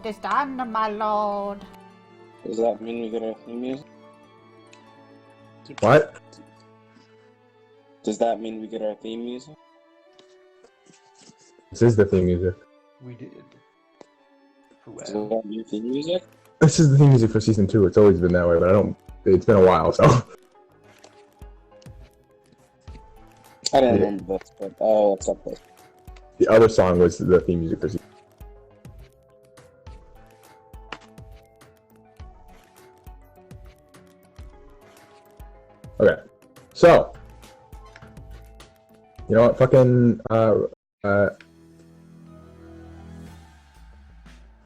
is done, my lord. Does that mean we get our theme music? What? Does that mean we get our theme music? This is the theme music. We did. Is that your theme music? This is the theme music for season 2. It's always been that way, but I don't. It's been a while, so. I don't remember this, but oh, it's up there. The other song was the theme music for season. Okay, so you know what? Fucking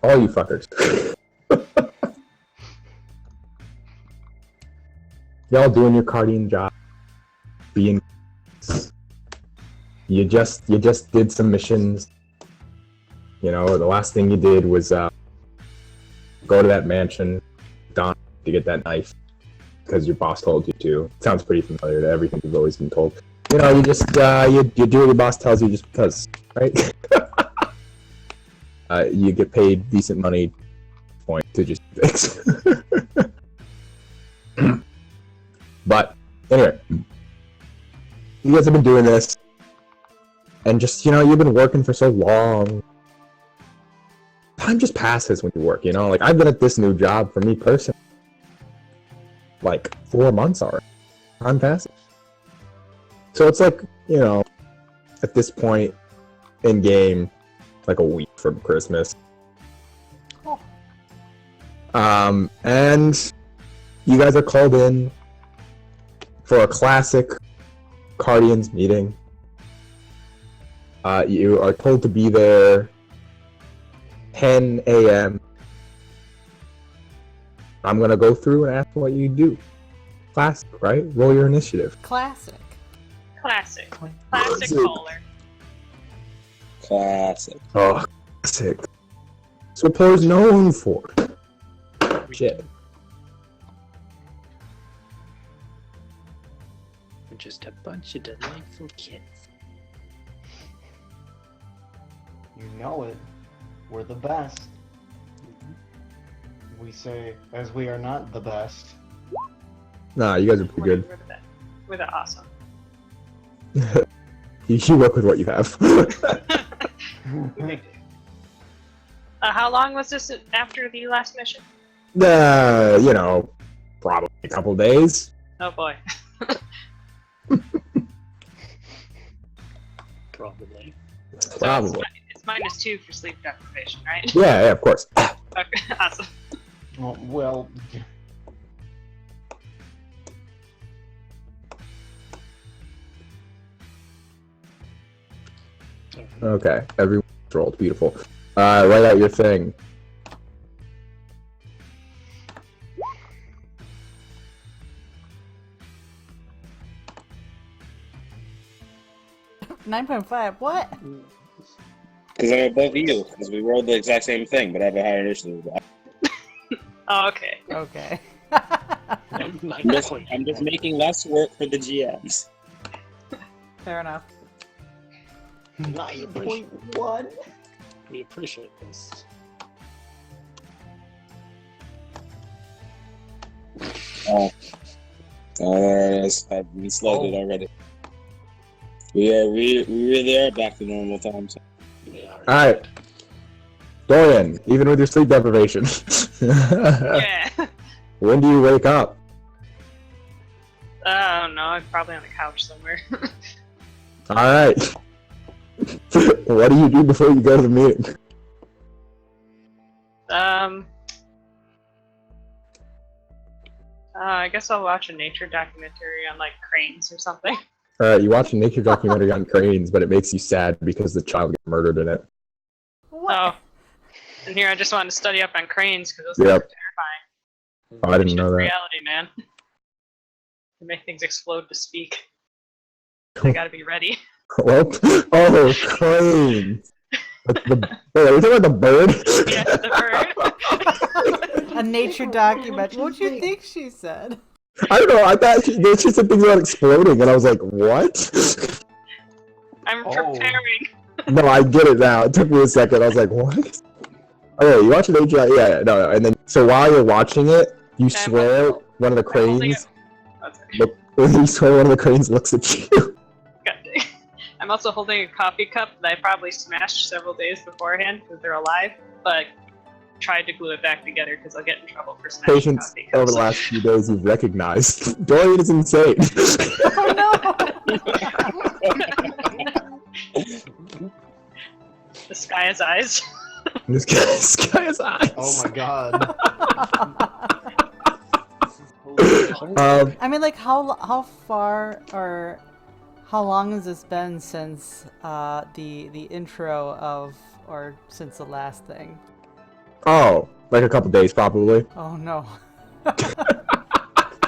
all you fuckers. Y'all doing your Cardian job, being. You just did some missions. You know, the last thing you did was go to that mansion, Don, to get that knife because your boss told you to. Sounds pretty familiar to everything you've always been told. You know, you just you do what your boss tells you just because, right? You get paid decent money point to just fix. But anyway, you guys have been doing this, and just, you know, you've been working for so long. Time just passes when you work, you know? Like, I've been at this new job, for me personally, like 4 months already. Time passes. So it's like, you know, at this point in game, like a week from Christmas. Oh. And you guys are called in for a classic Cardians meeting. You are told to be there 10 a.m. I'm gonna go through and ask what you do. Classic, right? Roll your initiative. Classic. Classic caller. Classic. Oh, classic. That's what Poe's known for. Shit. We're just a bunch of delightful kids. You know it. We're the best. We say, as we are not the best. Nah, you guys are pretty good. We're the best. We're the awesome. You work with what you have. How long was this after the last mission? You know, probably a couple days. Oh boy. Probably. Probably. It's -2 for sleep deprivation, right? Yeah, of course. Okay, awesome. Well, Okay, everyone's rolled. Beautiful. Write out your thing. $9.5. What? Because I'm above you, because we rolled the exact same thing, but I have a higher initiative. Oh, okay. Okay. I'm just making less work for the GMs. Fair enough. 9.1? We appreciate this. Oh, there it is. I misled it already. We really are back to normal times. Alright. Dorian, even with your sleep deprivation. Yeah. When do you wake up? I don't know. I'm probably on the couch somewhere. Alright. What do you do before you go to the meeting? I guess I'll watch a nature documentary on like cranes or something. You watch a nature documentary on cranes, but it makes you sad because the child got murdered in it. What? Oh. And here I just wanted to study up on cranes because those things Yep. are terrifying. Oh, I didn't It's know just that. reality, man. They make things explode to speak. They gotta be ready. What? Oh, cranes! Wait, are we talking about the bird? Yes, the bird. A nature document. What'd you think she said? I don't know, I thought she said things about exploding, and I was like, what? I'm Oh. preparing. No, I get it now. It took me a second. I was like, what? Okay, you watch it, yeah, no, and then so while you're watching it, you Yeah, I'm swear watching- one of the I'm holding cranes. it. Oh, sorry. Look, you swear one of the cranes looks at you. God dang. I'm also holding a coffee cup that I probably smashed several days beforehand because they're alive, but tried to glue it back together because I'll get in trouble for smashing Patience coffee over cups. the last few days you've recognized. Dorian is insane. Oh no! The sky has eyes. this guy is eyes. Oh my god. I mean, like, how far or how long has this been since the intro of, or since the last thing? Oh, like a couple days probably. Oh no.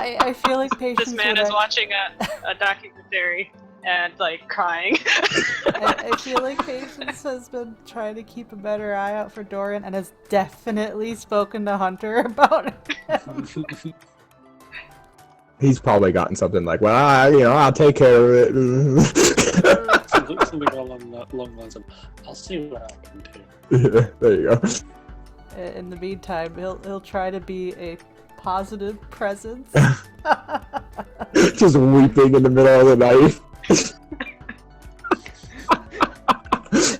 I feel like Patience This man would is watching a documentary and like crying. I feel like Patience has been trying to keep a better eye out for Dorian and has definitely spoken to Hunter about him. He's probably gotten something like, well, I'll take care of it. Something along the lines of, I'll see what I can do. Yeah, there you go. In the meantime, he'll try to be a positive presence. Just weeping in the middle of the night.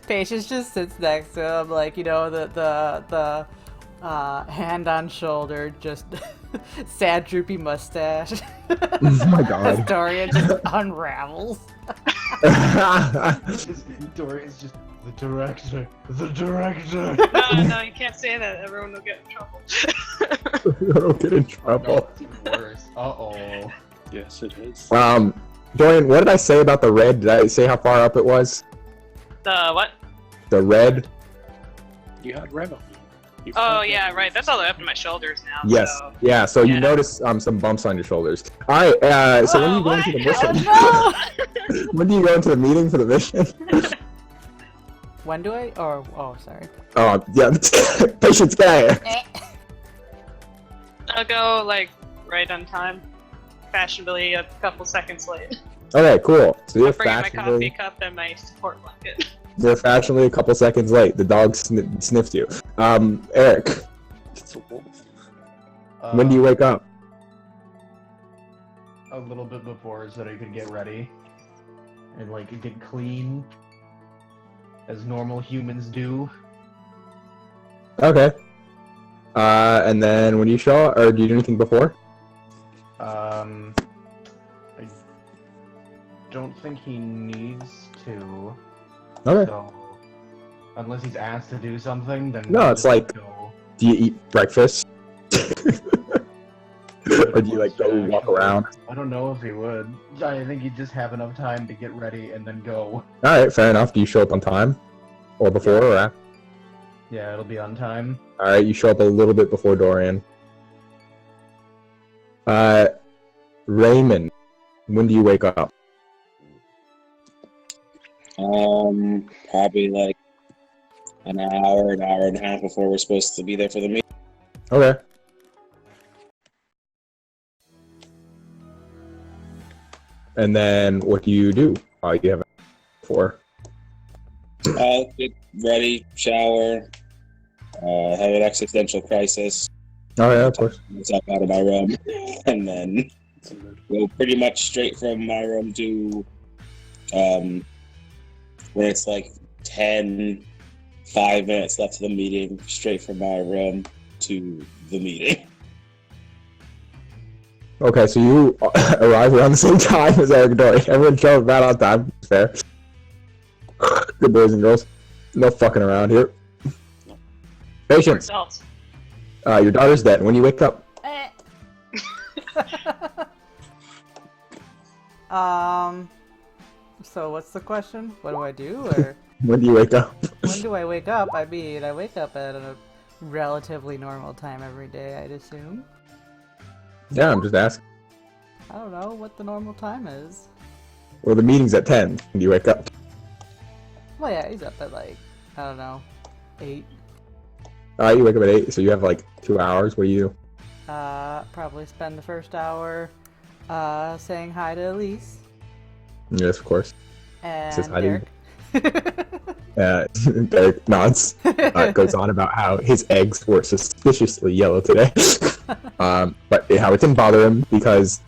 Patience just sits next to him, like, you know, the hand on shoulder, just sad droopy mustache. Oh my As god. Dorian just unravels. Dorian's just the director. The director. No, you can't say that. Everyone will get in trouble. Don't get in No, trouble. it's even worse. Uh-oh. Yes, it is. Dorian, what did I say about the red? Did I say how far up it was? The what? The red? You had red on you. You Oh can't yeah, get- right. That's all the way up to my shoulders now. Yes. So. Yeah, so you Yeah. notice some bumps on your shoulders. Alright, so when do you go into the mission? Oh When do you go into the meeting for the mission? When do I? Oh, sorry. Oh, yeah. Patience, get out of here. I'll go like right on time. Fashionably a couple seconds late. Okay, cool. So I'll you're bring in my coffee fashionably, cup and my support blanket. you're fashionably a couple seconds late. The dog sniffed you. Eric, It's a wolf. when do you wake up? A little bit before so that I could get ready. And like get clean. As normal humans do. Okay. And then when do you show up, or do you do anything before? I don't think he needs to. Okay. So, unless he's asked to do something, then No, he'll it's just like- go. Do you eat breakfast? Or do you like go walk around? I don't know if he would. I think he'd just have enough time to get ready and then go. Alright, fair enough. Do you show up on time? Or before or after? Yeah, it'll be on time. Alright, you show up a little bit before Dorian. Raymond, when do you wake up? Probably like an hour and a half before we're supposed to be there for the meeting. Okay. And then what do you do? You have for. I'll get ready, shower, have an existential crisis, Oh yeah, of course. step out of my room, and then It's a mood. go pretty much straight from my room to when it's like 5 minutes left to the meeting, straight from my room to the meeting. Okay, so you arrive around the same time as Eric and Dorian. Everyone show up about on time. Fair. Good boys and girls. No fucking around here. Patience. Results. Your daughter's dead. When do you wake up? So what's the question? What do I do? Or When do you wake up? when do I wake up? I mean, I wake up at a relatively normal time every day, I'd assume. Yeah, I'm just asking. I don't know what the normal time is. Well, the meeting's at 10. When do you wake up? Well, yeah, he's up at like, I don't know, 8. You wake up at 8, so you have like 2 hours. What do you do? Probably spend the first hour saying hi to Elise Yes, of course. and Says hi to you. Derek. Derek nods. Goes on about how his eggs were suspiciously yellow today. But how it didn't bother him because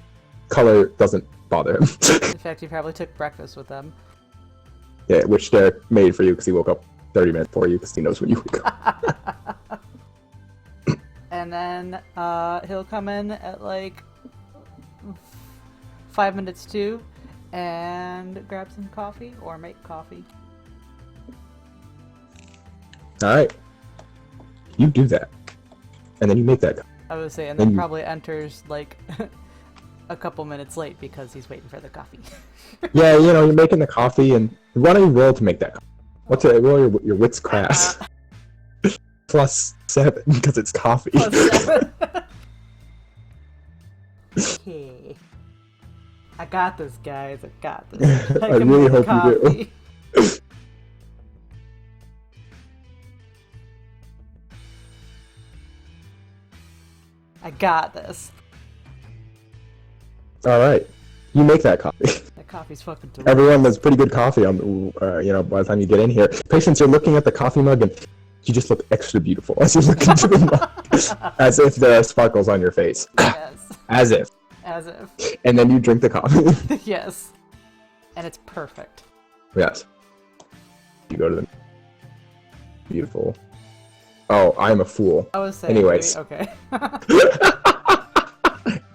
color doesn't bother him. In fact, he probably took breakfast with them. Yeah, which Derek made for you because he woke up 30 minutes before you because he knows when you wake up. And then he'll come in at like 5 minutes to and grab some coffee or make coffee. Alright. You do that. And then you make that. I would say, and Then then you- probably enters like a couple minutes late because he's waiting for the coffee. Yeah, you're making the coffee, and why don't you roll to make that coffee? What's it? Roll your wits crass. +7 because it's coffee. +7. Okay. I got this, guys. I got this. I can really make hope you do. coffee. I got this. All right, you make that coffee. That coffee's fucking delicious. Everyone, there's pretty good coffee on. By the time you get in here, patients are looking at the coffee mug, and you just look extra beautiful as you look into the mug, as if there are sparkles on your face. Yes. As if. As if. And then you drink the coffee. Yes. And it's perfect. Yes. You go to the beautiful. Oh, I'm a fool. I was saying. Anyways. Okay.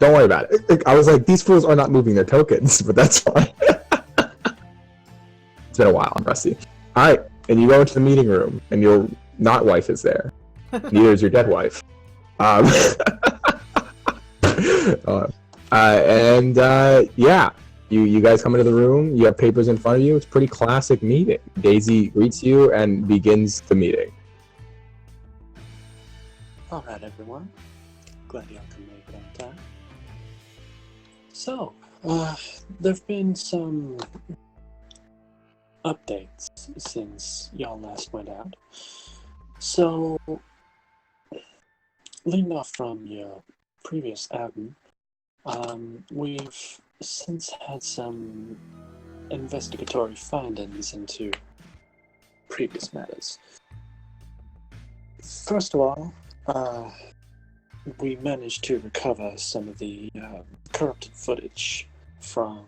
Don't worry about it. I was like, these fools are not moving their tokens, but that's fine. It's been a while. I'm rusty. All right, and you go into the meeting room, and your not wife is there. Neither is your dead wife. Yeah, you guys come into the room. You have papers in front of you. It's a pretty classic meeting. Daisy greets you and begins the meeting. All right, everyone. Glad y'all can make it on time. So, there've been some updates since y'all last went out. So, leading off from your previous outing, we've since had some investigatory findings into previous matters. First of all, we managed to recover some of the corrupted footage from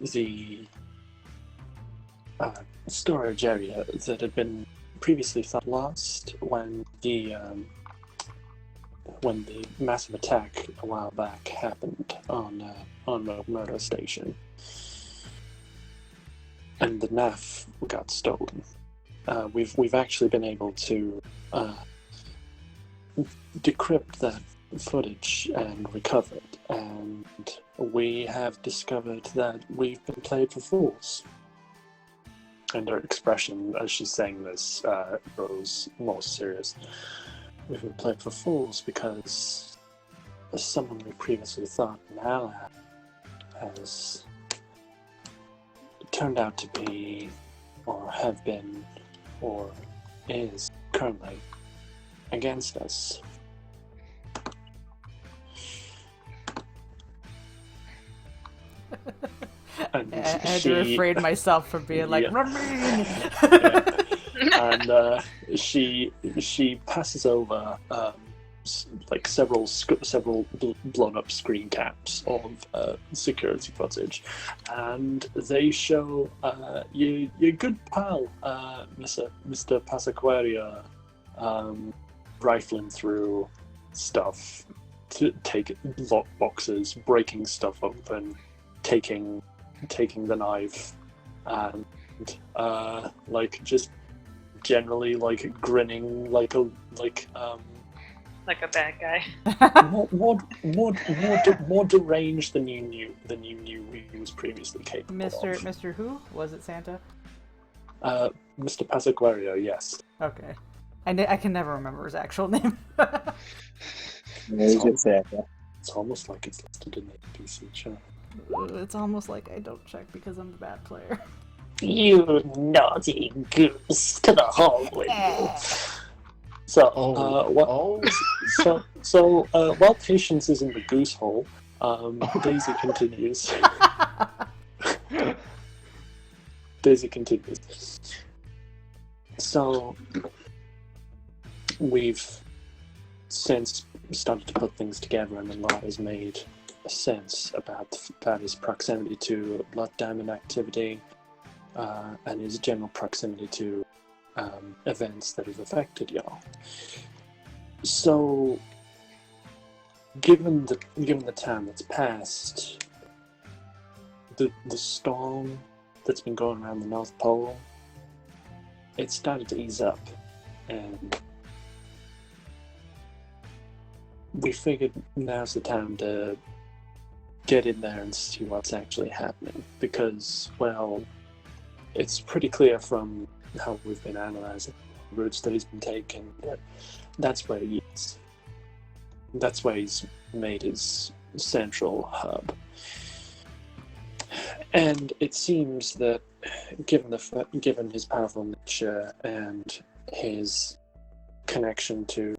the storage area that had been previously thought lost when the massive attack a while back happened on McMurdo Station, and the NAF got stolen. We've actually been able to decrypt that footage and recover it, and we have discovered that we've been played for fools. And her expression as she's saying this grows more serious. We've been played for fools because someone we previously thought an ally has turned out to be, or have been, or is currently against us. And I had to refrain myself from being like, Yeah. Ramin! And she passes over like several blown up screen caps of security footage, and they show your good pal Mr. Passaquaria rifling through stuff to take lock boxes, breaking stuff open, taking the knife, and like just generally like grinning like a bad guy. more deranged than you knew he was previously capable of. Mr. Who? Was it Santa? Mr. Passaquario, yes. Okay. I can never remember his actual name. It's almost like it's listed in the NPC chart. It's almost like I don't check because I'm the bad player. You naughty goose, to the hole with you. So, while Patience is in the goose hole, Daisy continues. Daisy continues. So, we've since started to put things together, and a lot has made sense about his proximity to blood diamond activity and his general proximity to events that have affected y'all. So, given the time that's passed, the storm that's been going around the North Pole, it started to ease up, and we figured now's the time to get in there and see what's actually happening, because, well, it's pretty clear from how we've been analyzing the routes that he's been taking that that's where he is. That's where he's made his central hub. And it seems that, given his powerful nature and his connection to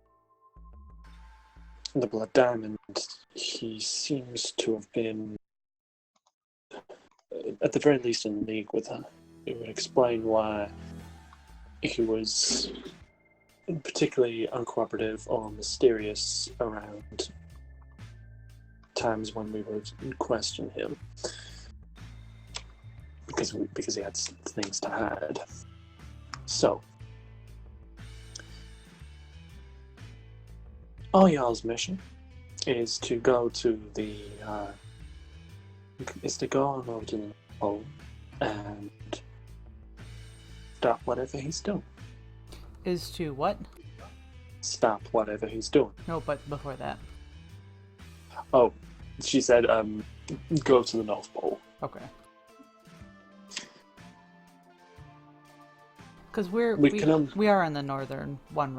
the Blood Diamond, he seems to have been, at the very least, in league with her. It would explain why he was particularly uncooperative or mysterious around times when we would question him, because he had things to hide. So, all y'all's mission is to go to the on over to the pole and stop whatever he's doing. Is to what? Stop whatever he's doing. No, but before that. Oh, she said, go to the North Pole. Okay. Because we are in the northern one,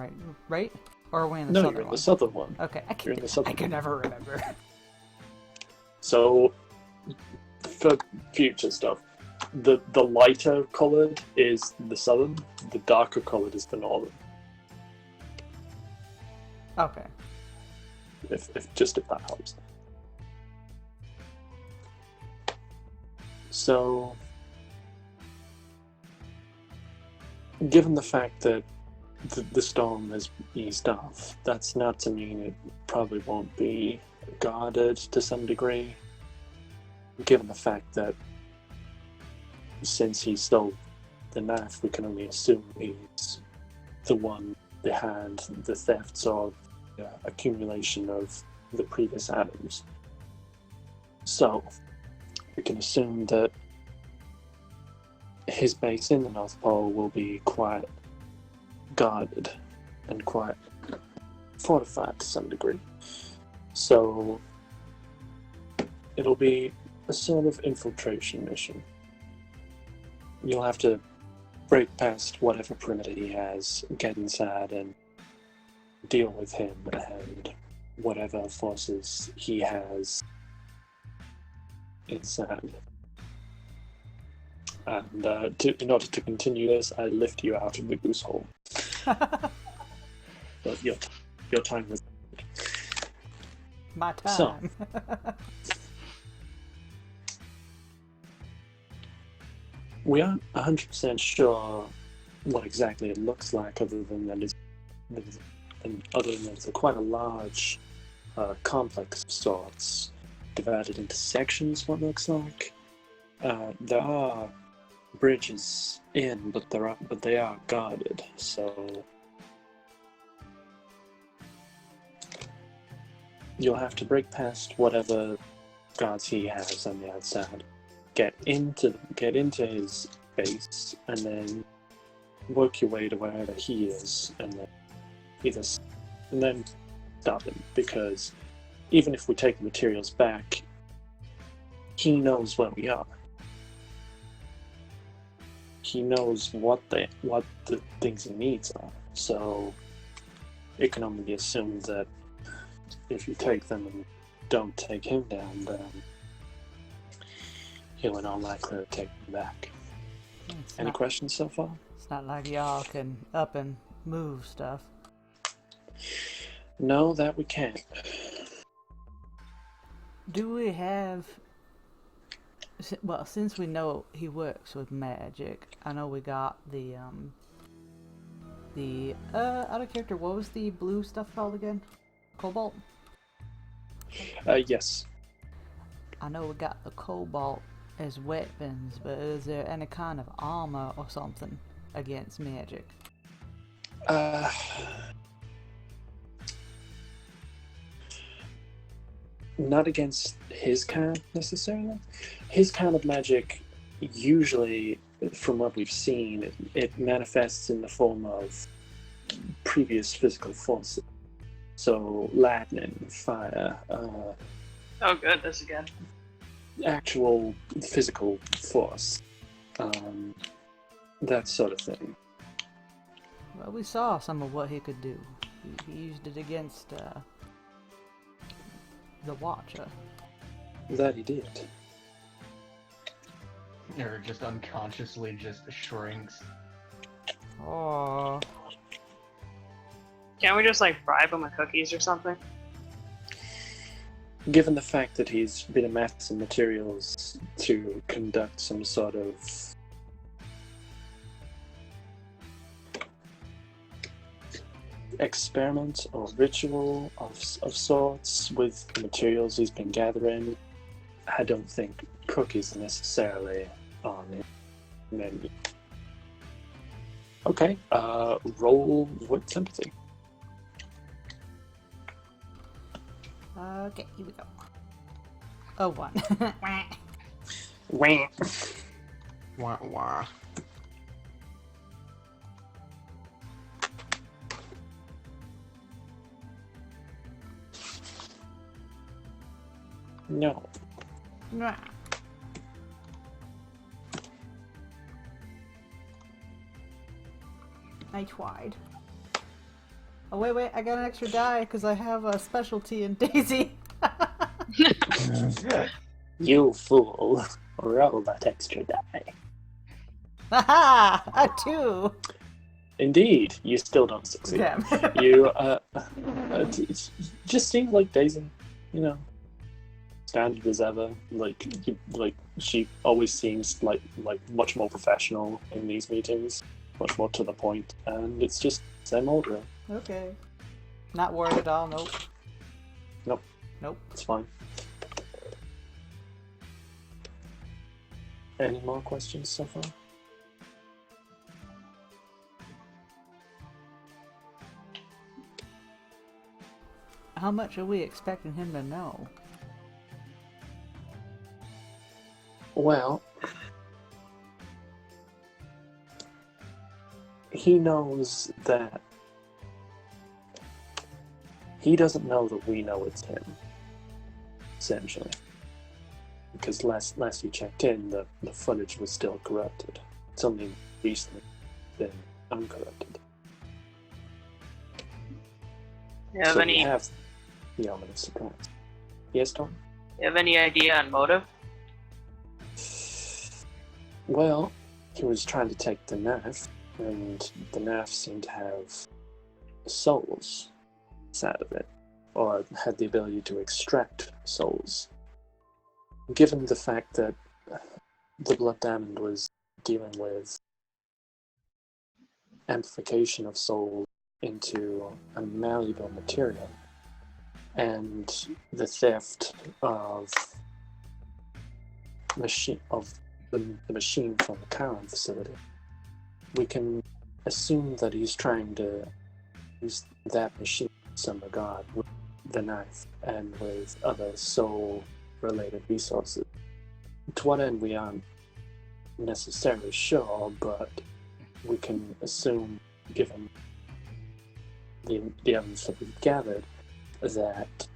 right? Or are we in the No, southern you're in one? the southern one. Okay, I You're in the southern can one. never remember. So, for future stuff, the lighter coloured is the southern, the darker coloured is the northern. Okay. If that helps. So, given the fact that the storm has eased off, that's not to mean it probably won't be guarded to some degree. Given the fact that since he stole the knife, we can only assume he's the one behind the thefts or the accumulation of the previous items. So, we can assume that his base in the North Pole will be quite guarded and quite fortified to some degree. So, it'll be a sort of infiltration mission. You'll have to break past whatever perimeter he has, get inside and deal with him and whatever forces he has inside. And in order to continue this, I lift you out of the goose hole. But your time was... My time. So, we aren't 100% sure what exactly it looks like, other than that it's quite a large complex of sorts, divided into sections. What it looks like there are bridges in, but they are guarded. So you'll have to break past whatever guards he has on the outside. Get into his base, and then work your way to wherever he is, and then stop him. Because even if we take the materials back, he knows where we are. He knows what the things he needs are. So it can only be assumed that if you take them and don't take him down, then he'll in all likelihood take them back. Any questions so far? It's not like y'all can up and move stuff. No, that we can't. Do we have Well, since we know he works with magic, I know we got the out of character. What was the blue stuff called again? Cobalt. Yes. I know we got the cobalt as weapons, but is there any kind of armor or something against magic? Not against his kind necessarily. His kind of magic, usually, from what we've seen, it manifests in the form of previous physical forces. So, lightning, fire, Oh, good. This again. actual physical force, that sort of thing. Well, we saw some of what he could do. He used it against the Watcher. That he did. Or just unconsciously just shrinks. Oh, Can't we just like bribe him with cookies or something? Given the fact that he's been amassing materials to conduct some sort of experiment or ritual of sorts with the materials he's been gathering, I don't think cookies are necessarily on the menu. Okay, roll with sympathy. okay, here we go. Oh, one. Wah. Wah wah. No. Mwah. I tried. Oh, wait, I got an extra die because I have a specialty in Daisy. You fool. Roll that extra die. Haha! A 2! Indeed, you still don't succeed. Damn. You, it just seems like Daisy, you know, standard as ever. Like she always seems like much more professional in these meetings, much more to the point, and it's just same old really. Okay. Not worried at all, nope. Nope. Nope. It's fine. Any more questions so far? How much are we expecting him to know? Well, he knows that he doesn't know that we know it's him, essentially. Because last you checked in, the footage was still corrupted. It's only recently been uncorrupted. You have So any? we have the element of surprise. Yes, Tom? You have any idea on motive? Well, he was trying to take the knife, and the knife seemed to have souls inside of it, or had the ability to extract souls. Given the fact that the Blood Diamond was dealing with amplification of souls into a malleable material, and the theft of the machine from the Chiron facility, we can assume that he's trying to use that machine in some regard with the knife and with other soul-related resources. To what end we aren't necessarily sure, but we can assume, given the evidence that we've gathered, that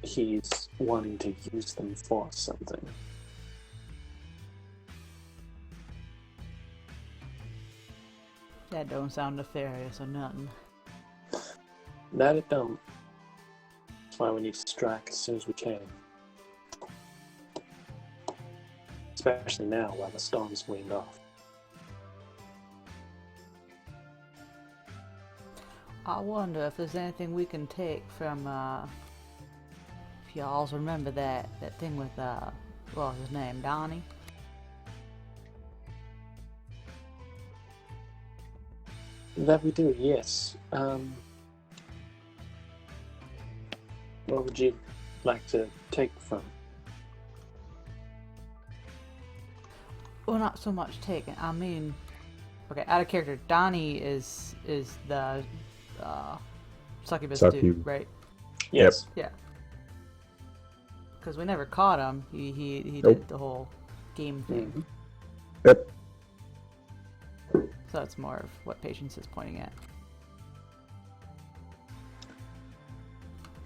he's wanting to use them for something. That don't sound nefarious or nothing. That it don't. That's why we need to strike as soon as we can. Especially now while the storm's weaned off. I wonder if there's anything we can take from, if y'all remember that thing with, What was his name? Donnie? That we do, yes. What would you like to take from? Well, not so much taken. I mean, okay, out of character. Donnie is the succubus Succub. dude, right? Yes. Yeah. Because we never caught him. He Nope. did the whole game thing. Yep. So it's more of what Patience is pointing at.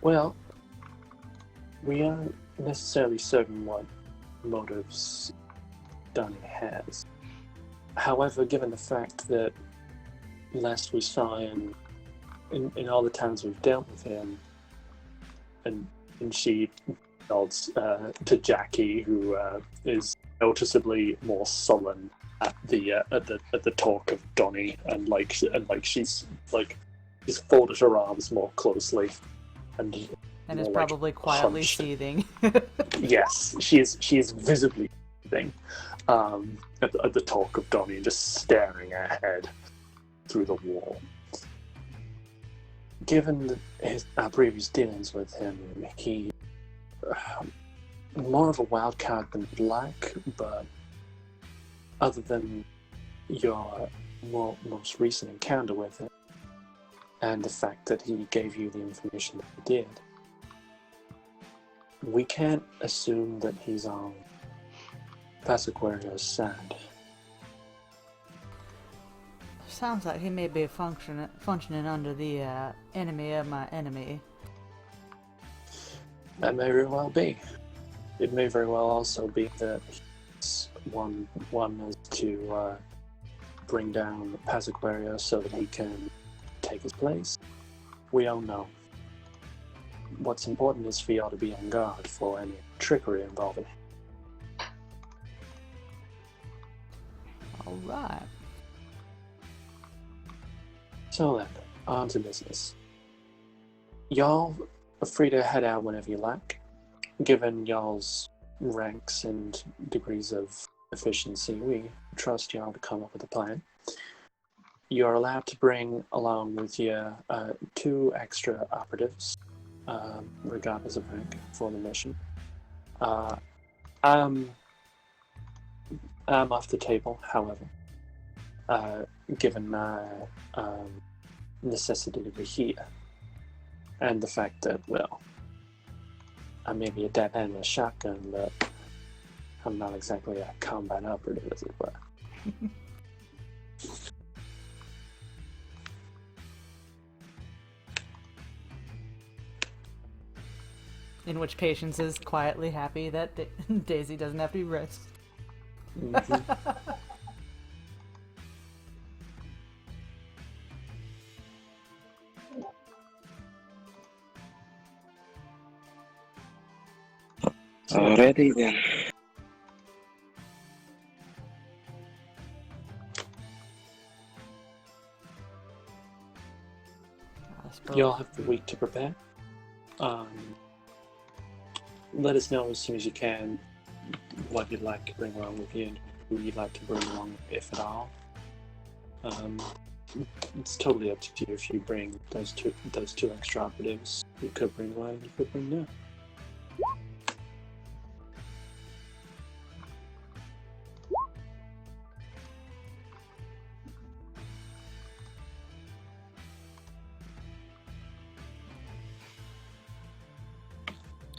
Well, we aren't necessarily certain what motives Donnie has. However, given the fact that last we saw him in all the times we've dealt with him, and she nods to Jackie, who is noticeably more sullen at the talk of Donnie, and she's folded her arms more closely, and And more is like probably quietly hunched. seething. Yes, she is visibly seething at the talk of Donnie, and just staring ahead through the wall. Given our previous dealings with him, he more of a wild card than we'd like, but other than your most recent encounter with him, and the fact that he gave you the information that he did, we can't assume that he's on Passaquario's side. Sounds like he may be functioning under the enemy of my enemy. That may very well be. It may very well also be that he's one is to bring down Passaquario so that he can take his place. We don't know. What's important is for y'all to be on guard for any trickery involving him. Alright. So then, on to business. Y'all are free to head out whenever you like. Given y'all's ranks and degrees of efficiency, we trust y'all to come up with a plan. You're allowed to bring along with you 2 extra operatives, regardless of rank, for the mission. I'm off the table, however, given my necessity to be here, and the fact that, well, I may be a dead hand with a shotgun, but I'm not exactly a combat operative, as it were. In which Patience is quietly happy that Daisy doesn't have to be risked. Mhm. Alrighty then. I suppose. Y'all have the week to prepare. Let us know as soon as you can what you'd like to bring along with you and who you'd like to bring along, if at all. It's totally up to you if you bring those two extra operatives. You could bring one, you could bring none.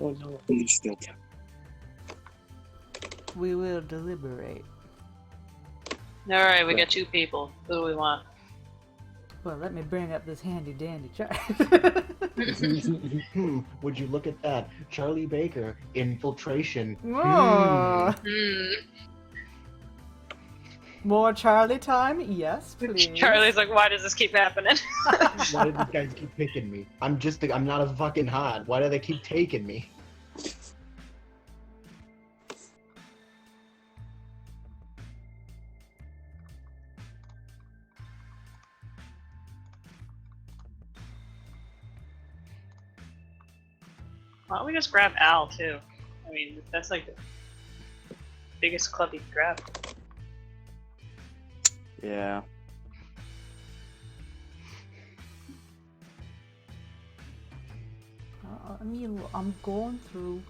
Oh no. Understood. We will deliberate. Alright, we Right. got 2 people. Who do we want? Well, let me bring up this handy dandy chart. Would you look at that? Charlie Baker, infiltration. Oh, Hmm. more Charlie time? Yes, please. Charlie's like, why does this keep happening? Why do these guys keep picking me? I'm not a fucking hot. Why do they keep taking me? Why don't we just grab Al too? I mean, that's like biggest club you can grab. Yeah. I mean, I'm going through.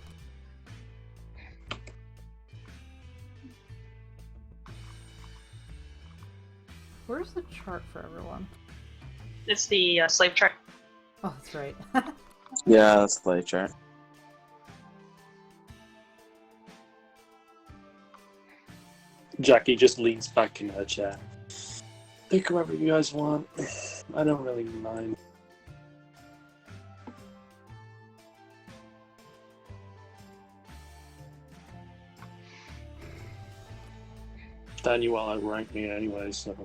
Where's the chart for everyone? It's the slave chart. Oh, that's right. Yeah, that's the light chart. Jackie just leans back in her chair. Pick whoever you guys want. I don't really mind. Daniel outranked me anyway, so.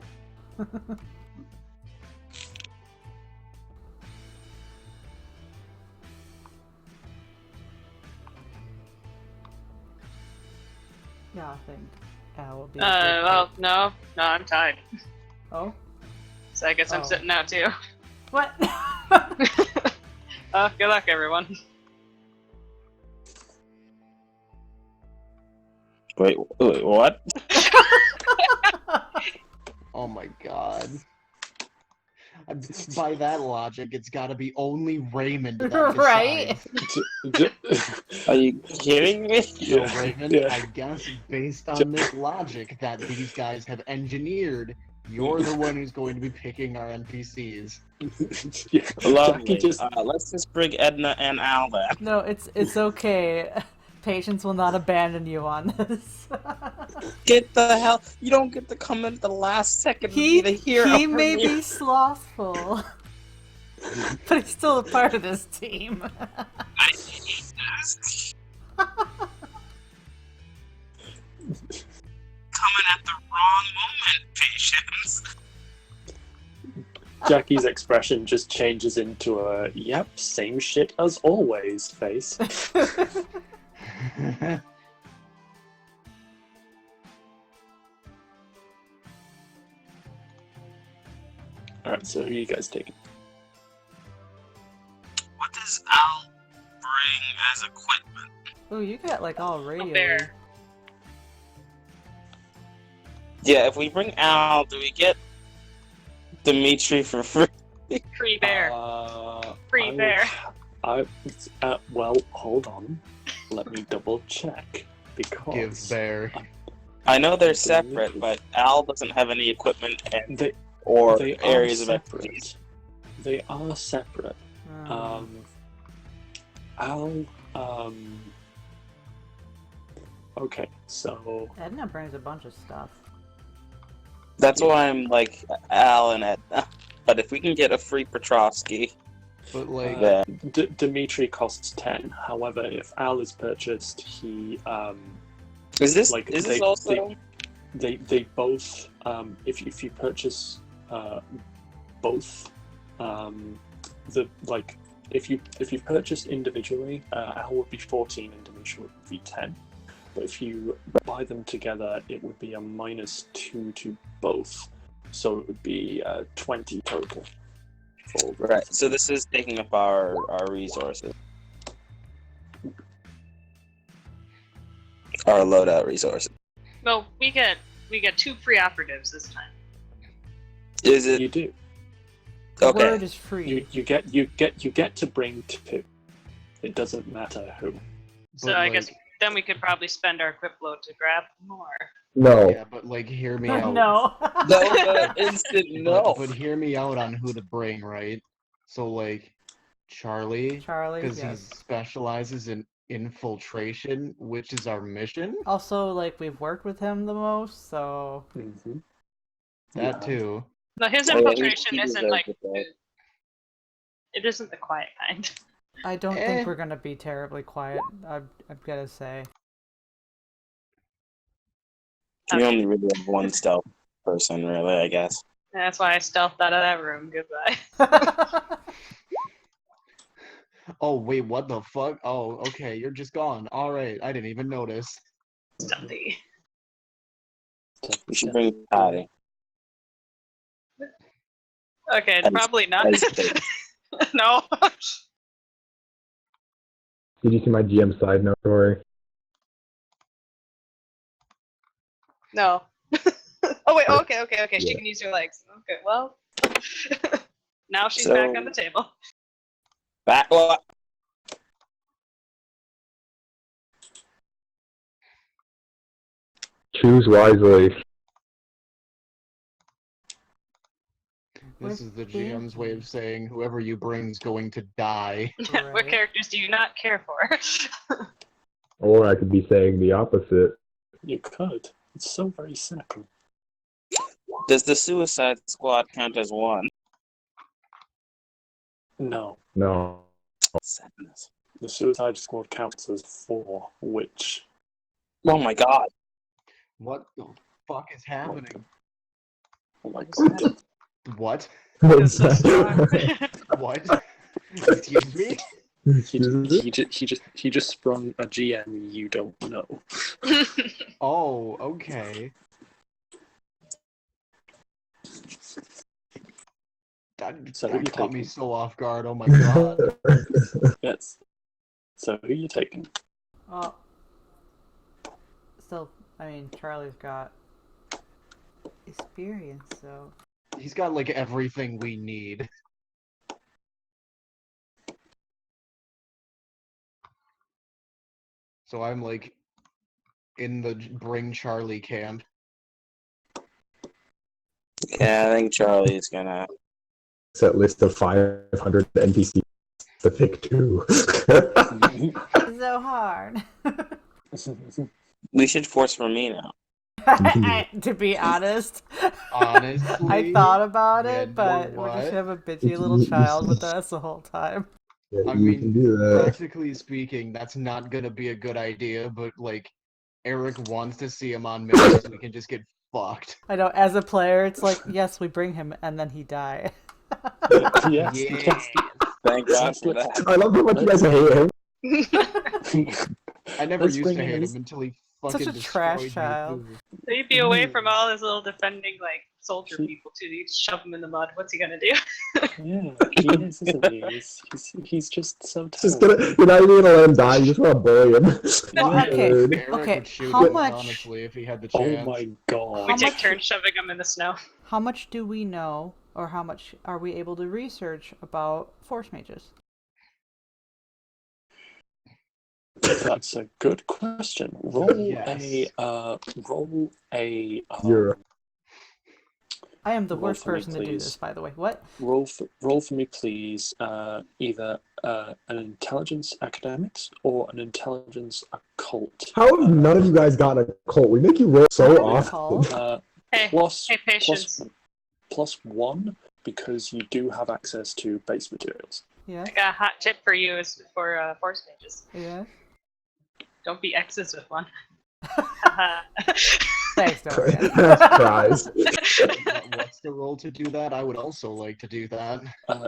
Yeah, I think Al will be. Well, no, I'm tied. Oh, So I guess I'm Oh. sitting out too. what? Good luck, everyone. Wait, what? Oh my god. By that logic, it's gotta be only Raymond that Right? decides. Are you kidding me? So Raymond, Yeah. I guess based on this logic that these guys have engineered, you're the one who's going to be picking our NPCs. Yeah, Lovely. Jackie just Let's just bring Edna and Al then. No, it's okay. Patience will not abandon you on this. Get the hell! You don't get to come in at the last second and be the hero. he may be slothful, but he's still a part of this team. I hate this. Coming at the wrong moment, Patience. Jackie's expression just changes into a "yep, same shit as always" face. Alright, so who are you guys taking? What does Al bring as equipment? Oh, you got like all radio. bear. Yeah, if we bring Al, do we get Dimitri for free? Free bear. Free I- bear. Well, hold on. Let me double check. Because Give bear. I know they're separate, but Al doesn't have any equipment and they or they areas are of separate. expertise. They are separate. Um, Al, okay, so Edna brings a bunch of stuff. That's why I'm like Al and Edna. But if we can get a free Petrovsky, But like, then Dimitri costs 10. However, if Al is purchased, he is this like, is this they- also? they both if you purchase both the like if you purchase individually, Al would be 14 and Dimitri would be 10. But if you buy them together, it would be a -2 to both, so it would be 20 total. For Right. So this is taking up our resources, our loadout resources. Well, we get 2 free operatives this time. Is it You do. The okay? word is free. You get to bring 2. It doesn't matter who. So But, I like- guess then we could probably spend our equip load to grab more. No. yeah, but like, hear me out. No. No, instant no. But hear me out on who to bring, right? So like, Charlie, Charlie. because Yes. he specializes in infiltration, which is our mission. Also, like we've worked with him the most, so Mm-hmm. That too. No, his Oh, yeah, infiltration he isn't deserves like it, though. it isn't the quiet kind. I don't Eh. think we're gonna be terribly quiet. I've gotta say. We only really have one stealth person, really. I guess. That's why I stealthed out of that room. Goodbye. Oh wait, what the fuck? Oh, okay, you're just gone. All right, I didn't even notice. Stealthy. We should bring Patty. Okay, As- probably not. as big. No. Did you see my GM side note story? No. Oh wait. Okay. She Yeah. can use her legs. Okay. Well. Now she's So- back on the table. Back what? Choose wisely. This We're is the GM's way busy. of saying whoever you bring's going to die. What Right. characters do you not care for? Or I could be saying the opposite. You could. It's so very cynical. Does the Suicide Squad count as one? No. No. Sadness. The Suicide Squad counts as 4, which... Oh my god. What the fuck is happening? Oh my god. What? Feels so strong. What? Excuse me? He just sprung a GM you don't know. Oh, okay. So That you caught take me it. so off guard. Oh my god. Yes. So who you taking? Well, still, I mean, Charlie's got experience, so He's got like everything we need. So I'm like in the bring Charlie camp. Yeah, I think Charlie's gonna. Set list of 500 NPCs to pick 2. it's so hard. We should force for me now. To be honest, Honestly, I thought about yeah, it, but you we're just what? have a bitchy little child with us the whole time. Yeah, I you mean, can do that. practically speaking, that's not gonna be a good idea, but like, Eric wants to see him on mission so we can just get fucked. I know, as a player, it's like, yes, we bring him, and then he die. Yes. Yeah. Thank God for that. I love how much you guys hate him. I never Let's used to bring in hate this- him until he Such fucking a destroyed trash me. child. So you'd be away from all his little defending like soldier people too. You shove him in the mud. What's he gonna do? Yeah, he is, isn't he? He's just so Just talented. you're not even gonna let him die, you just wanna bully him. Well, Yeah. okay, Eric okay, would shoot how him, much- honestly, if he had the Oh chance. my god. We How take much- turns shoving him in the snow. How much do we know, or how much are we able to research about force mages? That's a good question. Roll Yes. roll a 0. I am the Roll worst for me, person to do please. this, by the way. What? roll for me, please. Either an intelligence academics or an intelligence occult. How have none of you guys gotten a cult? We make you roll so Not a often. cult. Hey, Plus hey, patience. plus 1 because you do have access to base materials. Yeah, I got a hot tip for you is for force mages. yeah. Don't be X's with one. Thanks, Dorian. Surprise. What's the role to do that? I would also like to do that.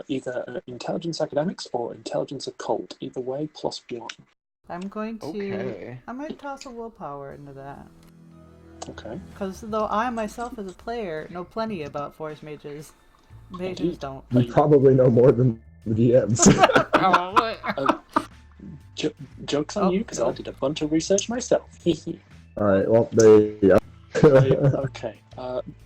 Either intelligence academics or intelligence occult. Either way, plus 1. I'm going to. Okay. I might toss a willpower into that. Okay. Because though I myself as a player know plenty about force mages, mages don't. You probably know more than the DMs. Joke's on Oh, you, because I did a bunch of research myself. Alright, well, there you go. Okay.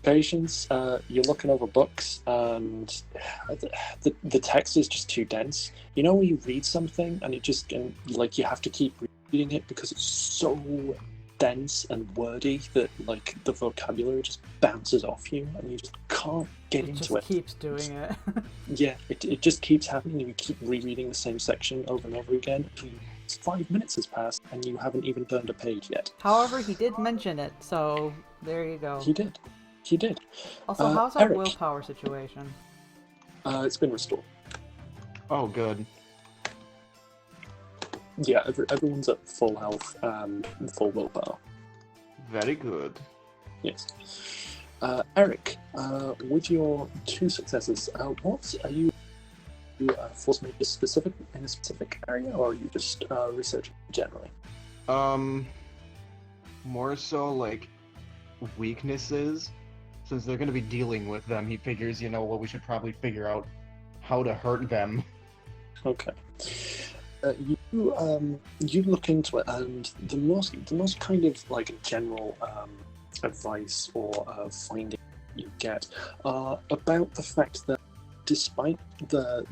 Patience, you're looking over books, and the text is just too dense. You know when you read something, and it just, like, you have to keep reading it because it's so dense and wordy that, like, the vocabulary just bounces off you, and you just can't get It into just it. keeps doing it. Yeah, it just keeps happening, and you keep rereading the same section over and over again. 5 minutes has passed, and you haven't even turned a page yet. However, he did mention it, so there you go. He did. He did. Also, how's our Eric. willpower situation? It's been restored. Oh, good. Yeah, everyone's at full health and full willpower. Very good. Yes. Eric, with your 2 successes, what are you force major specific in a specific area, or are you just researching generally? More so like weaknesses. Since they're going to be dealing with them, he figures, you know, well, we should probably figure out how to hurt them. Okay. You look into it, and the most kind of like general advice or finding you get are about the fact that despite their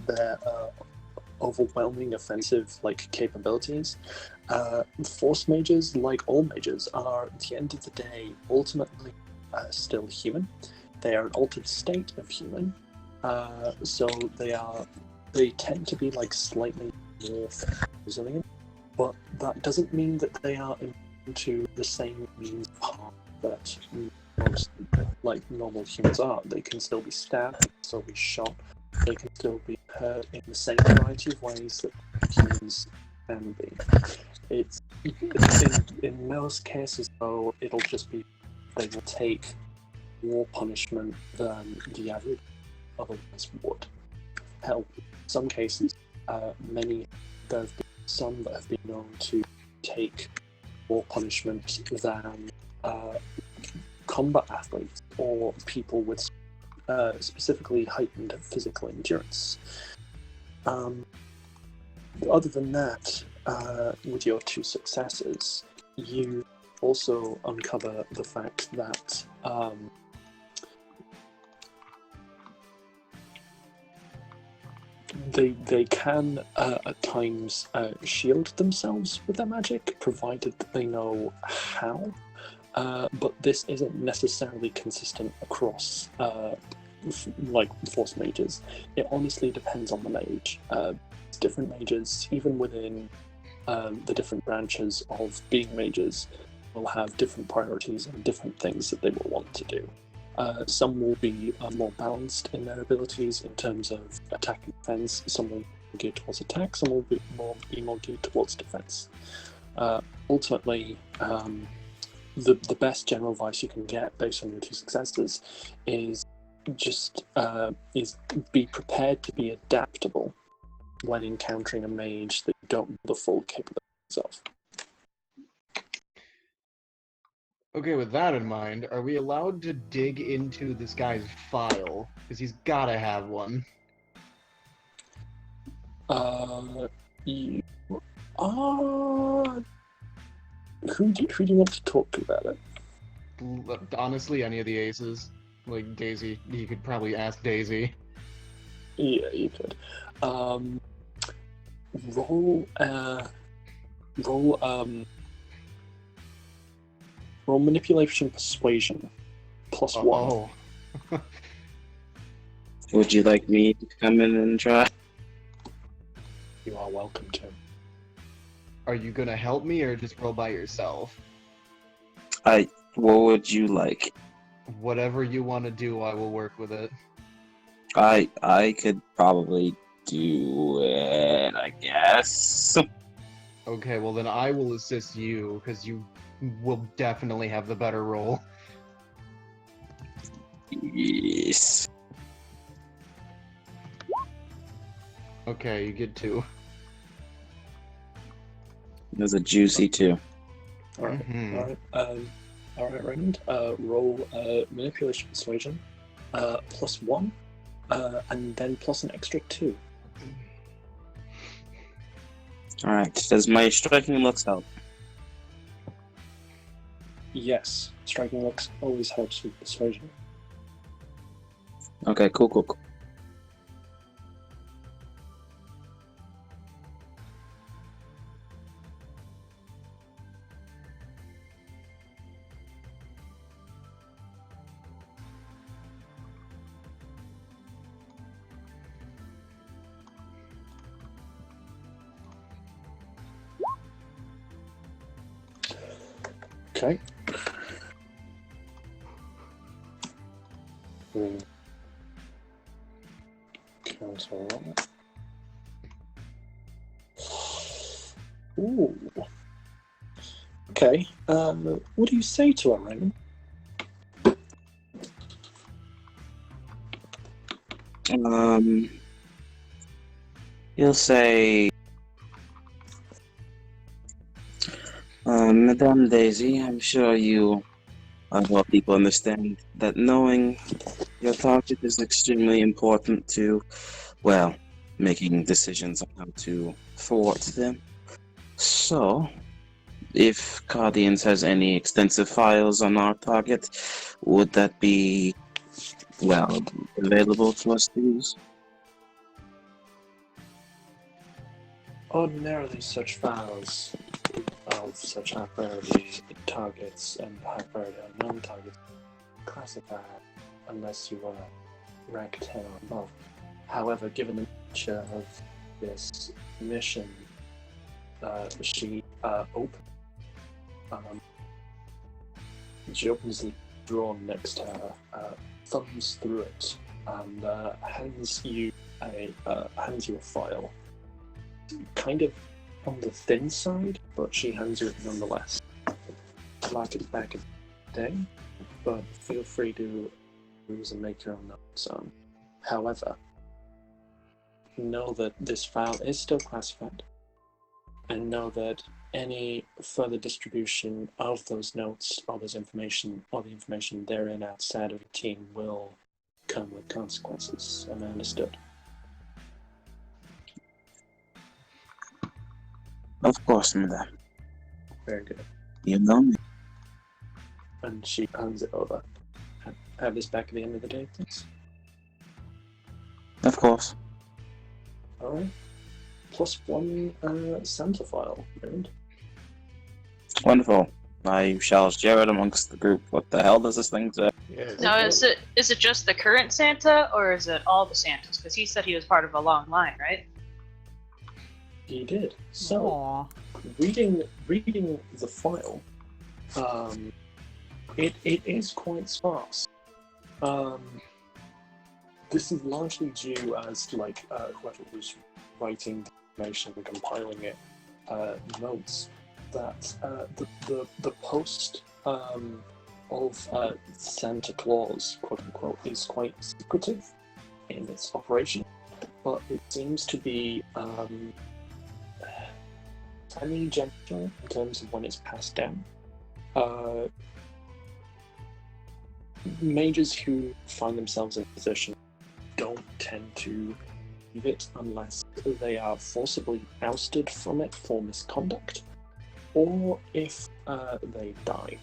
overwhelming offensive capabilities, Force mages, like all mages, are at the end of the day ultimately still human. They are an altered state of human, so they tend to be slightly more resilient, but that doesn't mean that they are immune to the same means of harm that most normal humans are. They can still be stabbed, they can still be shot, they can still be hurt in the same variety of ways that humans can be. It's in most cases though, it'll just be they will take more punishment than the average otherwise would. Hell, in some cases, there have been some that have been known to take more punishment than combat athletes or people with specifically heightened physical endurance. Other than that, with your two successes, you also uncover the fact that they can at times shield themselves with their magic, provided that they know how. But this isn't necessarily consistent across Force mages. It honestly depends on the mage. Different mages, even within the different branches of being mages, will have different priorities and different things that they will want to do. Some will be more balanced in their abilities in terms of attack and defense. Some will be geared towards attack, some will be more geared towards defense. Ultimately, the best general advice you can get based on your two successes is just be prepared to be adaptable when encountering a mage that you don't know the full capabilities of. Okay, with that in mind, are we allowed to dig into this guy's file? Because he's gotta have one. You are... Who do you want to talk to about it? Honestly, any of the aces. Like Daisy, you could probably ask Daisy. Yeah, you could. Roll manipulation persuasion +1. Oh. Would you like me to come in and try? You are welcome to. Are you gonna help me or just roll by yourself? What would you like? Whatever you want to do, I will work with it. I could probably do it, I guess. Okay, well then I will assist you, because you will definitely have the better roll. Yes. Okay, you get 2. There's a juicy 2. Alright, Mhm. alright, Raymond. Roll manipulation persuasion +1, and then plus an extra 2. Alright, does my striking looks help? Yes, striking looks always helps with persuasion. Okay, cool. Okay. Cancel that. Ooh. Okay. What do you say to her, Raymond? You'll say, Madame Daisy, I'm sure you well, people understand that knowing your target is extremely important to, well, making decisions on how to thwart them. So, if Guardians has any extensive files on our target, would that be, well, available to us to use? Ordinarily, such files of such high priority targets and high priority unknown targets classified unless you are rank 10 or above. However, given the nature of this mission, she opens the drawer next to her, thumbs through it, and hands you a file. Kind of on the thin side, but she hands you it nonetheless. Like it's back in the day, but feel free to use and make your own notes on. However, know that this file is still classified, and know that any further distribution of those notes or those information or the information therein outside of your team will come with consequences. Am I understood? Of course, madame. Very good. You know me. And she hands it over. Have this back at the end of the day, please. Of course. Alright. +1 Santa file, Raymond. Wonderful. I shall share it amongst the group. What the hell does this thing say? Yeah. Now, is it just the current Santa, or is it all the Santas? Because he said he was part of a long line, right? He did. So, Aw. reading the file, it is quite sparse. This is largely due as whoever was writing the information and compiling it notes that the post of Santa Claus, quote unquote, is quite secretive in its operation, but it seems to be semi-gentle in terms of when it's passed down. Mages who find themselves in a position don't tend to leave it unless they are forcibly ousted from it for misconduct, or if they die.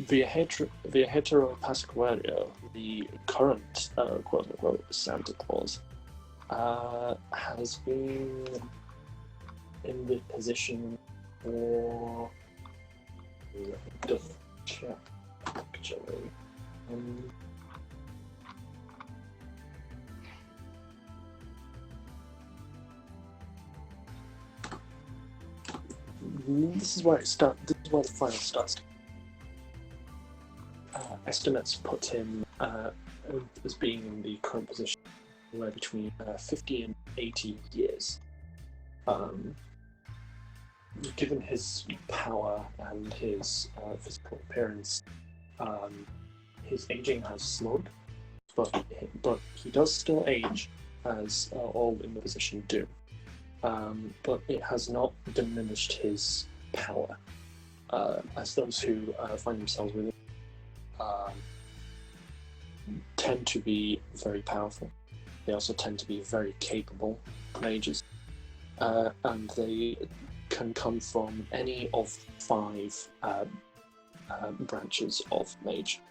Viajero Pascuario, the current quote-unquote Santa Claus, has been in the position for... Double check, actually. This is where it starts. This is where the file starts. Estimates put him as being in the current position where between 50 and 80 years. Given his power and his physical appearance, his aging has slowed, but he does still age, as all in the position do. But it has not diminished his power, as those who find themselves within tend to be very powerful. They also tend to be very capable mages, and they can come from any of 5 branches of mage.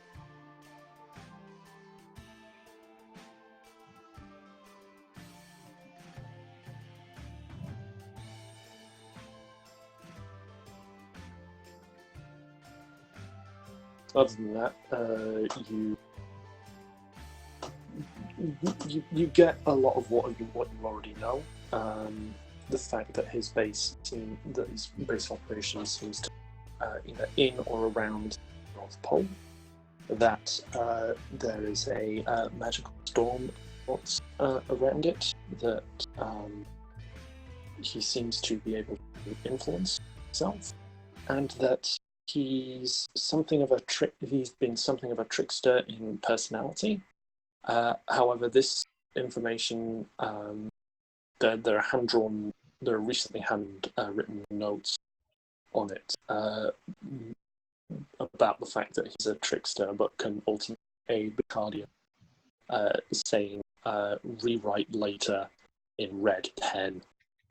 Other than that, you get a lot of what you already know. The fact that his base operation seems to either in or around the North Pole. That there is a magical storm around it that he seems to be able to influence himself, and that he's been something of a trickster in personality. However, this information, there are recently handwritten notes on it about the fact that he's a trickster, but can ultimately aid the Guardian, saying rewrite later in red pen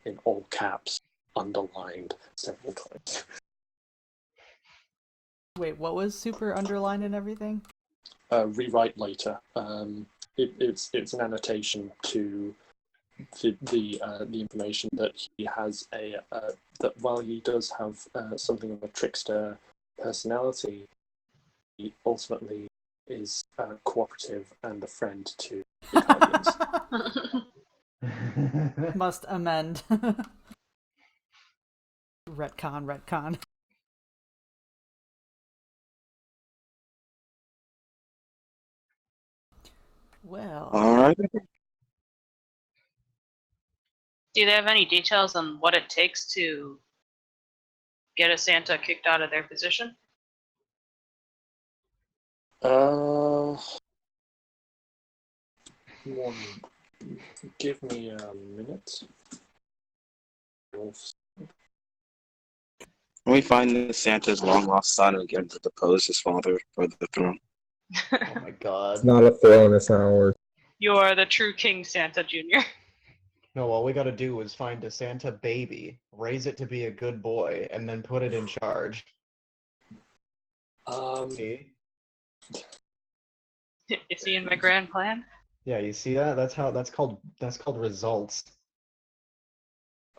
in all caps, underlined several times. Wait, what was super underlined and everything? Rewrite later. It's an annotation to the information that he has that while he does have something of a trickster personality, he ultimately is cooperative and a friend to the Guardians. Must amend. Retcon. Well. Alright. Do they have any details on what it takes to get a Santa kicked out of their position? Give me a minute. When we find Santa's long lost son and get him to depose his father for the throne. Oh my god. It's not a throne, it's not ours. You are the true King Santa Jr. No, all we gotta do is find a Santa baby, raise it to be a good boy, and then put it in charge. See? Is he in my grand plan? Yeah, you see that? That's called results.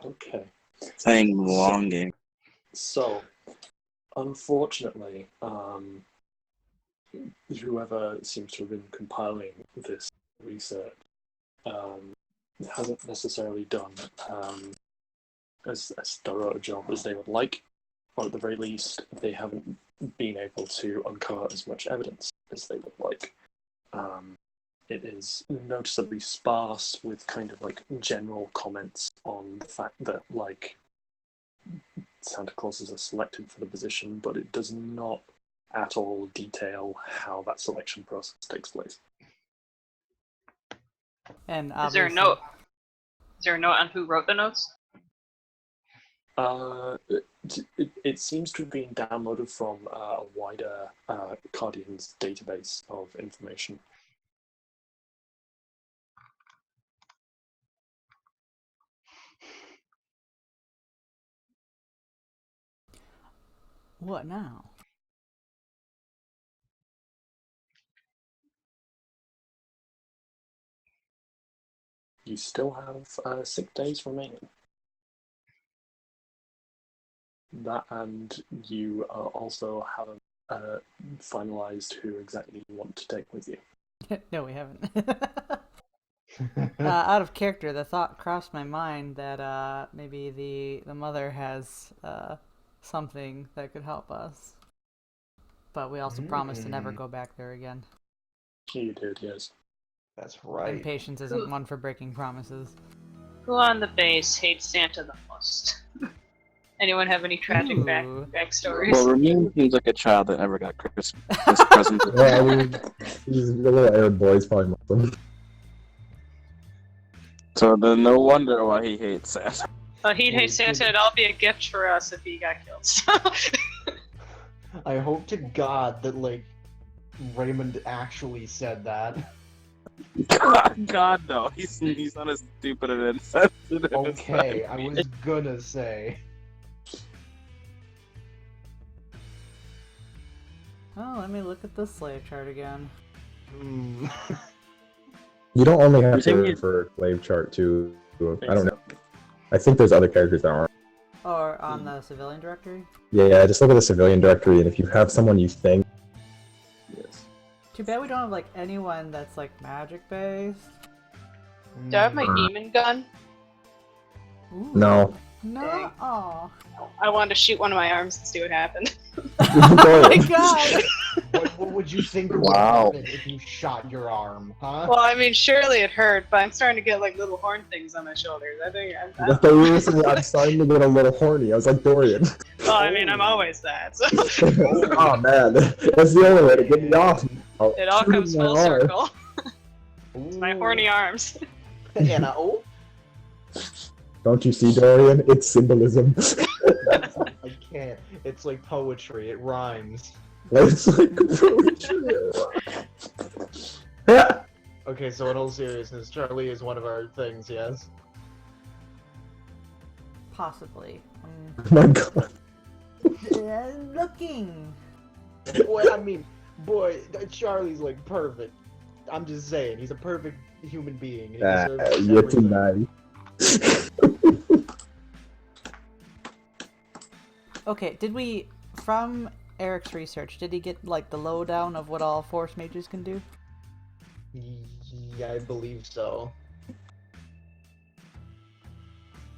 Okay. Playing the long game. So, unfortunately, whoever seems to have been compiling this research hasn't necessarily done as thorough a job as they would like, or at the very least, they haven't been able to uncover as much evidence as they would like. It is noticeably sparse with kind of like general comments on the fact that like Santa Clauses are selected for the position, but it does not at all detail how that selection process takes place. And Is there a note? Is there a note on who wrote the notes? It seems to have been downloaded from a wider Guardians database of information. What now? You still have 6 days remaining. That, and you also haven't finalized who exactly you want to take with you. No, we haven't. Out of character, the thought crossed my mind that maybe the mother has something that could help us. But we also promised to never go back there again. You did, yes. That's right. And patience isn't one for breaking promises. Who on the base hates Santa the most? Anyone have any tragic backstories? Well, Ramin seems like a child that never got Christmas presents. Well, I mean, these little Arab boys probably Muslim. So then no wonder why he hates Santa. He'd hate Santa, it'd all be a gift for us if he got killed. So. I hope to God that, like, Raymond actually said that. God no, he's not as stupid and insensitive. Okay, I was gonna say. Oh, let me look at the slave chart again. You don't only have You're to for slave chart too. I don't know. I think there's other characters that aren't. Or on the civilian directory? Yeah, just look at the civilian directory, and if you have someone you think. Yes. Too bad we don't have like anyone that's like magic based. Do I have my demon gun? Ooh. No. No. Aw. I wanted to shoot one of my arms and see what happened. Oh my god! What would you think would Wow. happen if you shot your arm, huh? Well, I mean, surely it hurt, but I'm starting to get like little horn things on my shoulders. I think I thought you were saying I'm starting to get a little horny. I was like, Dorian. well, I mean, I'm always that. So Oh man, that's the only way to get me off. it all comes full My arm. circle. It's my horny arms. Anna, oh, Don't you see, Dorian? It's symbolism. I can't. It's like poetry. It rhymes. It's like poetry. Okay, so in all seriousness, Charlie is one of our things, yes? Possibly. Oh my god. Looking. Boy, I mean, Charlie's like perfect. I'm just saying, he's a perfect human being. He deserves You're everything. too nice. Okay, did we, from Eric's research, did he get like the lowdown of what all Force Mages can do? Yeah, I believe so.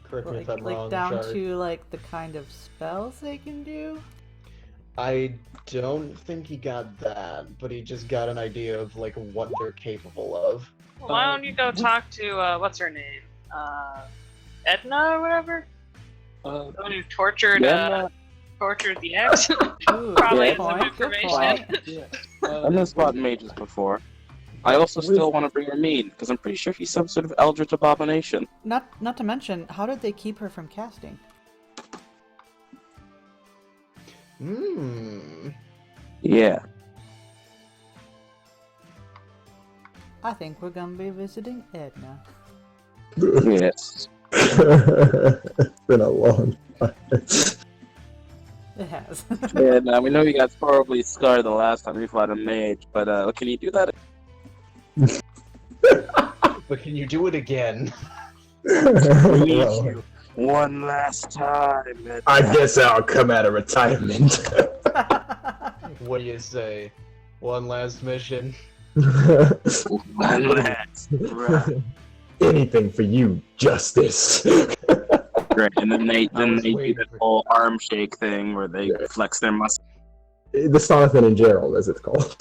Correct me if I'm Like wrong, down Char. to like the kind of spells they can do? I don't think he got that, but he just got an idea of like what they're capable of. Why don't you go talk to what's her name? Edna or whatever? Uh, The one who tortured yeah, tortured the ex. Ooh, Probably good has some point, good information. point. yeah. I'm gonna spot mages before. I also still want to bring Ramin, because I'm pretty sure he's some sort of eldritch abomination. Not to mention, how did they keep her from casting? Yeah. I think we're gonna be visiting Edna. Yes. It's been a long time. It has. Yeah, now we know you got horribly scarred the last time we fought a mage, but can you do that? But can you do it again? Well, One last time. I guess I'll come out of retirement. What do you say? One last mission? One last. Right. Anything for you, justice. Right, and then they I was do waiting the for- whole arm shake thing where they Yeah. flex their muscles. The Sonathan and Gerald, as it's called.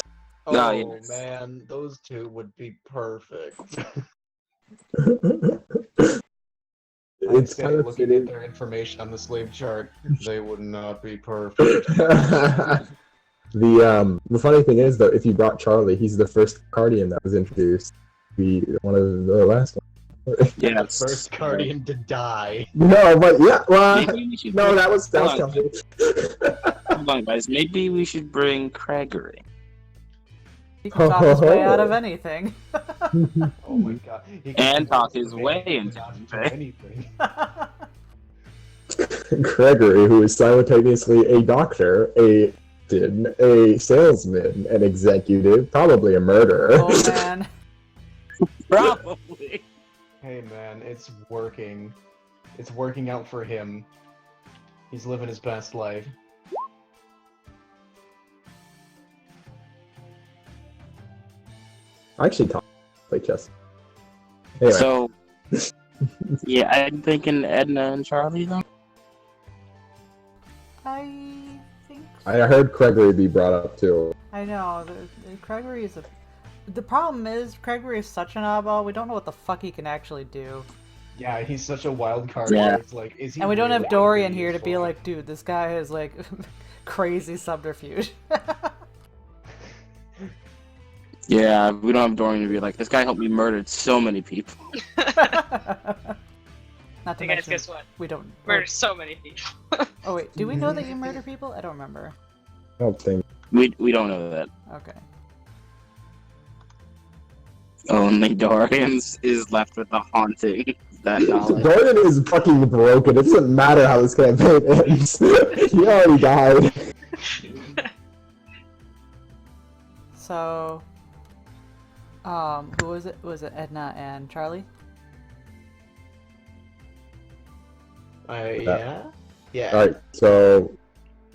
Oh No, yes. man, those two would be perfect. It's kind of looking at their information on the slave chart, they would not be perfect. The funny thing is though, if you brought Charlie, he's the first Cardian that was introduced. One of the last one. Yeah, The first Guardian to die. No, but yeah, well, Maybe we should no, bring- that was Hold on. Kelsey. Hold on, guys. Maybe we should bring Craigery. He can talk his way out of anything. Oh my god. He And can talk his way into not anything. anything. Gregory, who is simultaneously a doctor, a salesman, an executive, probably a murderer. Oh man. Probably. Hey man, it's working. It's working out for him. He's living his best life. I actually play chess. Anyway, So, yeah, I'm thinking Edna and Charlie, though. I think I heard Gregory be brought up too. I know. Gregory is a. The problem is Gregory is such an oddball. We don't know what the fuck he can actually do, Yeah, he's such a wild card. Yeah. where It's like, is he and we don't really have Dorian gonna here to be useful? like, dude, this guy has like crazy subterfuge. Yeah, we don't have Dorian to be like, this guy helped me murder so many people. Not to Hey guys, mention, guess what? we don't. Murdered so many people. Oh wait, do we know that you murder people? I don't remember. I don't think. We don't know that. Okay. Only Dorian is left with the haunting. That knowledge. Dorian is fucking broken. It doesn't matter how this campaign ends. He already died. So, who was it? Was it Edna and Charlie? Yeah? Yeah. Alright, so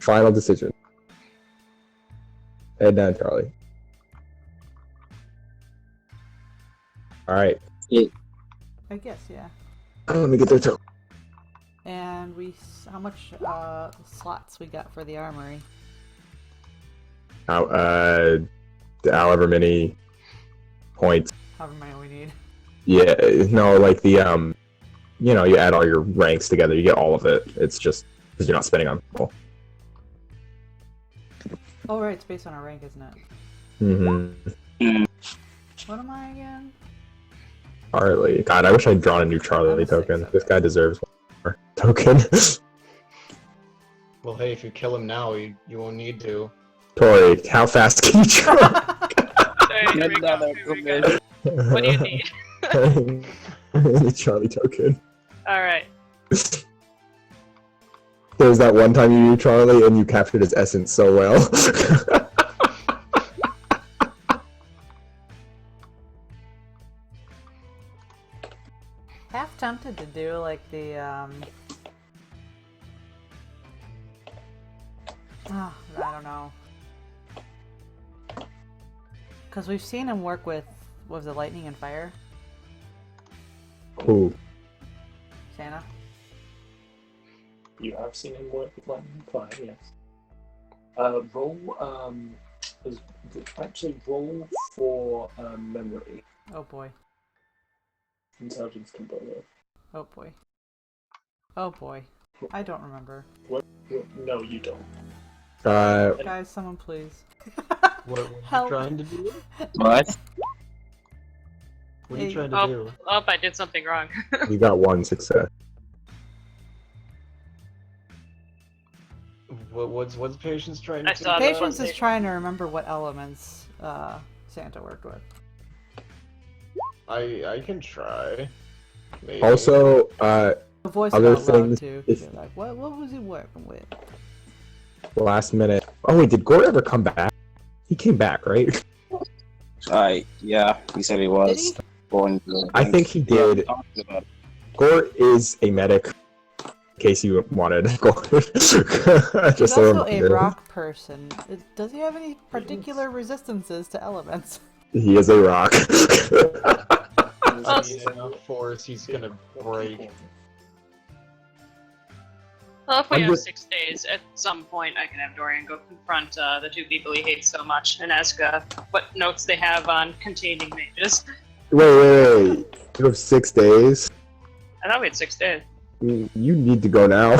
final decision. Edna and Charlie. Alright. I guess, yeah. Let me get their toe. And how much slots we got for the armory? However many points. However many we need. Yeah, no, like the you add all your ranks together, you get all of it. It's just because you're not spending on people. Oh right, it's based on our rank, isn't it? Mm-hmm. What am I again? Charlie. God, I wish I'd drawn a new Charlie I'm a token. 6, This guy deserves one more token. Well, hey, if you kill him now, you won't need to. Tori, how fast can you draw? There, here we go, here we go. What do you need? need? Charlie token. Alright. There's that one time you knew Charlie and you captured his essence so well. Half tempted to do like the I don't know. Because we've seen him work with, what was it, lightning and fire? Who? Santa? You have seen him work with lightning and fire, yes. Roll for memory. Oh boy. Intelligence component. Oh boy. Oh boy. I don't remember. No, you don't. Guys, someone please. What are you Help. trying to do? What? What are you Hey. trying to do? Oh, I did something wrong. You got one success. What's Patience trying I to do? saw that. Patience is trying to remember what elements Santa worked with. I can try. Maybe. Also, The voice Other out loud things, too. if- You're like, what was he working with? last minute. Oh wait, did Gore ever come back? He came back, right? Yeah, he said he was. Did he? Going to, I think he Yeah, we did. talked about it. Gore is a medic. In case you wanted Gore. He's Just so also a reminder. rock person. Does he have any particular resistances to elements? He is a rock. Well, Need enough force, he's gonna break. Well, if we I'm have just- 6 days, at some point I can have Dorian go confront the two people he hates so much and ask what notes they have on containing mages. Wait. You have 6 days? I thought we had 6 days. You need to go now.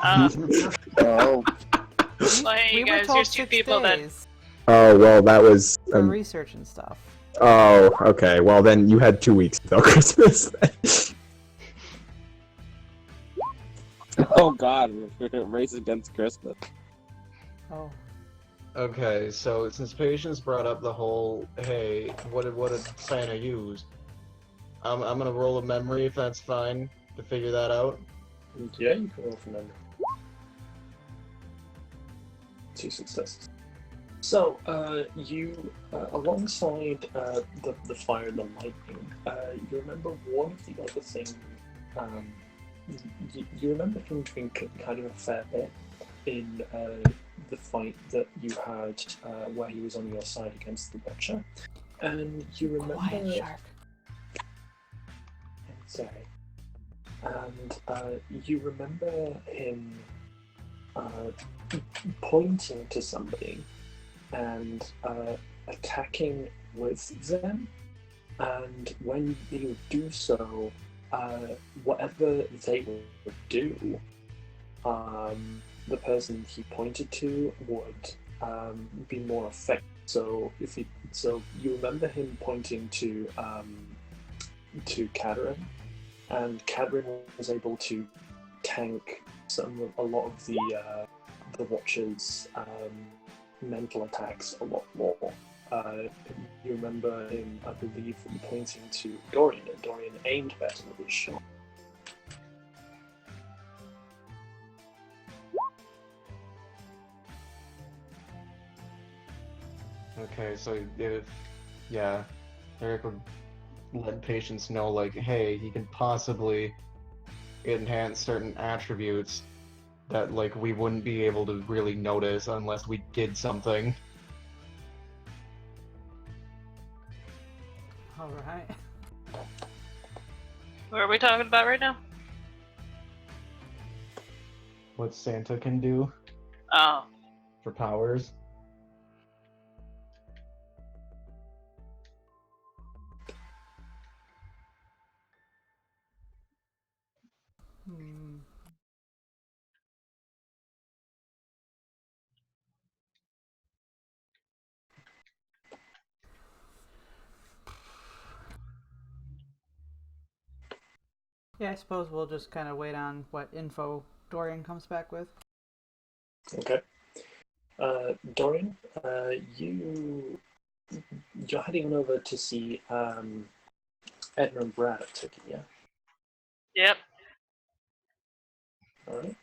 Uh, Oh, well, hey, we you were guys, told here's two 6 people that. days Oh, well, that was... for research and stuff. Oh, okay. Well, then you had 2 weeks until Christmas. oh God, race against Christmas. Oh. Okay, so since Patience brought up the whole, hey, what did Santa use? I'm gonna roll a memory if that's fine to figure that out. Yeah, you can roll for memory. 2 successes. So, you, alongside the fire and the lightning, you remember one of the other things, you remember him doing kind of a fair bit in the fight that you had where he was on your side against the Watcher. And you remember... Quiet shark. Sorry. And you remember him pointing to somebody and attacking with them, and when he would do so, whatever they would do, the person he pointed to would be more effective. So you remember him pointing to Kadarin, and Kadarin was able to tank a lot of the Watcher's mental attacks a lot more. You remember him, I believe, pointing to Dorian, and Dorian aimed better with his shot. Okay, so Eric would let Patience know, like, hey, he can possibly enhance certain attributes that, like, we wouldn't be able to really notice unless we did something. Alright. What are we talking about right now? What Santa can do Oh, for powers. Hmm. Yeah, I suppose we'll just kind of wait on what info Dorian comes back with. Okay. Dorian, you're heading on over to see Edna and Brad at Turkey, yeah? yep. Alright.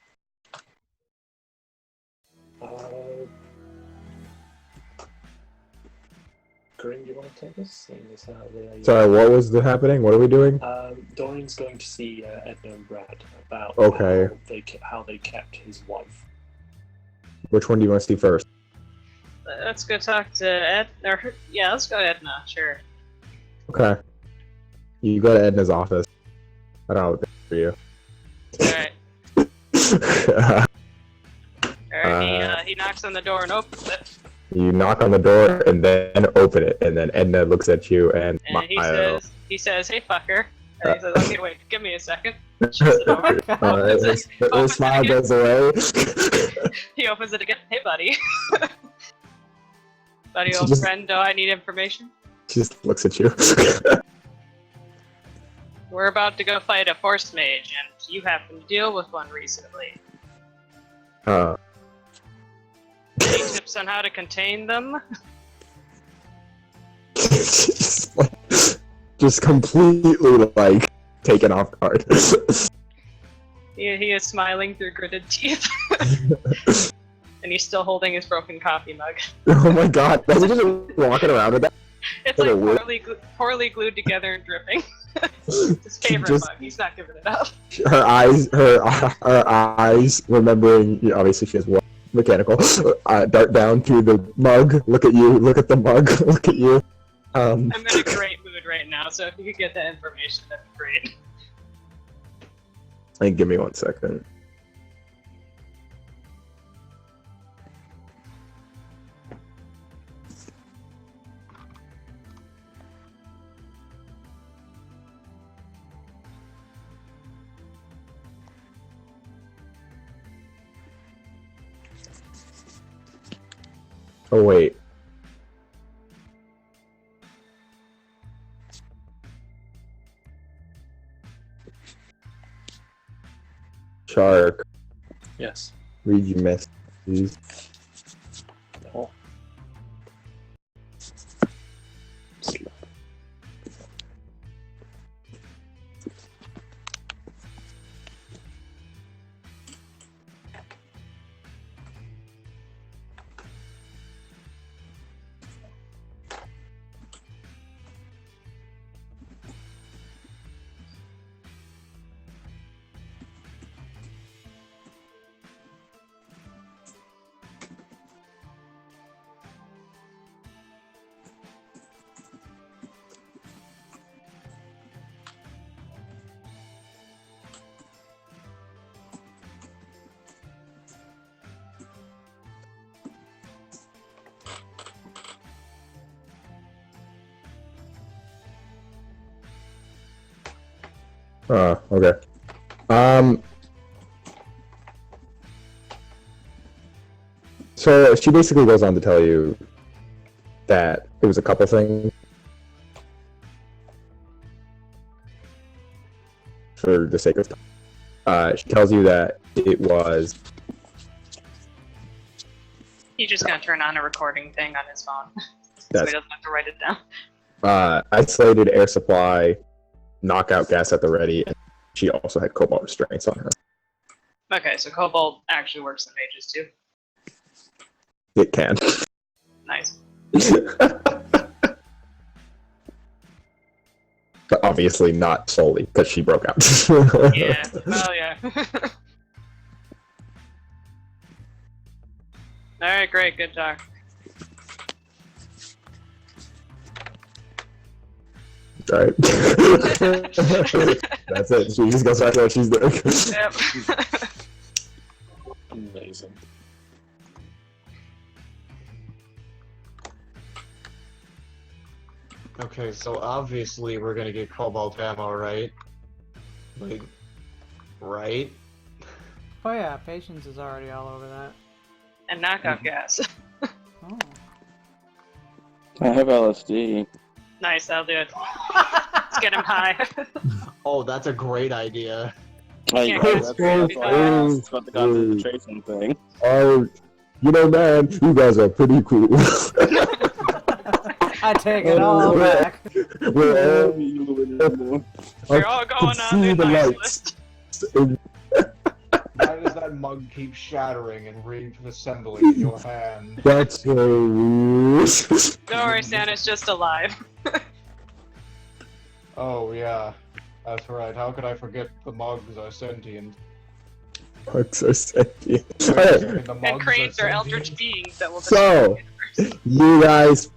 Green, do you want to take us? Seeing as how they Sorry, what was happening? What are we doing? Dorian's going to see Edna and Brad about Okay. how they kept his wife. Which one do you want to see first? Let's go talk to Ed. Or, yeah, let's go to Edna. Sure. Okay. You go to Edna's office. I don't know what for you. All right. He knocks on the door and opens it. You knock on the door and then open it, and then Edna looks at you and And he says, "Hey, fucker." And he says, "Okay, wait, give me a second." Shuts the door. her smile goes away. He opens it again. "Hey, buddy." Buddy, She old just- friend, do I need information? She just looks at you. We're about to go fight a force mage, and you happen to deal with one recently. Any tips on how to contain them? just completely like taken off guard. He is smiling through gritted teeth. And he's still holding his broken coffee mug. Oh my god, is he just walking around with that? It's Like a like whip? poorly glued together and dripping. His favorite Just- mug. He's not giving it up. Her eyes, remembering, yeah, obviously she has one mechanical, dart down to the mug, look at you, look at the mug, look at you. I'm in a great mood right now, so if you could get that information, that'd be great. Hey, give me 1 second. Oh wait. Shark, Yes. read your messages. Oh. Okay. So she basically goes on to tell you that it was a couple things. For the sake of time. She tells you that it was He's just gonna turn on a recording thing on his phone, so he doesn't have to write it down. Isolated air supply, knockout gas at the ready, and she also had cobalt restraints on her. Okay, so Cobalt actually works in mages too. It can. Nice. But obviously not solely, because she broke out. Yeah. Well, yeah. All right, great, good talk. Right. That's it. She just goes back to what she's doing. Yep. Amazing. Okay, so obviously we're gonna get cobalt ammo, right? Like, right? Oh yeah, Patience is already all over that. And knockout gas. Oh. I have LSD. Nice, that'll do it. Let's get him high. Oh, that's a great idea. Hey, Yeah, that's it's about the concentration thing. Oh, you know, man, you guys are pretty cool. I take it all back. We're We're all going on the nice list. lights. By as that mug keeps shattering and reassembling in your hand. That's so weird. Don't worry, Santa's just alive. Oh yeah, that's right. How could I forget the mugs are sentient? Bugs are sentient. Wait a Alright, second, the And mugs cranes are sentient? eldritch beings that will So- destroy the universe. you guys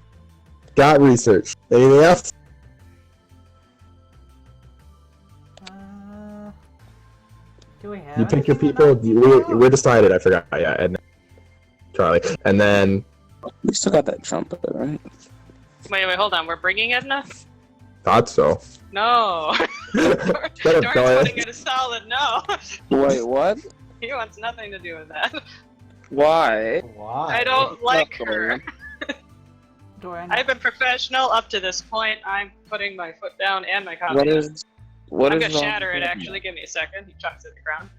got research. Anything else? Do we have? You pick your anything people. to knock We're decided. I forgot. Yeah, and Charlie, and then We still got that trumpet, right? Wait, hold on. We're bringing Edna? thought so. No. Shut up, Doran's Dorian. putting it a solid no. Wait, what? He wants nothing to do with that. Why? Why? I don't like Not her. Dorian. Dorian, I've been professional up to this point. I'm putting my foot down and my copy. What is? What I'm is gonna wrong shatter with it. Edna? Actually, give me a second. He chucks it to the ground.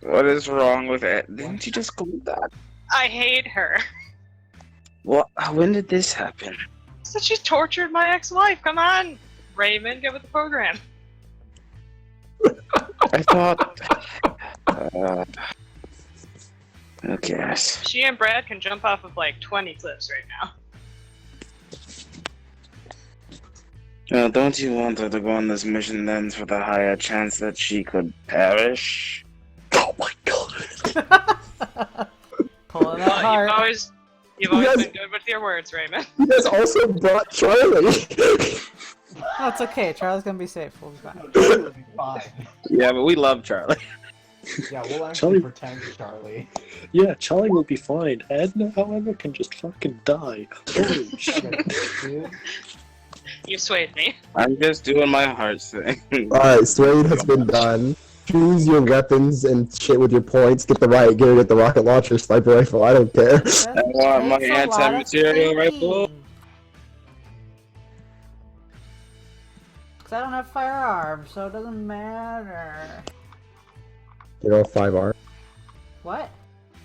What is wrong with it? Didn't you just glue that? I hate her. What? When did this happen? So she tortured my ex-wife. Come on, Raymond, get with the program. I thought. Who cares? She and Brad can jump off of like 20 cliffs right now. Well, don't you want her to go on this mission then for the higher chance that she could perish? Oh my god. pulling that Well, heart. you've always Yes. been good with your words, Raymond. You guys also brought Charlie. Oh, it's okay. Charlie's gonna be safe. We'll be fine. It'll be fine. Yeah, but we love Charlie. Yeah, we'll actually Charlie- protect Charlie. Yeah, Charlie will be fine. Edna, however, can just fucking die. Holy shit. Dude. You swayed me. I'm just doing my heart thing. Alright, Swade has been done. Choose your weapons and shit with your points. Get the riot gear, get the rocket launcher, sniper rifle, I don't care. That want my takes a lot of anti-material rifle. training. 'Cause I don't have firearms, so it doesn't matter. You know, 5R. What?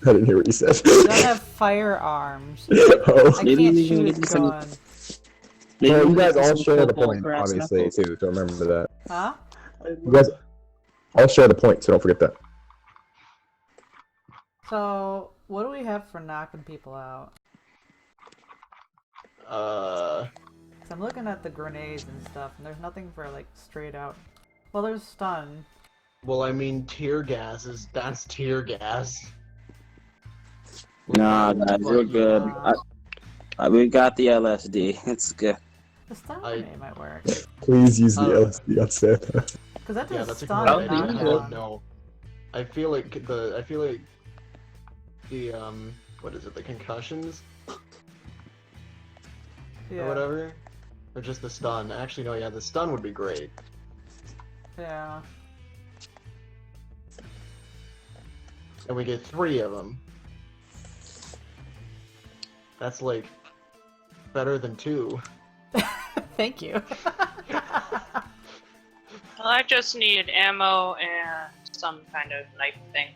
I didn't hear what you said. I don't have firearms. Oh. I Maybe can't we can shoot get a some- gun. Well, you guys Maybe all some share the football point, grass obviously, knuckles. too, so remember that. Huh? You guys all share the point, so don't forget that. So, what do we have for knocking people out? 'Cause I'm looking at the grenades and stuff, and there's nothing for, like, straight out. Well, there's stun. Well, I mean, that's tear gas. Nah, guys, we're good. We got the LSD. It's good. The stun I- grenade might work. Please use the Oh. LSD on Santa. Because that Yeah, does that's a stun great and idea. knockdown. No, I feel like the what is it? The concussions Yeah. or whatever, or just the stun. Actually, no, yeah, the stun would be great. Yeah. And we get 3 of them. That's like better than 2. Thank you. Well, I just need ammo and some kind of knife thing.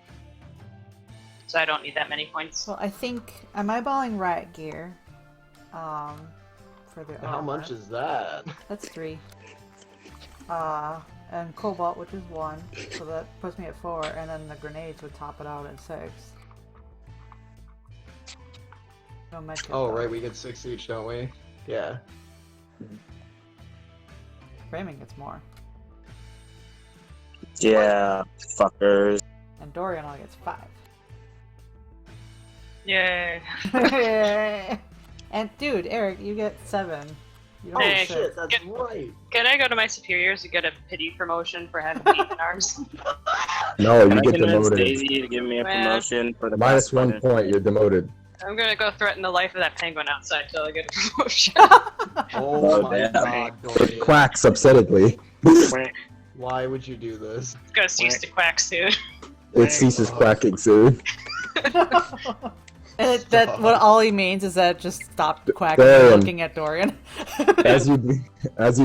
So I don't need that many points. Well, I think I'm eyeballing riot gear. For the How armor. much is that? That's 3. And cobalt, which is 1, so that puts me at 4, and then the grenades would top it out at 6. No medkit, Oh, though. right, we get 6 each, don't we? Yeah. Raymond gets more. Yeah, fuckers. And Dorian only gets 5. Yay. And dude, Eric, you get 7. You don't Hey, get 6. that's right. Can I go to my superiors to get a pity promotion for having beaten arms? No, Can you I get convince demoted. Daisy to give me a Man. promotion for the Minus best 1 fighter? point, you're demoted. I'm gonna go threaten the life of that penguin outside till I get a promotion. Oh my damn. god, Dorian. Quacks upsettingly. Why would you do this? Go cease to quack soon. It ceases quacking soon. And that what all he means is that just stop quacking Dorian. and looking at Dorian. As you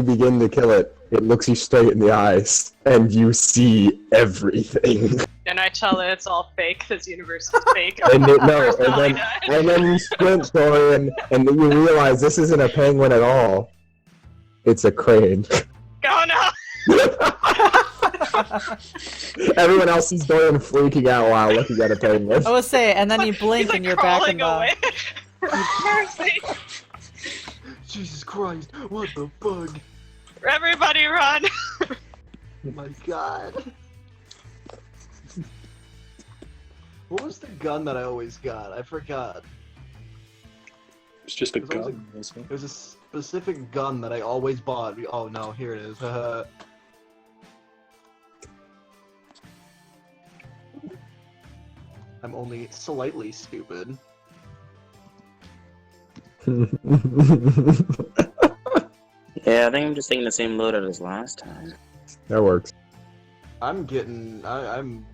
begin to kill it, it looks you straight in the eyes, and you see everything. And I tell it it's all fake. This universe is fake. And Personally died. and then you sprint, Dorian, and then you realize this isn't a penguin at all. It's a crane. Oh no! Everyone else is Dorian freaking out while looking at a penguin. I would say, and then you blink He's like and you're back in crawling the. away. Mercy. Jesus Christ, what the fuck? Everybody run! My god. What was the gun that I always got? I forgot. It's just a It was always gun, isn't it? There's a specific gun that I always bought. Oh no, here it is. I'm only slightly stupid. Yeah, I think I'm just taking the same loadout as last time. That works. I'm getting. I'm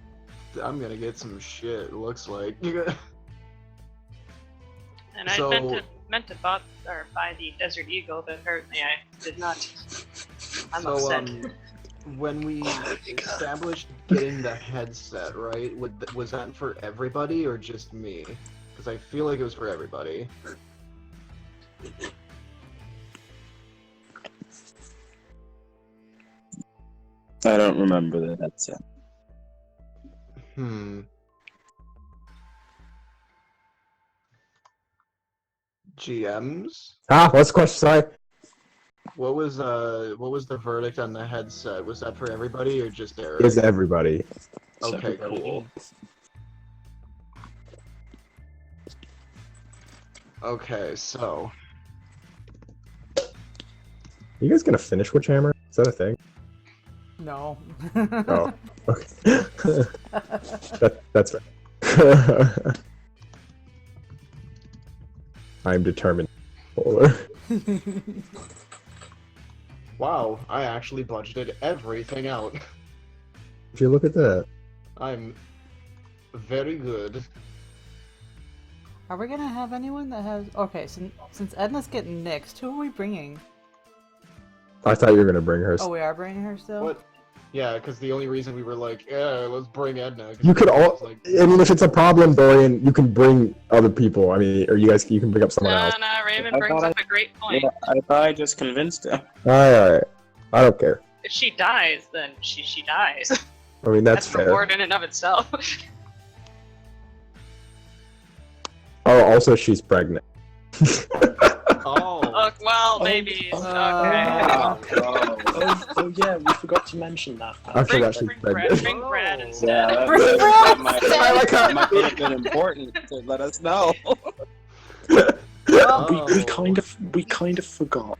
gonna get some shit. It looks like. And I So- meant to buy the Desert Eagle, but apparently I did not. I'm So upset. when we established getting the headset, right? Was that for everybody or just me? Because I feel like it was for everybody. I don't remember the headset. GMs? What's the question? Sorry. What was the verdict on the headset? Was that for everybody or just Eric? Is everybody? Okay, cool. Okay, so You guys gonna finish Witchhammer? Is that a thing? No. Oh, okay. That's right. I'm determined. wow, I actually budgeted everything out. If you look at that, I'm very good. Are we gonna have anyone that has? Okay, since Edna's getting nixed, who are we bringing? I thought you were gonna bring her. Oh, we are bringing her still. What? Yeah, because the only reason we were like, yeah, let's bring Edna. 'cause You could everyone all. was like, I mean, if it's a problem, Dorian, you can bring other people. I mean, or you guys, you can bring up someone No, else. no, Raymond I brings thought up a great point. Yeah, I thought I just convinced him. Alright, I don't care. If she dies, then she dies. I mean, that's fair. reward in and of itself. Oh, also, she's pregnant. oh, Oh, well, maybe. Okay. Oh yeah, we forgot to mention that. I forgot she's Bring Brad, pregnant. bring Brad Oh. instead. Yeah, that, Bring that, Brad might, instead. I like how- that might have been important to let us know. Well, We kind of forgot.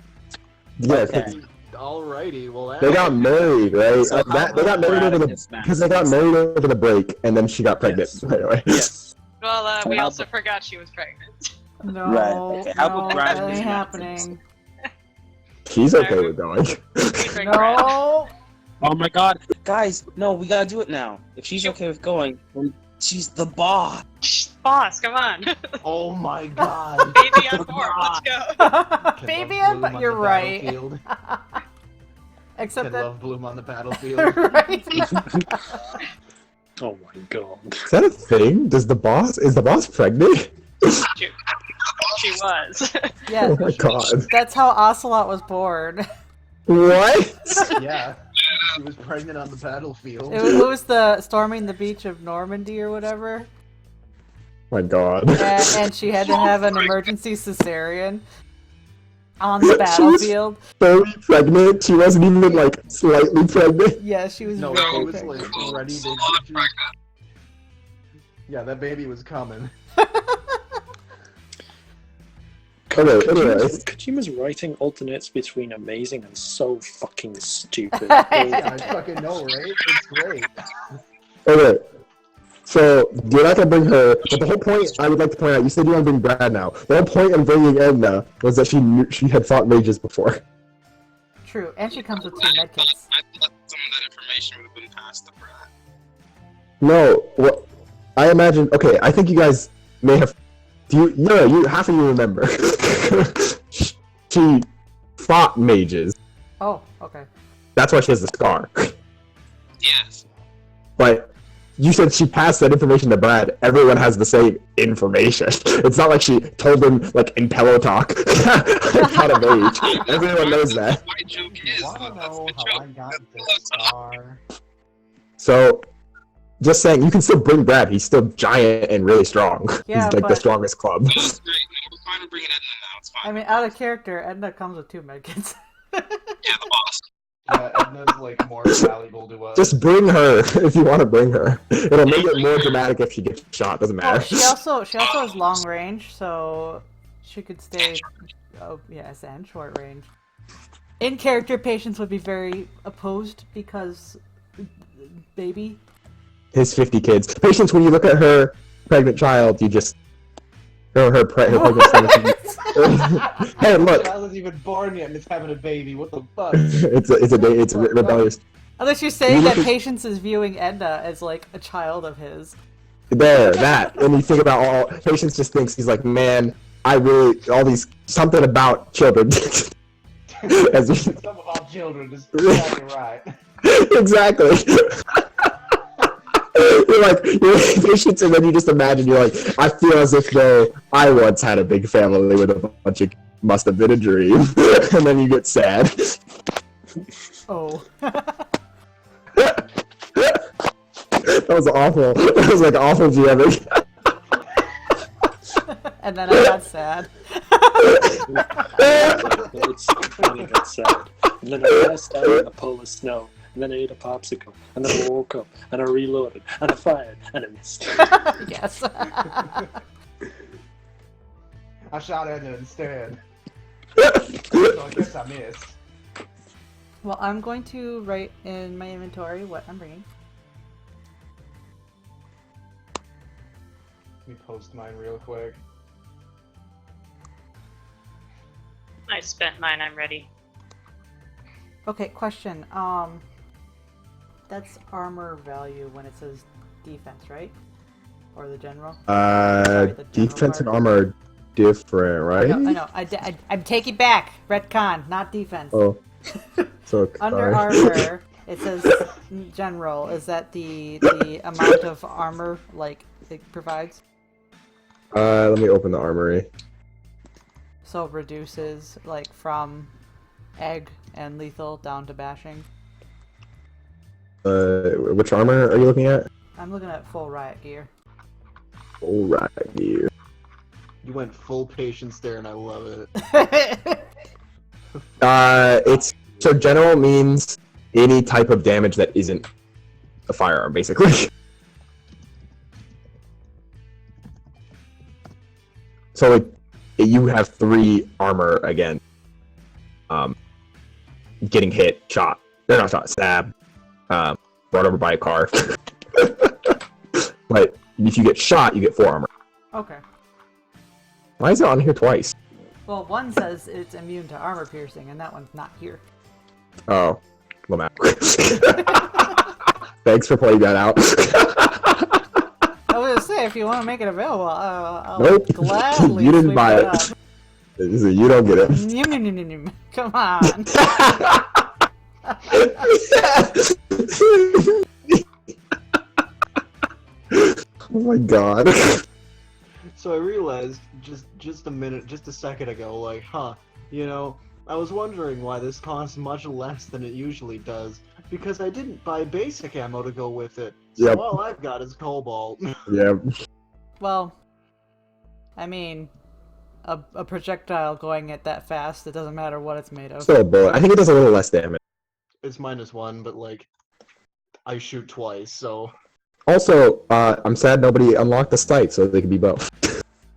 Yeah, Okay. alrighty. Well, they got married, right? So Like that, they got married over the because they got married over the break, and then she got pregnant Yes. right away. Yes. Well, we How also forgot she was pregnant. no, Right, okay, how about no, Brad that ain't being happening. She's okay with going. Bring Brad. No. Oh my god. Guys, no, we gotta do it now. If she's okay with going, then she's the boss. Shh, boss, come on. Oh my god. Baby on board, let's go. Can Baby, love Bloom but on you're the right. battlefield. Except Can that. love Bloom on the battlefield. Right? Oh my god. Is that a thing? Is the boss pregnant? She was. Yeah, Oh my god. that's how Ocelot was born. What? Yeah, she was pregnant on the battlefield. It was the storming the beach of Normandy or whatever, My god. and she had to have an emergency cesarean on the She was- battlefield. Very pregnant. She wasn't even like slightly pregnant. Yeah, she was No, very she was pregnant. like ready to. she was- Yeah, that baby was coming. Okay, anyway. Kojima's writing alternates between amazing and so fucking stupid. Yeah, I fucking know, right? It's great. Okay. So, you're not gonna bring her, but the whole point, I would like to point out, you said you want to bring Brad now. The whole point of bringing Edna was that she had fought mages before. True, and she comes with 2 medkits. I thought some of that information would have been passed to Brad. No, well, I imagine, okay, I think you guys may have, half of you remember. She fought mages. Oh, okay. That's why she has the scar. Yes. But you said she passed that information to Brad. Everyone has the same information. It's not like she told him, like, in pillow talk. I fought a mage. Everyone knows that. My joke is, Wanna know the how I joke. got this scar? So, just saying, you can still bring Brad. He's still giant and really strong. Yeah, He's like the but- strongest club. That's great. No, we're fine with bringing Edna now. It's fine. I mean, out of character, Edna comes with 2 medkits. Yeah, the boss. Yeah, Edna's like more valuable to us. Just bring her if you want to bring her. It'll make it more dramatic if she gets shot. Doesn't Well, matter. she also has long range, so she could stay. Oh yes, and short range. In character, patients would be very opposed because baby. His 50 kids. Patience, when you look at her pregnant child, you just. Her pregnant son. Hey, look. Child isn't even born yet and it's having a baby. What the fuck? It's rebellious. Unless you're saying that Patience is viewing Edna as like a child of his. There, that. When you think about all, Patience just thinks he's like, man, I really all these something about children. As we, Some about children is exactly right. exactly. You're Patience, and then you just imagine you're like, I feel as if though I once had a big family with a bunch of must have been a dream, and then you get sad. Oh. That was awful. That was like awful GMing. And then I got sad. It's funny but sad. And then I passed out in the polar snow. And then I ate a popsicle. And then I woke up. And I reloaded. And I fired. And I missed. Yes. I shot Edna instead. So I guess I missed. Well, I'm going to write in my inventory what I'm bringing. Let me post mine real quick. I spent mine. I'm ready. Okay, question. That's armor value when it says defense, right? Or the general? Sorry, the general Defense and part. armor are different, right? I know. I'm taking back. Retcon, not defense. Oh. So Under sorry. armor, it says general. Is that the amount of armor like it provides? Let me open the armory. So reduces like from egg and lethal down to bashing. Which armor are you looking at? I'm looking at full riot gear. All right, here. You went full patience there and I love it. It's so general means any type of damage that isn't a firearm, basically. So like, you have 3 armor again. Getting hit, shot. They're not shot, stab. Run over by a car. But if you get shot, you get 4 armor. Okay. Why is it on here twice? Well, one says it's immune to armor piercing, and that one's not here. Oh, Lamau. Thanks for pointing that out. I was gonna say, if you want to make it available, I'll Nope. gladly. You didn't sweep buy it. up. So you don't get it. Nyum, nyum, nyum, nyum, nyum. Come on. Oh my god. So I realized just a second ago, like, you know, I was wondering why this costs much less than it usually does, because I didn't buy basic ammo to go with it. So Yep. all I've got is cobalt. Yeah. Well, I mean, a projectile going at that fast, it doesn't matter what it's made of. Still a bullet. I think it does a little less damage. It's -1, but like, I shoot twice, so Also, I'm sad nobody unlocked the sight so they could be bow.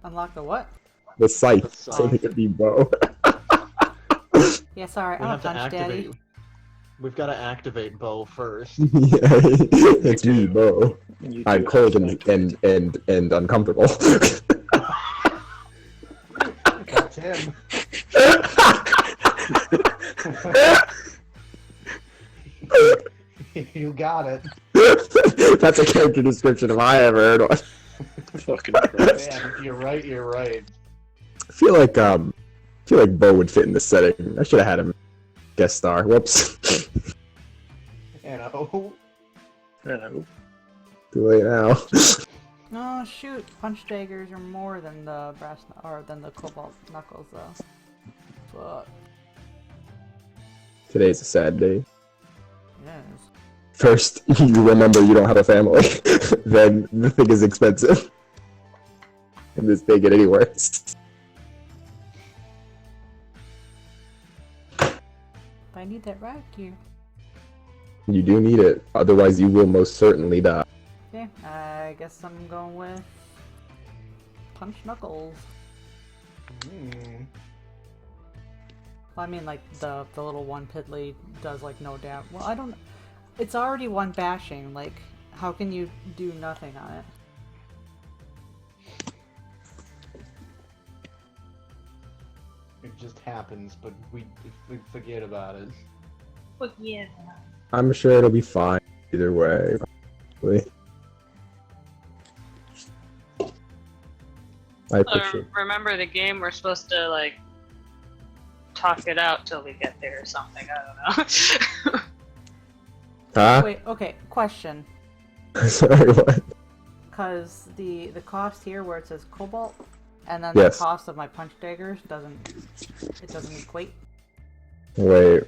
Unlock the what? The sight The so sight. they could be bow. Yeah, sorry, we I'm a have to punch daddy. activate. We've got to activate bow first. Yeah, it's me, bow. You I'm do cold have to and uncomfortable. That's him. You got it. That's a character description if I ever heard one. Fucking Christ. Man, if you're right, you're right. I feel like Bo would fit in this setting. I should have had him guest star. Whoops. You know. Hello. Too late now. Oh shoot, punch daggers are more than the than the cobalt knuckles though. Fuck. Today's a sad day. Yes. First, you remember you don't have a family. Then the thing is expensive. And this can't get any worse. I need that rack gear. You do need it, otherwise you will most certainly die. Okay, I guess I'm going with Punch Knuckles. Hmm. Well, I mean, like, the little one Piddly does, like, no damage. Well, I don't... It's already one bashing, like, how can you do nothing on it? It just happens, but we forget about it. But yeah. I'm sure it'll be fine either way. Probably. I appreciate Remember the game, we're supposed to, like, talk it out till we get there or something, I don't know. Huh? Wait, okay, question. Sorry, what? Because the cost here where it says Cobalt, and then Yes. the cost of my punch daggers doesn't equate. Wait.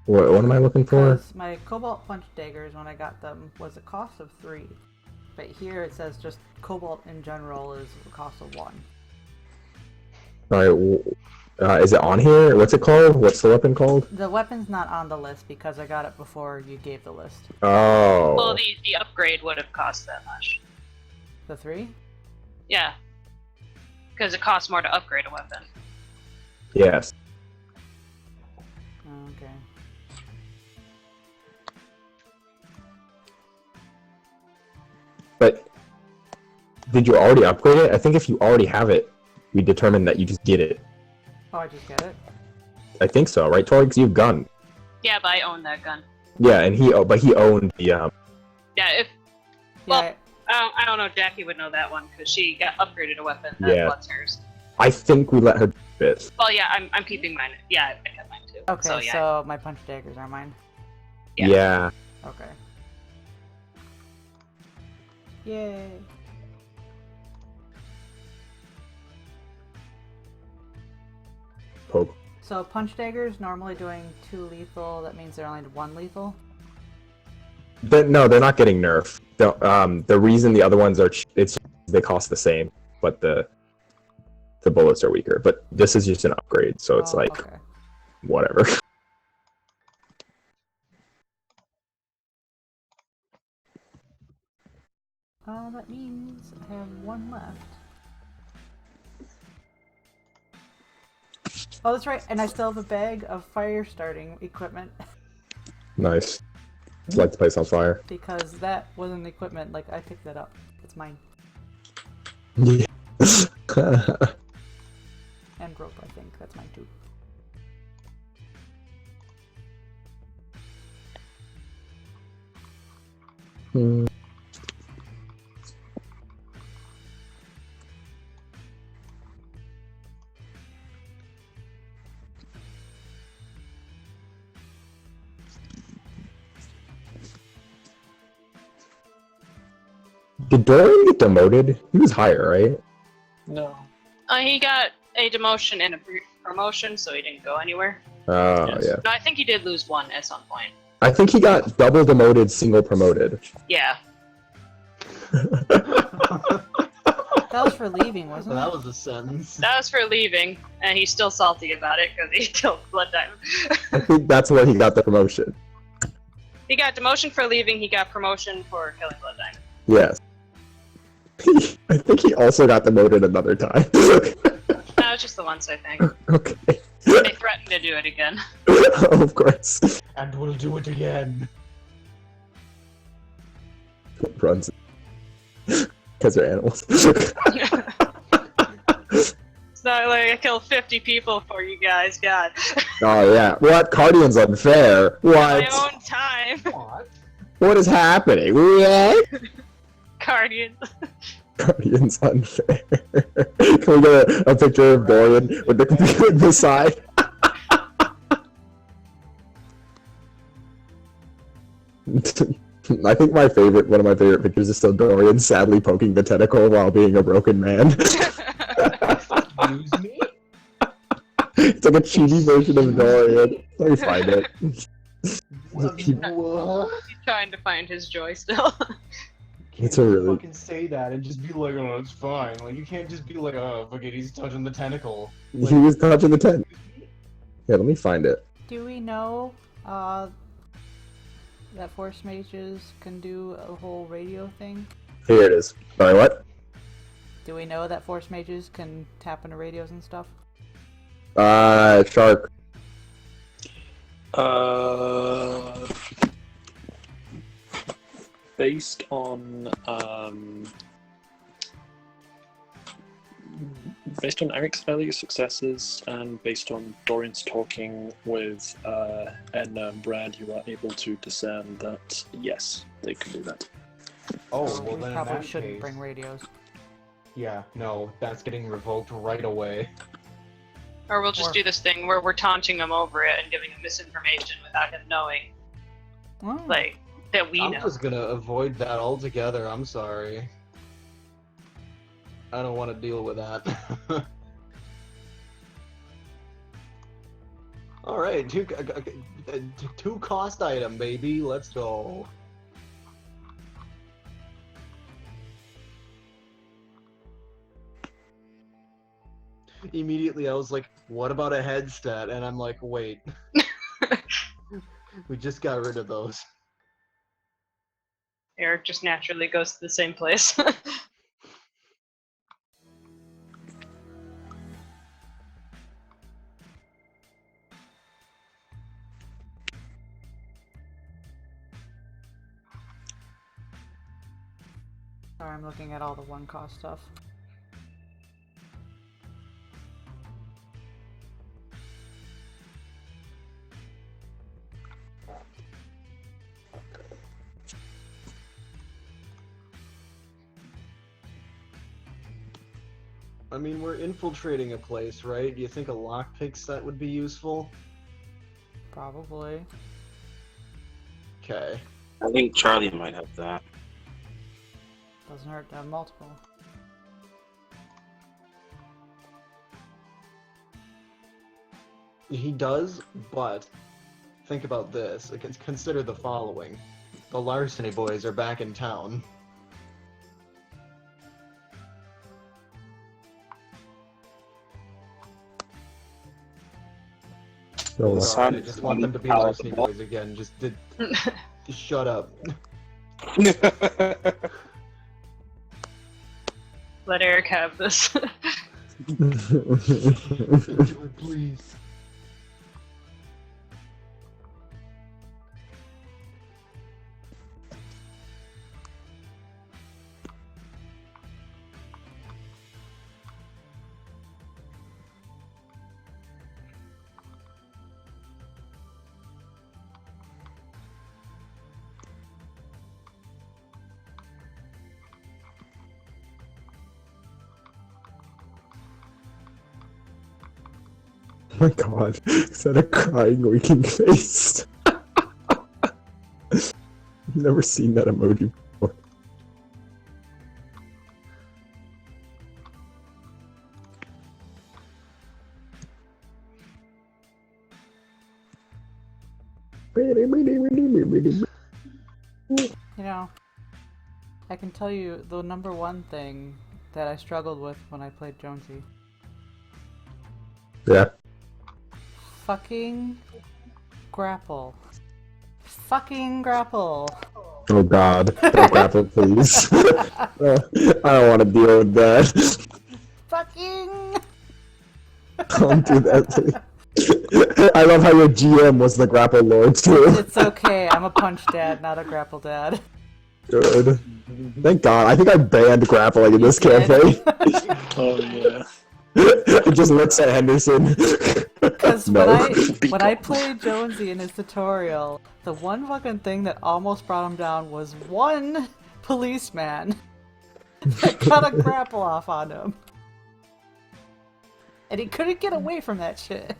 What am I looking for? Because my Cobalt punch daggers, when I got them, was a cost of 3. But here it says just Cobalt in general is a cost of 1. Alright, is it on here? What's it called? What's the weapon called? The weapon's not on the list because I got it before you gave the list. Oh. Well, the upgrade would have cost that much. The 3? Yeah. Because it costs more to upgrade a weapon. Yes. Okay. But did you already upgrade it? I think if you already have it, we determined that you just get it. Oh, I just get it? I think so, right, Tori? Because you have gun. Yeah, but I own that gun. Yeah, and he owned the Yeah, if Well- Yeah, I don't know, Jackie would know that one because she got upgraded a weapon. That Yeah. was hers. I think we let her do it. Well, yeah, I'm keeping mine. Yeah, I got mine too. okay, So yeah, so my punch daggers are mine. Yeah. Yeah. Okay. Yay. Poke. So punch daggers normally doing 2 lethal, that means they're only 1 lethal? No, they're not getting nerfed. The reason the other ones are they cost the same, but the bullets are weaker. But this is just an upgrade, so it's Oh, like okay. whatever. That means I have 1 left. Oh, that's right, and I still have a bag of fire starting equipment Nice. Light the place on fire. because that wasn't equipment, like I picked that up. It's mine. Yeah. And rope, I think. That's mine too. Hmm. Did Dorian get demoted? He was higher, right? No. he got a demotion and a promotion, so he didn't go anywhere. Oh, Yes. yeah. No, I think he did lose 1 at some point. I think he got double demoted, single promoted. Yeah. That was for leaving, wasn't That it? was a sentence. That was for leaving, and he's still salty about it because he killed Blood Diamond. I think that's where he got the promotion. He got demotion for leaving, he got promotion for killing Blood Diamond. Yes. I think he also got demoted another time. That was just the once, I think. Okay. They threatened to do it again. Of course. And we'll do it again. Runs. Because they're animals. It's not like I killed 50 people for you guys, God. Oh yeah. What? Cardian's unfair. My What? own time. What? What is happening? What? Guardian. Guardian's unfair. Can we get a picture of Dorian with the computer on the side? I think one of my favorite pictures is still Dorian sadly poking the tentacle while being a broken man. Excuse me? It's like a cheesy version of Dorian. Let me find it. What? He's trying to find his joy still. It's Can't a just really- fucking say that and just be like, oh, it's fine. Like, you can't just be like, oh, fuck it, he's touching the tentacle. He was touching the tent. Yeah, let me find it. Do we know that force mages can do a whole radio thing? Here it is. Sorry, what? Do we know that force mages can tap into radios and stuff? Shark. Based on Eric's earlier successes and based on Dorian's talking with Edna and Brad, you are able to discern that yes, they can do that. Oh, So well we then in probably that shouldn't case, bring radios. yeah, no, that's getting revoked right away. Or we'll just Or- do this thing where we're taunting him over it and giving him misinformation without him knowing, Oh. like, that we I'm know. just gonna avoid that altogether, I'm sorry. I don't want to deal with that. Alright, two cost item, baby, let's go. Immediately I was like, what about a headset? And I'm like, wait. We just got rid of those. Eric just naturally goes to the same place. Sorry, I'm looking at all the one cost stuff. I mean, we're infiltrating a place, right? Do you think a lockpick set would be useful? Probably. Okay. I think Charlie might have that. Doesn't hurt to have multiple. He does, but think about this. Consider the following. The Larceny boys are back in town. So, Sorry, I just want them to be Larceny boys again. Just shut up. Let Eric have this. Please. Oh my god, is that a crying winking face? I've never seen that emoji before. You know, I can tell you the number one thing that I struggled with when I played Jonesy. Yeah. Fucking grapple. Fucking grapple. Oh god. Don't grapple, please. I don't want to deal with that. Fucking. Don't do that to me. I love how your GM was the grapple lord too. It's okay. I'm a punch dad, not a grapple dad. Good. Thank god. I think I banned grappling in this You did. campaign. Oh yeah. It just looks at Henderson. Because No. when I played Jonesy in his tutorial, the one fucking thing that almost brought him down was one policeman that got a grapple off on him. And he couldn't get away from that shit.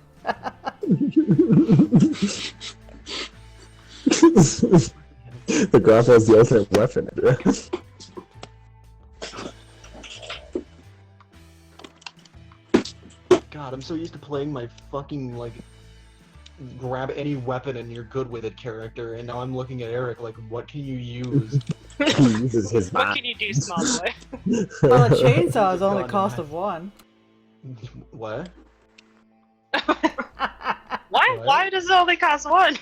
The grapple is the ultimate weapon. God, I'm so used to playing my fucking, like, grab any weapon and you're good with it character, and now I'm looking at Eric like, what can you use? He uses his What mind. can you do, small boy? Well, a chainsaw is only Gun. cost of one. What? Why? What? Why does it only cost one?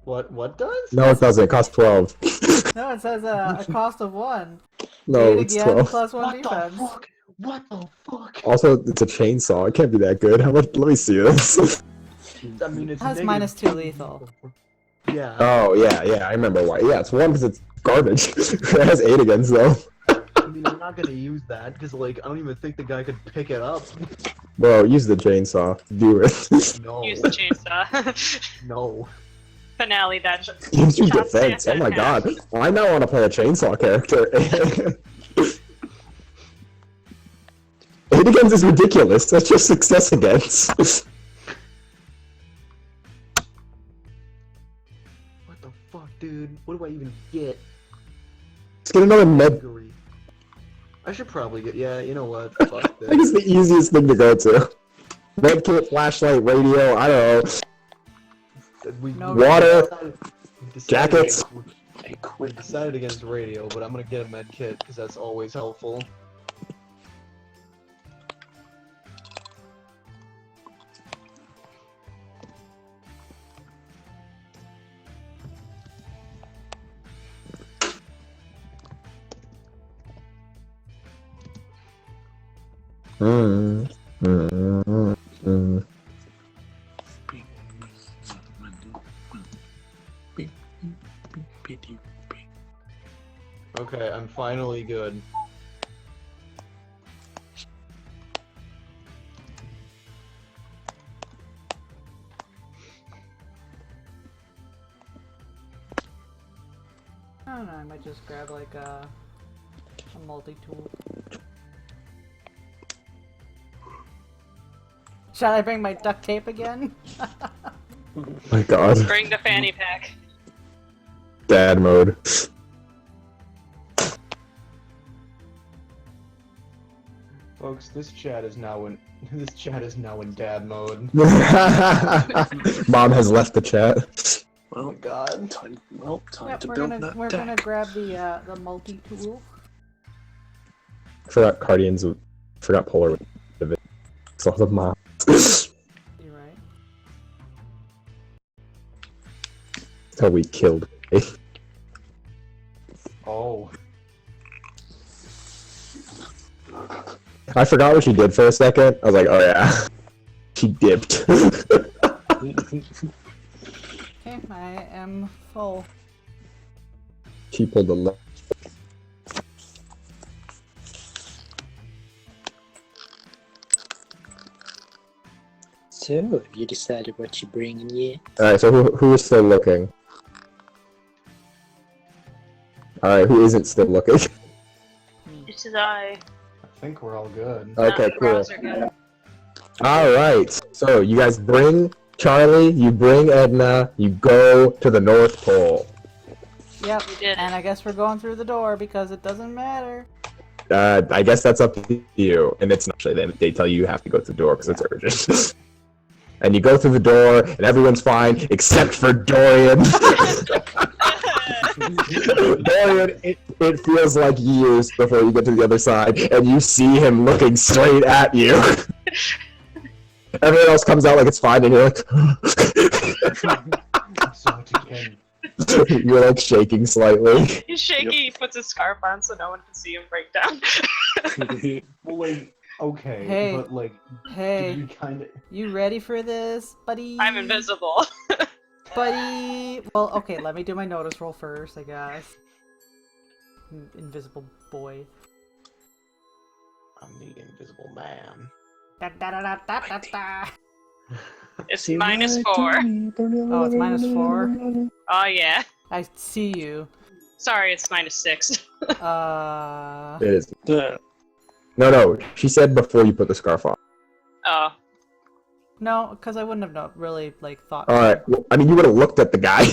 What does? No, it doesn't. It costs 12. No, it says a cost of one. No, Eight it's again 12. plus one What the defense. fuck? What the fuck? Also, it's a chainsaw. It can't be that good. How much? Let me see this. I mean, it's Has negative -2 2. lethal. Yeah. Oh, yeah, I remember why. Yeah, it's 1 because it's garbage. It has 8 against, though. I mean, I'm not gonna use that because, like, I don't even think the guy could pick it up. Bro, use the chainsaw. Do it. No. Use the chainsaw. No. Finale that. Use your Chops defense. Santa Oh my in half. god. I now want to play a chainsaw character. 8 against is ridiculous. That's just success against. What the fuck, dude? What do I even get? Let's get another med. Great. I should probably get. Yeah, you know what? Fuck I think this. it's the easiest thing to go to. Medkit, flashlight, radio, I don't know. No Water, we decided- jackets. We decided against radio, but I'm gonna get a med kit because that's always helpful. Okay, I'm finally good. I don't know, I might just grab like a multi-tool. Shall I bring my duct tape again? My god. Bring the fanny pack. Dad mode. Folks, this chat is now in dad mode. Mom has left the chat. Well, God. time Yep, to we're build gonna that we're deck. gonna grab the multi-tool. Forgot Guardians. Forgot Polar. Saw the mom. You're right. Until we killed. Oh. I forgot what she did for a second. I was like, oh yeah. She dipped. Okay, I am full. She pulled the left. So, have you decided what you're bringing yet? Alright, so who is still looking? Alright, who isn't still looking? This is I. I think we're all good. Okay, the cool. bras are good. Alright, so you guys bring Charlie, you bring Edna, you go to the North Pole. Yep, We did. and I guess we're going through the door because it doesn't matter. I guess that's up to you. And it's not actually, they tell you have to go to the door because it's urgent. And you go through the door, and everyone's fine, except for Dorian. Dorian, it feels like years before you get to the other side, and you see him looking straight at you. Everyone else comes out like it's fine, and you're like... So much again. You're like shaking slightly. He's shaky. He puts his scarf on so no one can see him break down. Well, like, okay, Hey. but like, Hey, we kind of. you ready for this, buddy? I'm invisible. Buddy! Well, okay, let me do my notice roll first, I guess. Invisible boy. I'm the invisible man. Da, da, da, da, da, da, da. It's -4. Oh, it's -4? Oh yeah. I see you. Sorry, it's -6. It is. Yeah. No, she said before you put the scarf on. Oh. No, because I wouldn't have really, like, thought. Alright, well, I mean, you would have looked at the guy.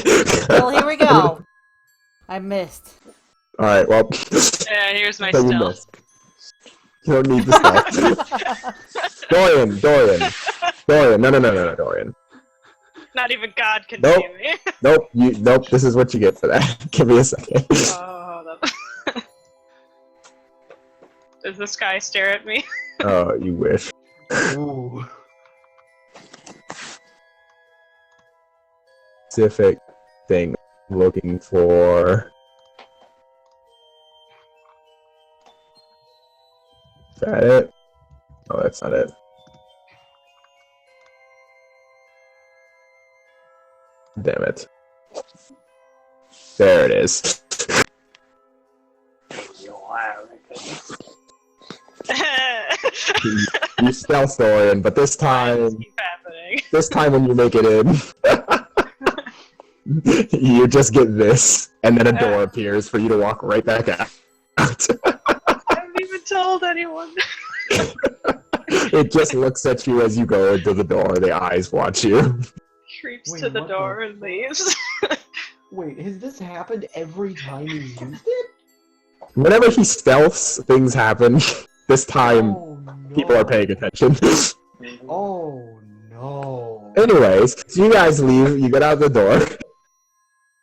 Well, here we go! I missed. Alright, well. Yeah, here's my so you stealth. missed. You don't need the stealth. Dorian, no, Dorian. Not even God can Nope. see me. Nope, this is what you get for that. Give me a second. Oh, hold up. Does this guy stare at me? Oh, you wish. Ooh. Specific thing I'm looking for. Is that it? Oh, that's not it. Damn it. There it is. You stealth Dorian, but this time, Keep happening. this time when you make it in, you just get this, and then a door appears for you to walk right back out. I haven't even told anyone. It just looks at you as you go into the door. The eyes watch you. Creeps Wait, to the what the- door and leaves. Wait, has this happened every time he's used it? Whenever he stealths, things happen. This time, Oh no. people are paying attention. Oh no. Anyways, so you guys leave. You get out the door.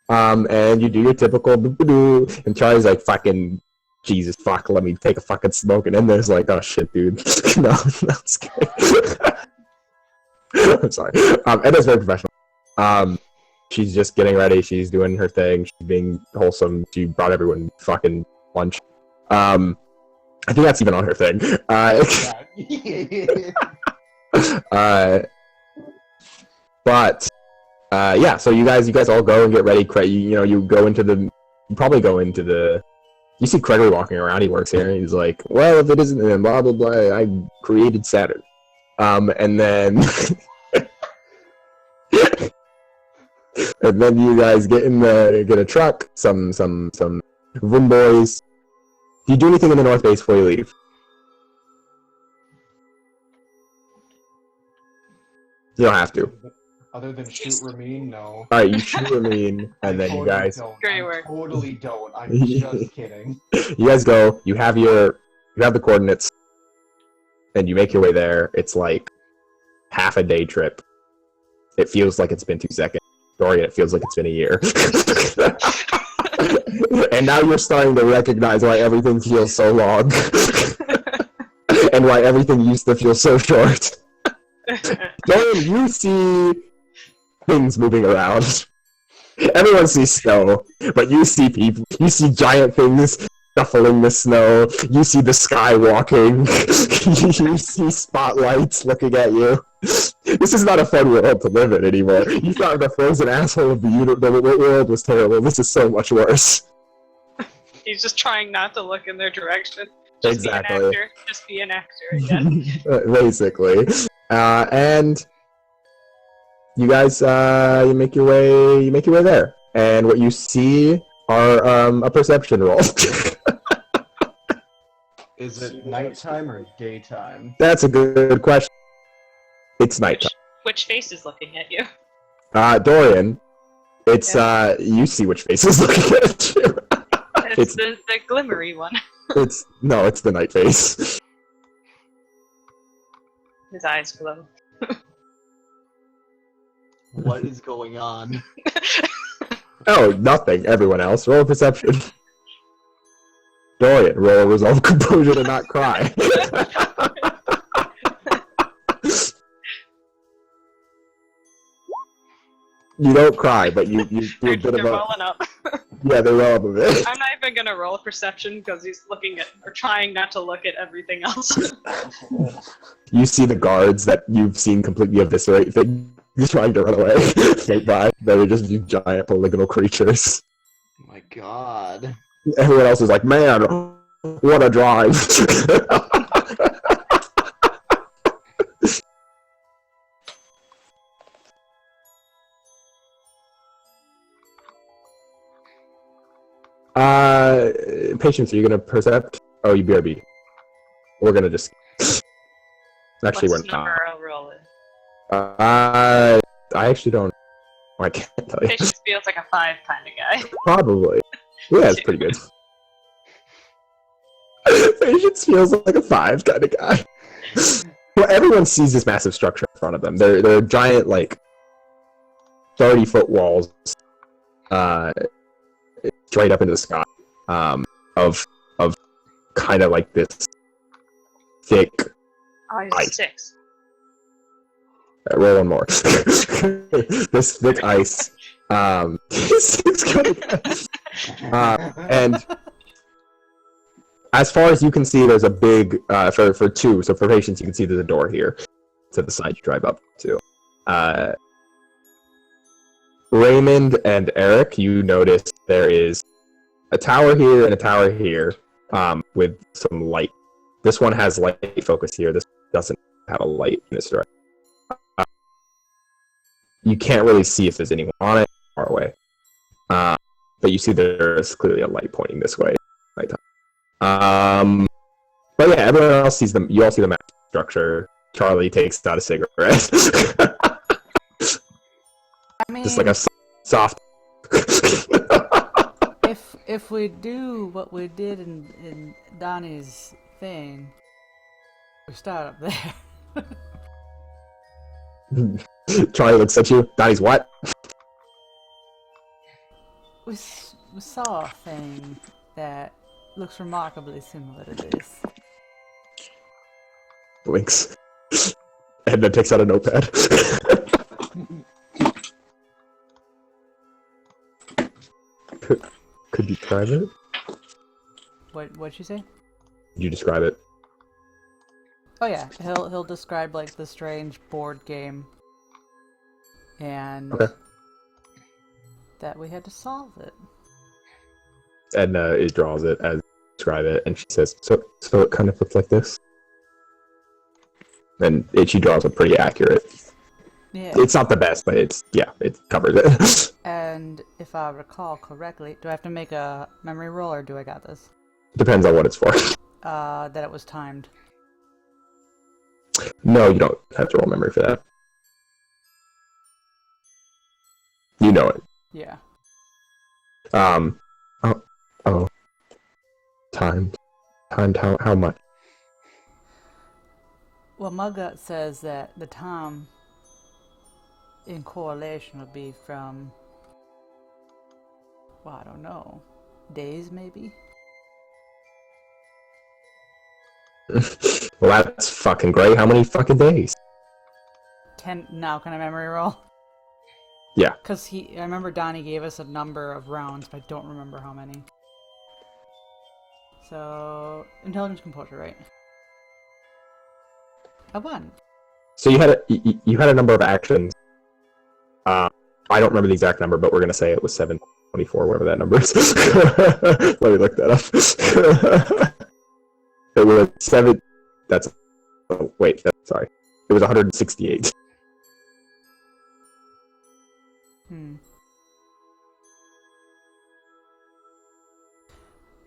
And you do your typical boo-boo-doo, and Charlie's like, fucking, Jesus, fuck, let me take a fucking smoke, and then there's like, oh shit, dude. No, it's good. I'm sorry. Edna's very professional. She's just getting ready, she's doing her thing, she's being wholesome, she brought everyone fucking lunch. I think that's even on her thing. But yeah, so you guys all go and get ready. You go into the, you probably go into the, you see Gregory walking around, he works here, and he's like, well, if it isn't, then blah blah blah, I created Saturn. And then and then you guys get a truck, some room boys. Do you do anything in the North Base before you leave? You don't have to. Other than shoot Ramin, no. Alright, you shoot Ramin, and then you Totally guys don't. Great I work. totally don't. I'm just kidding. you guys go, you have the coordinates, and you make your way there. It's like half a day trip. It feels like it's been 2 seconds. Dorian, it feels like it's been a year. And now you're starting to recognize why everything feels so long. And why everything used to feel so short. Dorian, you see things moving around. Everyone sees snow, but you see people. You see giant things shuffling the snow. You see the sky walking. You see spotlights looking at you. This is not a fun world to live in anymore. You thought the frozen asshole of the world was terrible. This is so much worse. He's just trying not to look in their direction. Just Exactly. be an actor. Just be an actor again. Basically. And you guys, you make your way there. And what you see are a perception roll. Is it nighttime or daytime? That's a good question. It's nighttime. Which face is looking at you? Dorian, it's you see which face is looking at you. It's the glimmery one. It's the night face. His eyes glow. What is going on? Oh, nothing. Everyone else, roll a perception. Dorian, roll a resolve composure to not cry. You don't cry, but you do a bit They're of a... rolling up. Yeah, they roll up a bit. I'm not even gonna roll perception because he's looking at or trying not to look at everything else. You see the guards that you've seen completely eviscerate things trying to run away. Fade by. They're just these giant polygonal creatures. Oh my god. Everyone else is like, man, what a drive. Patience, are you gonna percept? Oh, you BRB. We're gonna just... Actually, What's we're the not. number I'll roll it? I actually don't... I can't tell you. Patience feels like a 5 kind of guy. Probably. Yeah, it's pretty good. Patience feels like a 5 kind of guy. Well, everyone sees this massive structure in front of them. They're giant, like... 30-foot walls, straight up into the sky, of kind of like this thick. Ice. 6. Roll one more. This thick ice. And as far as you can see, there's a big for two. So for patients, you can see there's a door here to the side you drive up to. Raymond and Eric, you notice there is a tower here and a tower here, with some light. This one has light focus here. This doesn't have a light in this direction. You can't really see if there's anyone on it far away, but you see there's clearly a light pointing this way. But yeah, everyone else sees them. You all see the map structure. Charlie takes out a cigarette. I mean, Just like a soft. if we do what we did in Donnie's thing, we start up there. Charlie looks at you. Donnie's what? We saw a thing that looks remarkably similar to this. Blinks. And then takes out a notepad. Could you describe it? What'd you say? Could you describe it? Oh yeah, he'll describe like the strange board game, and Okay. that we had to solve it. And it draws it as describe it, and she says, "So it kind of looks like this." And she draws it pretty accurate. Yeah. It's not the best, but it covers it. And if I recall correctly, do I have to make a memory roll or do I got this? Depends on what it's for. That it was timed. No, you don't have to roll memory for that. You know it. Yeah. Oh. Timed how much? Well, my gut says that the time in correlation would be from, well, I don't know, days maybe? Well, that's fucking great. How many fucking days? Can I memory roll? Yeah. Because I remember Donnie gave us a number of rounds, but I don't remember how many. So, intelligence composure, right? I won. So you had a number of actions. I don't remember the exact number, but we're gonna say it was 724, whatever that number is. Let me look that up. It was 7. Sorry. It was 168.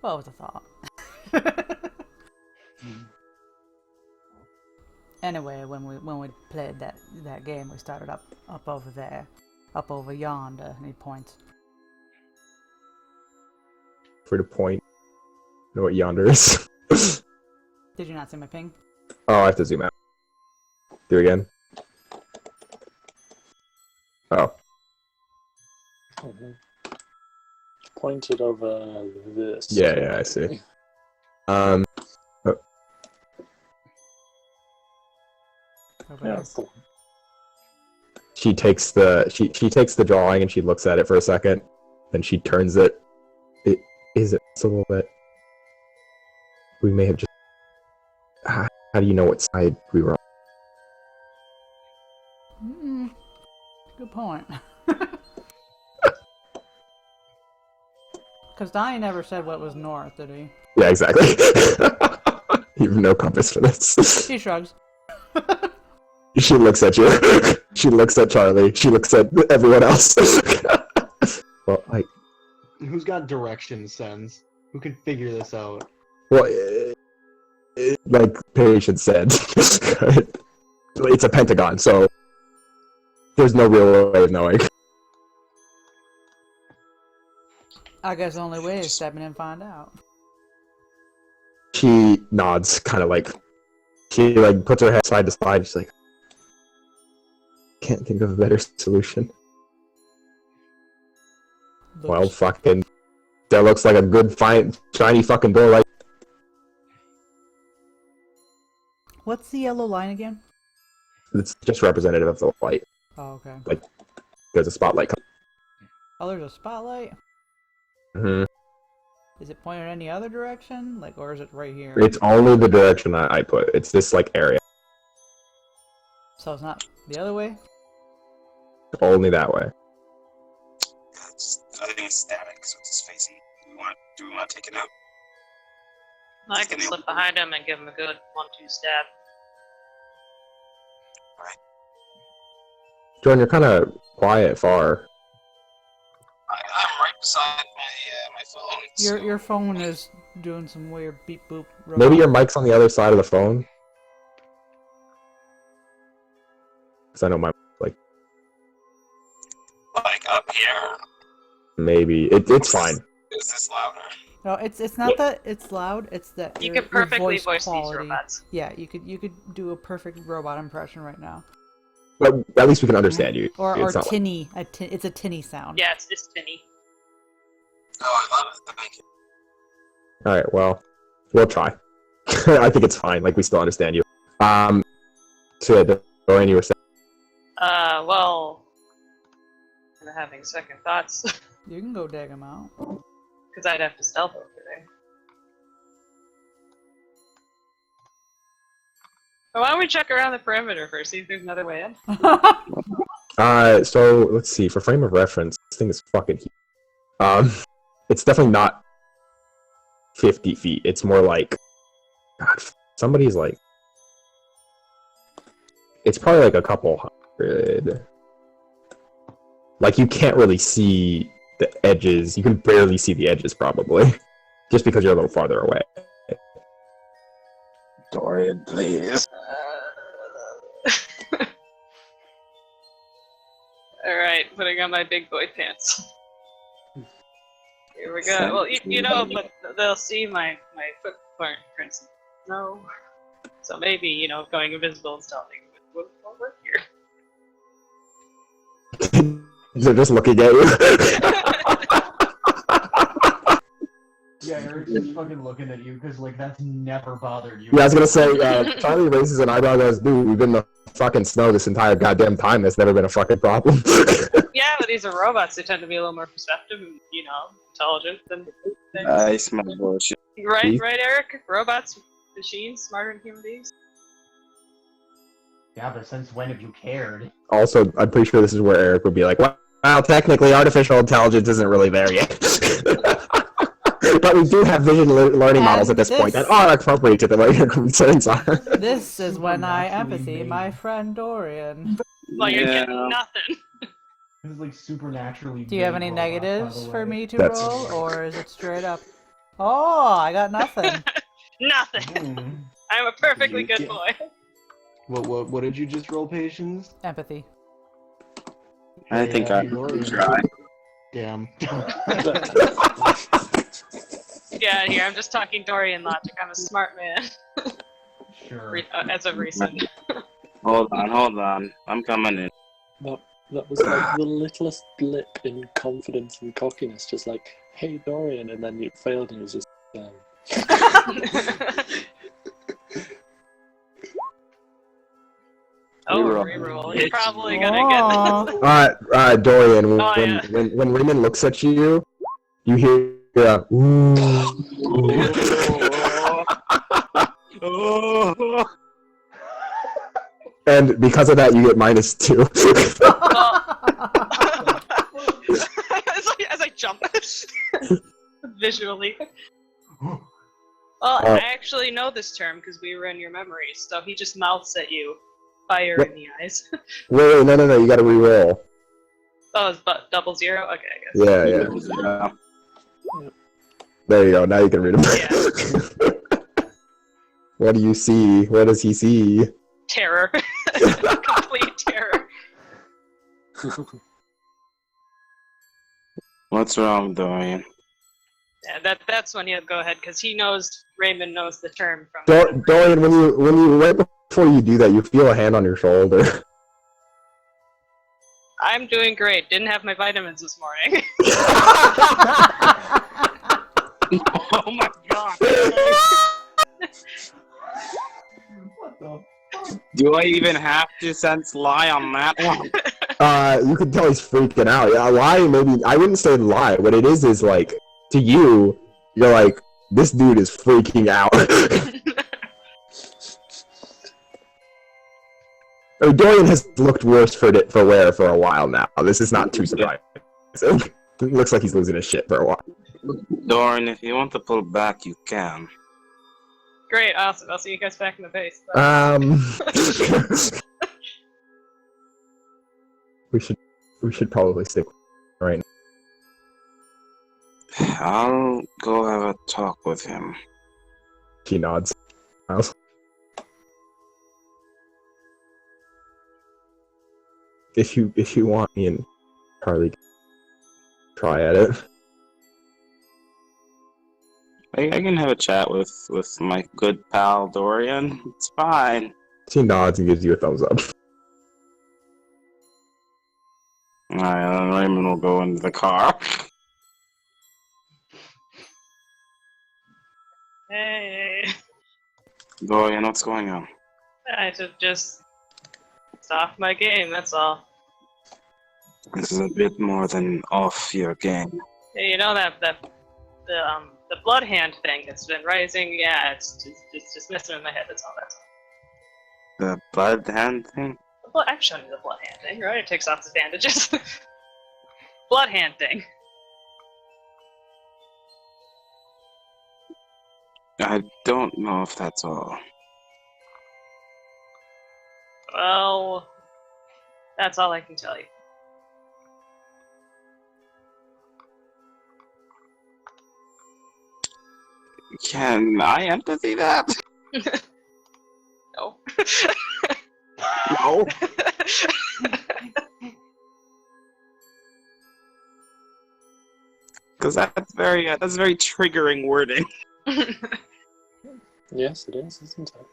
What was the thought? Anyway, when we played that game, we started up over there, up over yonder, and he points. For the point. You know what yonder is? Did you not see my ping? Oh, I have to zoom out. Do it again. Oh. Pointed over this. Yeah, I see. Over Yeah, there. cool. She takes the drawing and she looks at it for a second, then she turns it. It is a little bit. We may have just. How do you know what side we were on? Good point. Because Donnie never said what was north, did he? Yeah, exactly. You have no compass for this. He shrugs. She looks at you. She looks at Charlie. She looks at everyone else. Well, Who's got direction sense? Who can figure this out? well, like Patience said, it's a pentagon, so there's no real way of knowing. I guess the only way is step in and find out. She nods, kind of like she puts her head side to side. She's like, can't think of a better solution. Well, fucking, that looks like a good, fine, shiny fucking door light. What's the yellow line again? It's just representative of the light. Oh, okay. There's a spotlight. Oh, there's a spotlight. Mm-hmm. Is it pointed any other direction? Like, or is it right here? It's only the direction I put. It's this, like, area. So it's not the other way? Only that way. I think it's static, so it's just facing. Do we want to take it out? I can slip behind him and give him a good 1-2 stab. Jordan, you're kind of quiet far. I'm right beside my phone. Your phone is doing some weird beep boop. Maybe your mic's on the other side of the phone. Because I know my, like up here. Maybe. It's fine. Is this louder? No, it's not that it's loud. It's that You your can perfectly voice voice quality. these robots. Yeah, you could do a perfect robot impression right now. But at least we can understand you. Or It's not like- tinny. It's a tinny sound. Yeah, it's tinny. Oh, I love it. Thank you. Alright, well, we'll try. I think it's fine. Like, we still understand you. So, Dorian, you were saying? Well, I'm having second thoughts. You can go dig him out. Because I'd have to stealth over there. But why don't we check around the perimeter first, see if there's another way in? So, let's see. For frame of reference, this thing is fucking huge. It's definitely not 50 feet. It's more like... God, somebody's like... It's probably like a couple hundred. Like, you can't really see the edges. You can barely see the edges, probably. Just because you're a little farther away. Dorian, please. Alright, putting on my big boy pants. Here we go. Well, you know, but they'll see my footprints. No. So maybe, you know, going invisible and stealthing would work here. They're just looking at you. Yeah, Eric's just fucking looking at you because, like, that's never bothered you. Yeah, I was gonna say, Charlie raises an eyebrow and goes, dude, we've been in the fucking snow this entire goddamn time. That's never been a fucking problem. Yeah, but these are robots. They tend to be a little more perceptive and, you know, intelligent than things. I smell bullshit. Right, Eric? Robots, machines, smarter than human beings? Yeah, but since when have you cared? Also, I'm pretty sure this is where Eric would be like, well, technically, artificial intelligence isn't really there yet. But we do have vision learning models at this point that are appropriate to the way your concerns are. This is when I empathy my friend Dorian. Well, you're getting nothing. This is like supernaturally. Do you have big any robots, by negatives the for way. me to That's- roll, or is it straight up? Oh, I got nothing. Nothing. Hmm. I'm a perfectly You good get- boy. What did you just roll, Patience? Empathy. I think Yeah, I you're can right. try. Damn. Yeah, here, I'm just talking Dorian logic. I'm a smart man. Sure. As of recent. Hold on. I'm coming in. That was like the littlest blip in confidence and cockiness, just like, hey Dorian, and then you failed and it was just, Oh, Reroll. reroll. You're probably gonna get Aw. Dorian, Oh, yeah. when Raymond looks at you, you hear, ooh. And because of that, you get -2. as I jump visually. Well, I actually know this term because we were in your memories. So he just mouths at you, fire in the eyes. Wait, no, you gotta re-roll. Oh, it's but 00? Okay, I guess. Yeah. There you go, now you can read them. What do you see? What does he see? Terror. Complete terror. What's wrong, Dorian? Yeah, that's when he'll go ahead because he knows Raymond knows the term from. Dorian, when you right before you do that, you feel a hand on your shoulder. I'm doing great. Didn't have my vitamins this morning. Oh my god! What the? Do I even have to sense lie on that one? You can tell he's freaking out. Yeah, lie, maybe, I wouldn't say lie. What it is like, to you, you're like, this dude is freaking out. I mean, Dorian has looked worse for wear for a while now. This is not too surprising. It looks like he's losing his shit for a while. Dorian, if you want to pull back, you can. Great, awesome. I'll see you guys back in the base. We should probably stick right now. I'll go have a talk with him. She nods. If you want, me and Charlie can try at it. I can have a chat with my good pal Dorian. It's fine. She nods and gives you a thumbs up. Alright, Raymond will go into the car. Hey. Dorian, what's going on? I should just off my game, that's all. This is a bit more than off your game. Hey, you know that the blood hand thing that's been rising? Yeah, it's just messing with my head, that's all. The blood hand thing? Well, I've shown you the blood hand thing, right? It takes off his bandages. Blood hand thing. I don't know if that's all. Well, that's all I can tell you. Can I empathy that? No. No. Because that's very triggering wording. Yes, it is, isn't it?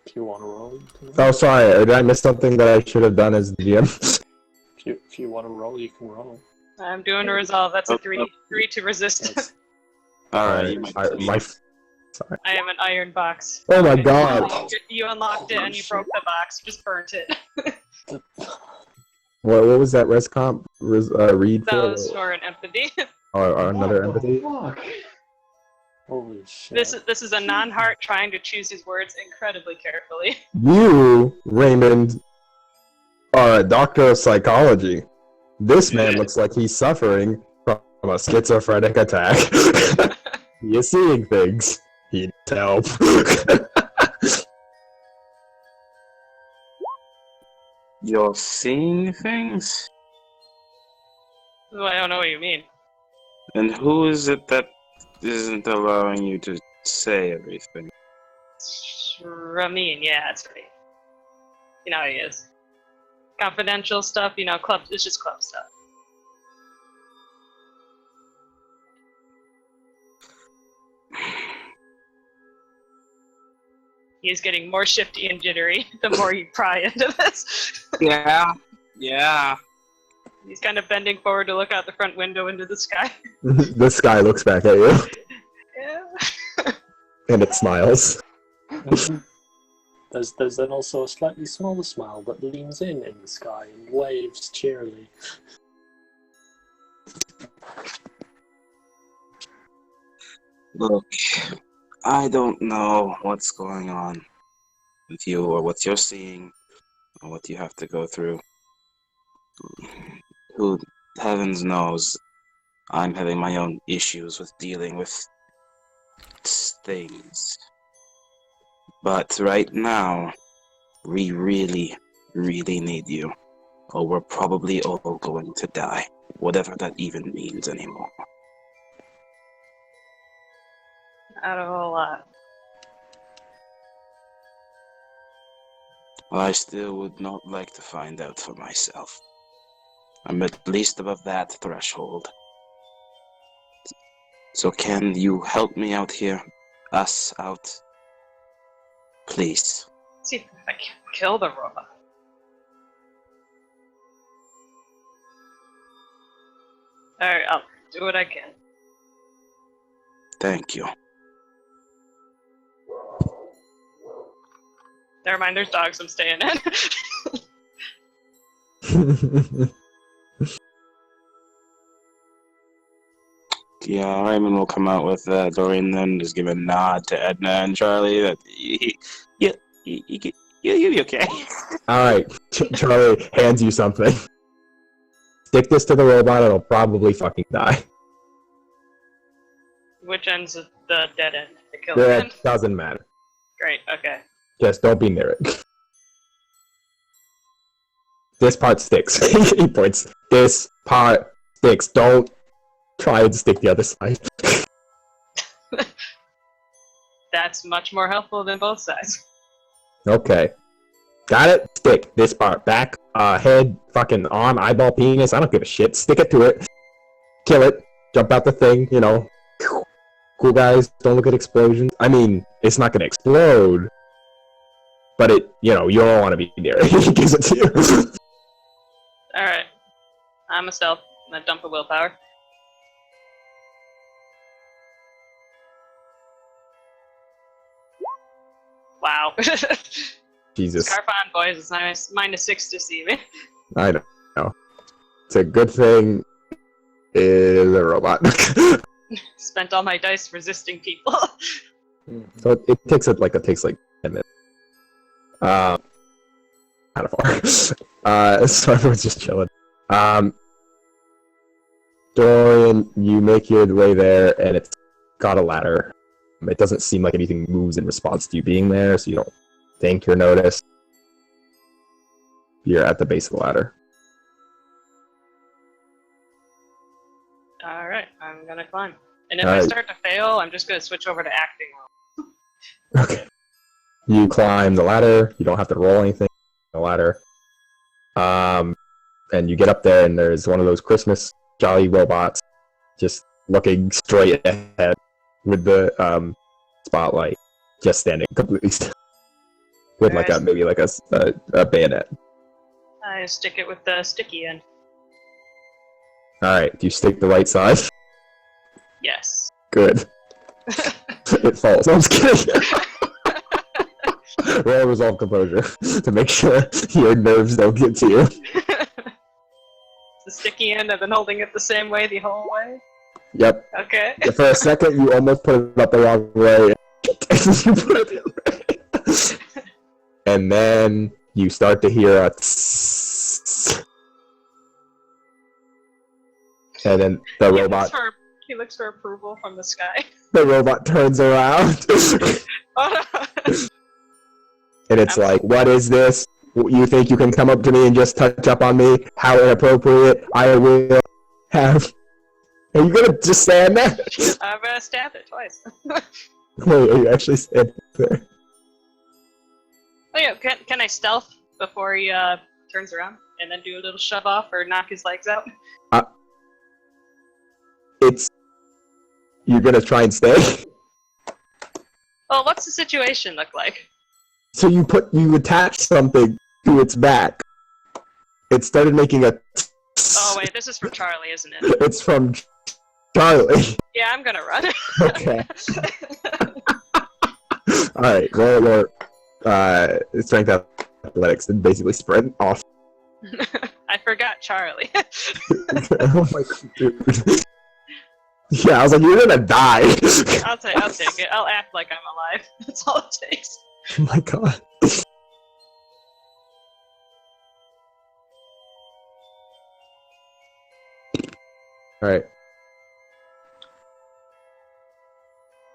If you want to roll, you can roll. Oh, sorry. Did I miss something that I should have done as the DM? If you want to roll, you can roll. I'm doing a resolve. That's a 3 to resist. Yes. Alright, you might Sorry. I am an iron box. Oh my god. You unlocked it and you broke the box. You just burnt it. What was that res comp? Read That for? was for an empathy. Or another What the empathy? fuck? Holy shit. This is a non-heart trying to choose his words incredibly carefully. You, Raymond, are a doctor of psychology. This man looks like he's suffering from a schizophrenic attack. He is seeing things. He needs help. You're seeing things? Well, I don't know what you mean. And who is it that isn't allowing you to say everything? Ramin, yeah, that's right. You know how he is. Confidential stuff, you know, club. It's just club stuff. He's getting more shifty and jittery the more you pry into this. Yeah. He's kind of bending forward to look out the front window into the sky. This guy looks back at you, Yeah. and it smiles. There's then also a slightly smaller smile that leans in the sky and waves cheerily. Look, I don't know what's going on with you or what you're seeing or what you have to go through. Who heavens knows, I'm having my own issues with dealing with things. But right now, we really, really need you. Or we're probably all going to die. Whatever that even means anymore. Not a whole lot. I still would not like to find out for myself. I'm at least above that threshold. So can you help me out here? Us out? Please. see if I can kill the robot. Alright, I'll do what I can. Thank you. Never mind, there's dogs I'm staying in. Yeah, Raymond will come out with Doreen then, just give a nod to Edna and Charlie that you'll be okay. Alright, Charlie hands you something. Stick this to the robot, it'll probably fucking die. Which end's the dead end? The kill That end? doesn't matter. Great, okay. Just don't be near it. This part sticks. He points. This part sticks. Don't try and stick the other side. That's much more helpful than both sides. Okay. Got it? Stick. This part. Back, head, fucking arm, eyeball, penis. I don't give a shit. Stick it to it. Kill it. Jump out the thing, you know. Cool guys, don't look at explosions. I mean, it's not gonna explode. But it, you know, you don't want to be near it. He gives it to you. Alright. I'm a stealth. I'm gonna dump a willpower. Wow. Jesus. Scarfon, boys, it's nice. -6 to see me. I don't know. It's a good thing it is a robot. Spent all my dice resisting people. So it takes 10 minutes. Kind of far. So everyone's just chilling. Dorian, you make your way there, and it's got a ladder. It doesn't seem like anything moves in response to you being there, so you don't think you're noticed. You're at the base of the ladder. Alright, I'm gonna climb. And if I Alright. start to fail, I'm just gonna switch over to acting. Okay. You climb the ladder. You don't have to roll anything on the ladder. And you get up there, and there's one of those Christmas jolly robots just looking straight ahead with the spotlight, just standing completely still with like a bayonet. I stick it with the sticky end. All right, do you stick the right side? Yes. Good. It falls. No, I'm just kidding. Roll resolve composure to make sure your nerves don't get to you. The sticky end, I've been holding it the same way the whole way. Yep. Okay. For a second, you almost put it up the wrong way. You put it the other way. And then you start to hear a tss. And then the robot. He looks for approval from the sky. The robot turns around. Oh no. And it's like, what is this? You think you can come up to me and just touch up on me? How inappropriate. I will have... Are you gonna just stand there? I'm gonna stab it twice. Wait, are you actually standing there? Oh yeah, can I stealth before he turns around? And then do a little shove off or knock his legs out? You're gonna try and stay? Well, what's the situation look like? So you attach something to its back. It started making a... Oh wait, this is from Charlie, isn't it? It's from Charlie. Yeah, I'm gonna run. Okay. Alright, roll strength athletics and basically sprint off. I forgot Charlie. Oh my god, dude. Yeah, I was like, you're gonna die. I'll take it. I'll act like I'm alive. That's all it takes. Oh my god. Alright.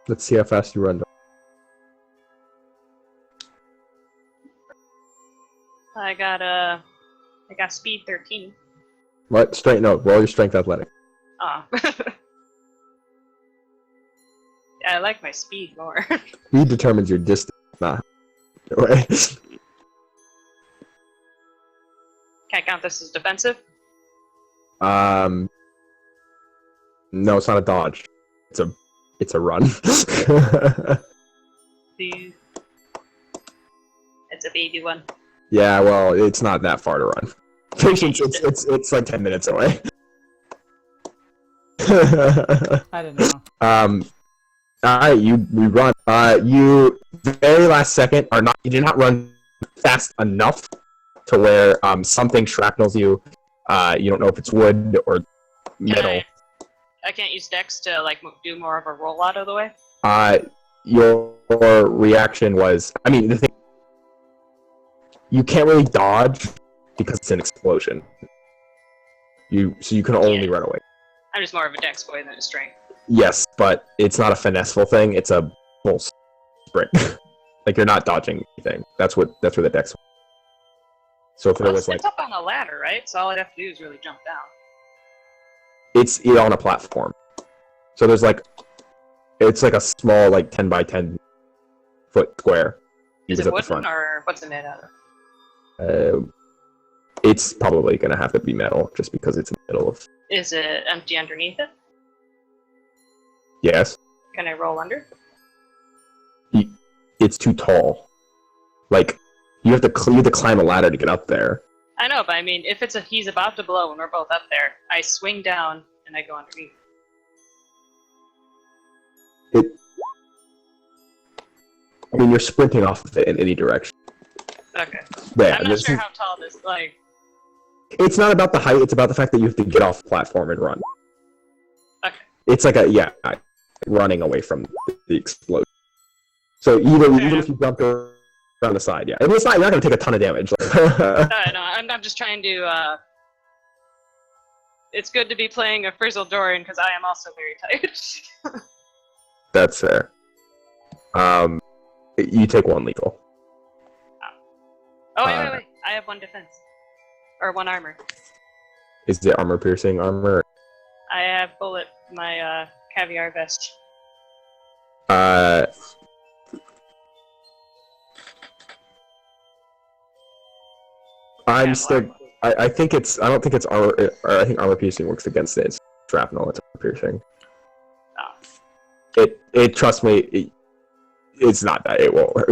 Let's see how fast you run. I got speed 13. What? Strength? No, roll your strength athletic. Ah. Yeah, I like my speed more. Speed determines your distance. Nah. Right. Can I count this as defensive? No, it's not a dodge. It's a run. It's It's a baby one. Yeah, well, it's not that far to run. Patience, it's like 10 minutes away. I didn't know. Alright, we run. You very last second you did not run fast enough to where something shrapnels you. You don't know if it's wood or metal. I can't use Dex to like do more of a roll out of the way. Your reaction was, I mean, the thing, you can't really dodge because it's an explosion. So you can only run away. I'm just more of a Dex boy than a strength. Yes, but it's not a finesseful thing. It's a full sprint. Like you're not dodging anything. That's where the dex. So if there was like, it's up on a ladder, right? So all I'd have to do is really jump down. it's on a platform. So there's like, it's like a small like 10 by 10 foot square. Is it wooden or what's it made out of? It's probably gonna have to be metal just because it's in the middle of. Is it empty underneath it? Yes. Can I roll under? It's too tall. Like you have to climb a ladder to get up there. I know, but I mean, if he's about to blow and we're both up there, I swing down and I go underneath. I mean, you're sprinting off of it in any direction. Okay. Yeah, I'm not sure how tall this, like... It's not about the height, it's about the fact that you have to get off the platform and run. Okay. It's like running away from the explosion. So even if you jumped around the side, yeah. And you're not going to take a ton of damage. No, I'm just trying to, It's good to be playing a Frizzle Dorian, because I am also very tired. That's fair. You take one lethal. Oh, wait. I have one defense. Or one armor. Is it armor-piercing armor? I have my caviar vest. I'm still... I think it's... I don't think it's armor... I think armor-piercing works against it. It's shrapnel, it's armor-piercing. Oh. It trust me, it's not that. It won't work.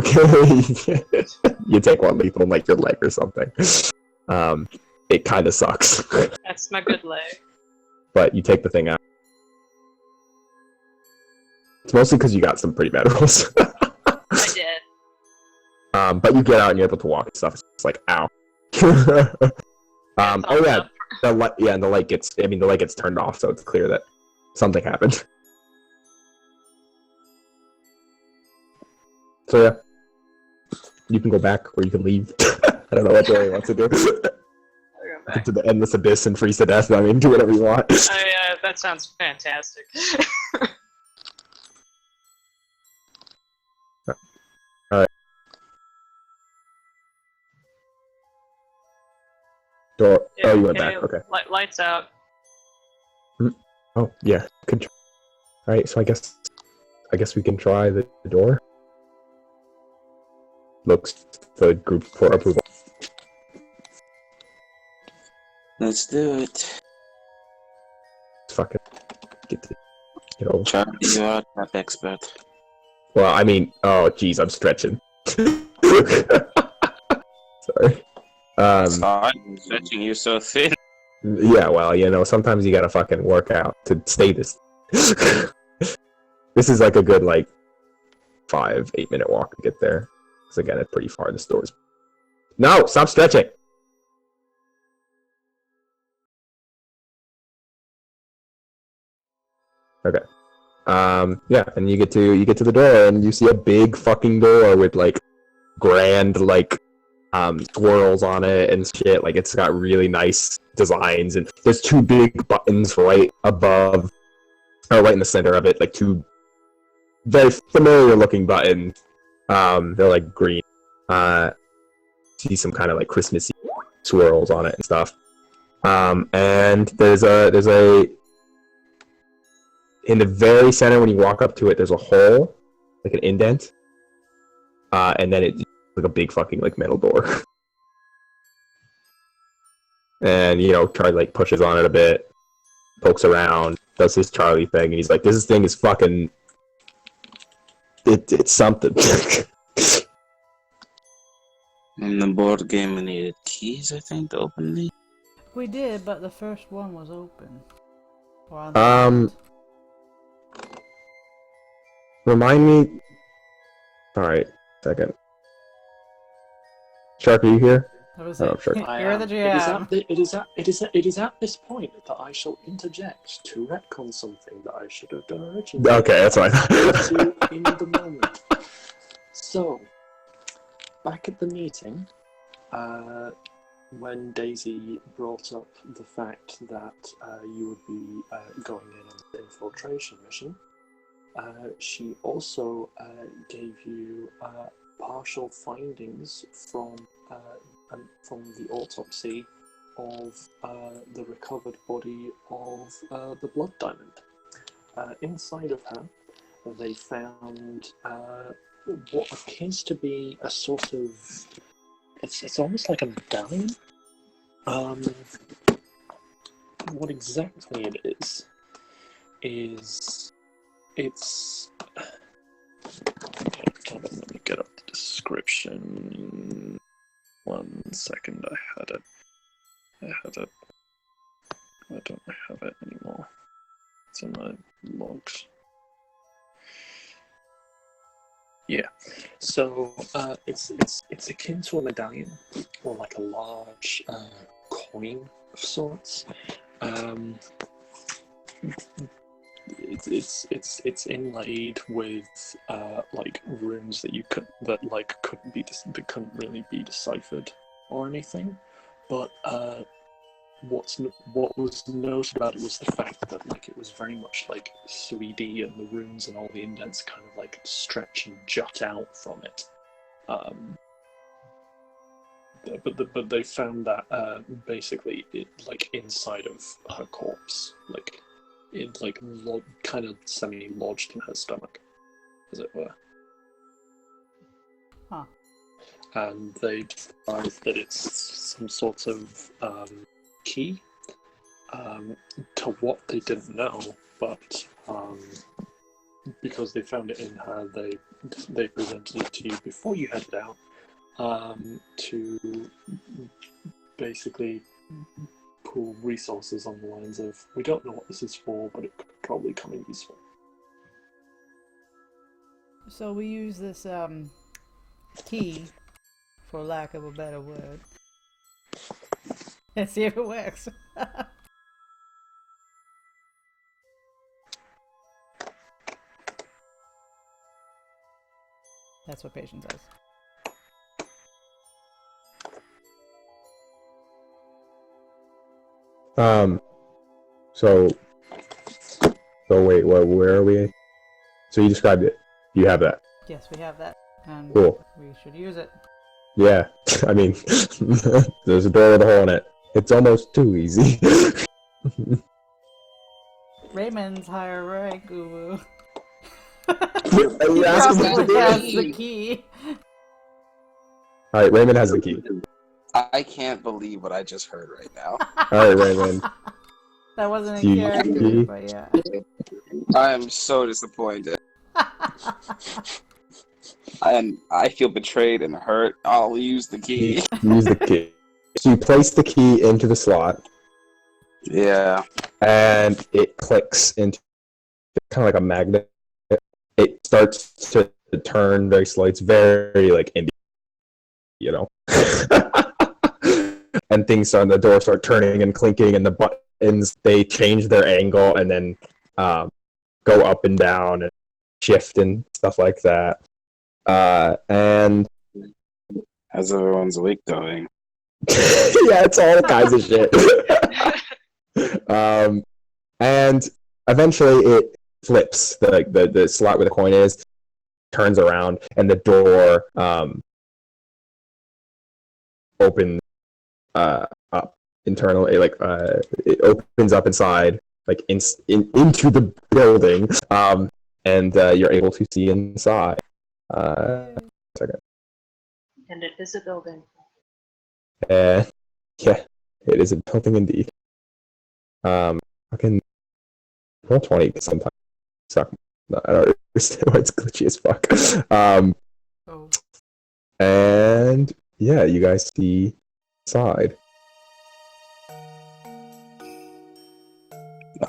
You take one lethal in like your leg or something. It kind of sucks. That's my good leg. But you take the thing out. It's mostly because you got some pretty bad rolls. I did. But you get out and you're able to walk and stuff. It's like, ow. The light gets turned off, so it's clear that something happened. So yeah, you can go back or you can leave. I don't know what Barry wants to do. To the endless abyss and freeze to death. I mean, do whatever you want. That sounds fantastic. Alright. Door. Yeah, you went back. Okay. Lights out. Oh yeah. Alright. So I guess we can try the door. Looks the group for approval. Let's do it. Let's fucking get over. Charlie, you are a trap expert. Well, I mean, oh jeez, I'm stretching. Sorry. I'm stretching you so thin. Yeah, well, sometimes you gotta fucking work out to stay this. This is like a good 5-8 minute walk to get there. Because again, it's pretty far. The store's. No, stop stretching. Okay. Yeah, and you get to the door and you see a big fucking door with grand swirls on it and shit. Like it's got really nice designs and there's two big buttons right above or right in the center of it, like two very familiar looking buttons. They're green. See some kind of Christmassy swirls on it and stuff. And there's a in the very center when you walk up to it, there's a hole, like an indent. And then it's like a big fucking metal door. And Charlie pushes on it a bit, pokes around, does his Charlie thing, and he's like, "This thing is fucking. It's something." In the board game, we needed keys, I think, to open the. We did, but the first one was open. Or Um, unlocked. Remind me. Alright, second. Shark, are you here? That was Oh, it. sure. I You're am. the It is, GM. at the, it is at this point that I shall interject to retcon something that I should have done originally. Okay, that's fine. In the moment. So, back at the meeting, when Daisy brought up the fact that you would be going in on the infiltration mission, she also gave you partial findings from the autopsy of the recovered body of the Blood Diamond. Inside of her, they found what appears to be a sort of it's almost like a medallion. What exactly it is it's. Let me get up the description. 1 second, I had it. I don't have it anymore. It's in my logs. Yeah. So it's akin to a medallion, or like a large coin of sorts. It's inlaid with like runes that couldn't really be deciphered or anything, but what was noted about it was the fact that like it was very much like 3D, and the runes and all the indents kind of like stretch and jut out from it. But they found that basically it like inside of her corpse, like it like kind of semi-lodged in her stomach, as it were. Huh. And they decided that it's some sort of key to what they didn't know, but because they found it in her, they presented it to you before you headed out to basically pool resources on the lines of, we don't know what this is for, but it could probably come in useful. So we use this key, for lack of a better word. Let's see if it works. That's what Patience says. So wait, where are we? So you described it. You have that. Yes, we have that. And Cool. we should use it. Yeah, I mean, there's a door with a hole in it. It's almost too easy. Raymond's higher rank, Uwu. You He asked him probably to has do the key. Alright, Raymond has the key. I can't believe what I just heard right now. Alright, Raymond. That wasn't Do in you use the character, key? but yeah. I am so disappointed. And I feel betrayed and hurt. I'll use the key. Use the key. So you place the key into the slot, Yeah. and it clicks into kind of like a magnet. It starts to turn very slow. It's very like indie, you know. And things on the door start turning and clinking, and the buttons, they change their angle and then go up and down and shift and stuff like that. And How's everyone's week going? yeah, it's all kinds of shit. And eventually it flips. The slot where the coin is turns around, and the door opens up internally. Like it opens up inside, like into the building. And you're able to see inside. Second. And it is a building. Yeah, it is a building indeed. Fucking roll 20 sometimes suck. No, I don't understand why it's glitchy as fuck. Oh. And yeah, you guys see side.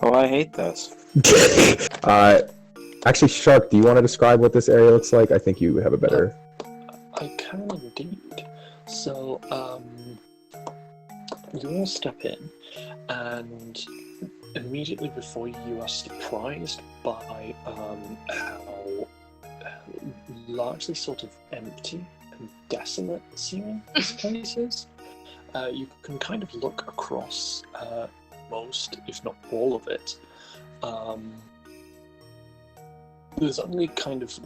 Oh, I hate this. Actually, Shark, do you want to describe what this area looks like? I think you have a better. I can indeed. So, you all step in, and immediately before you are surprised by how largely sort of empty and desolate seeming this place is. You can kind of look across most, if not all of it. There's only kind of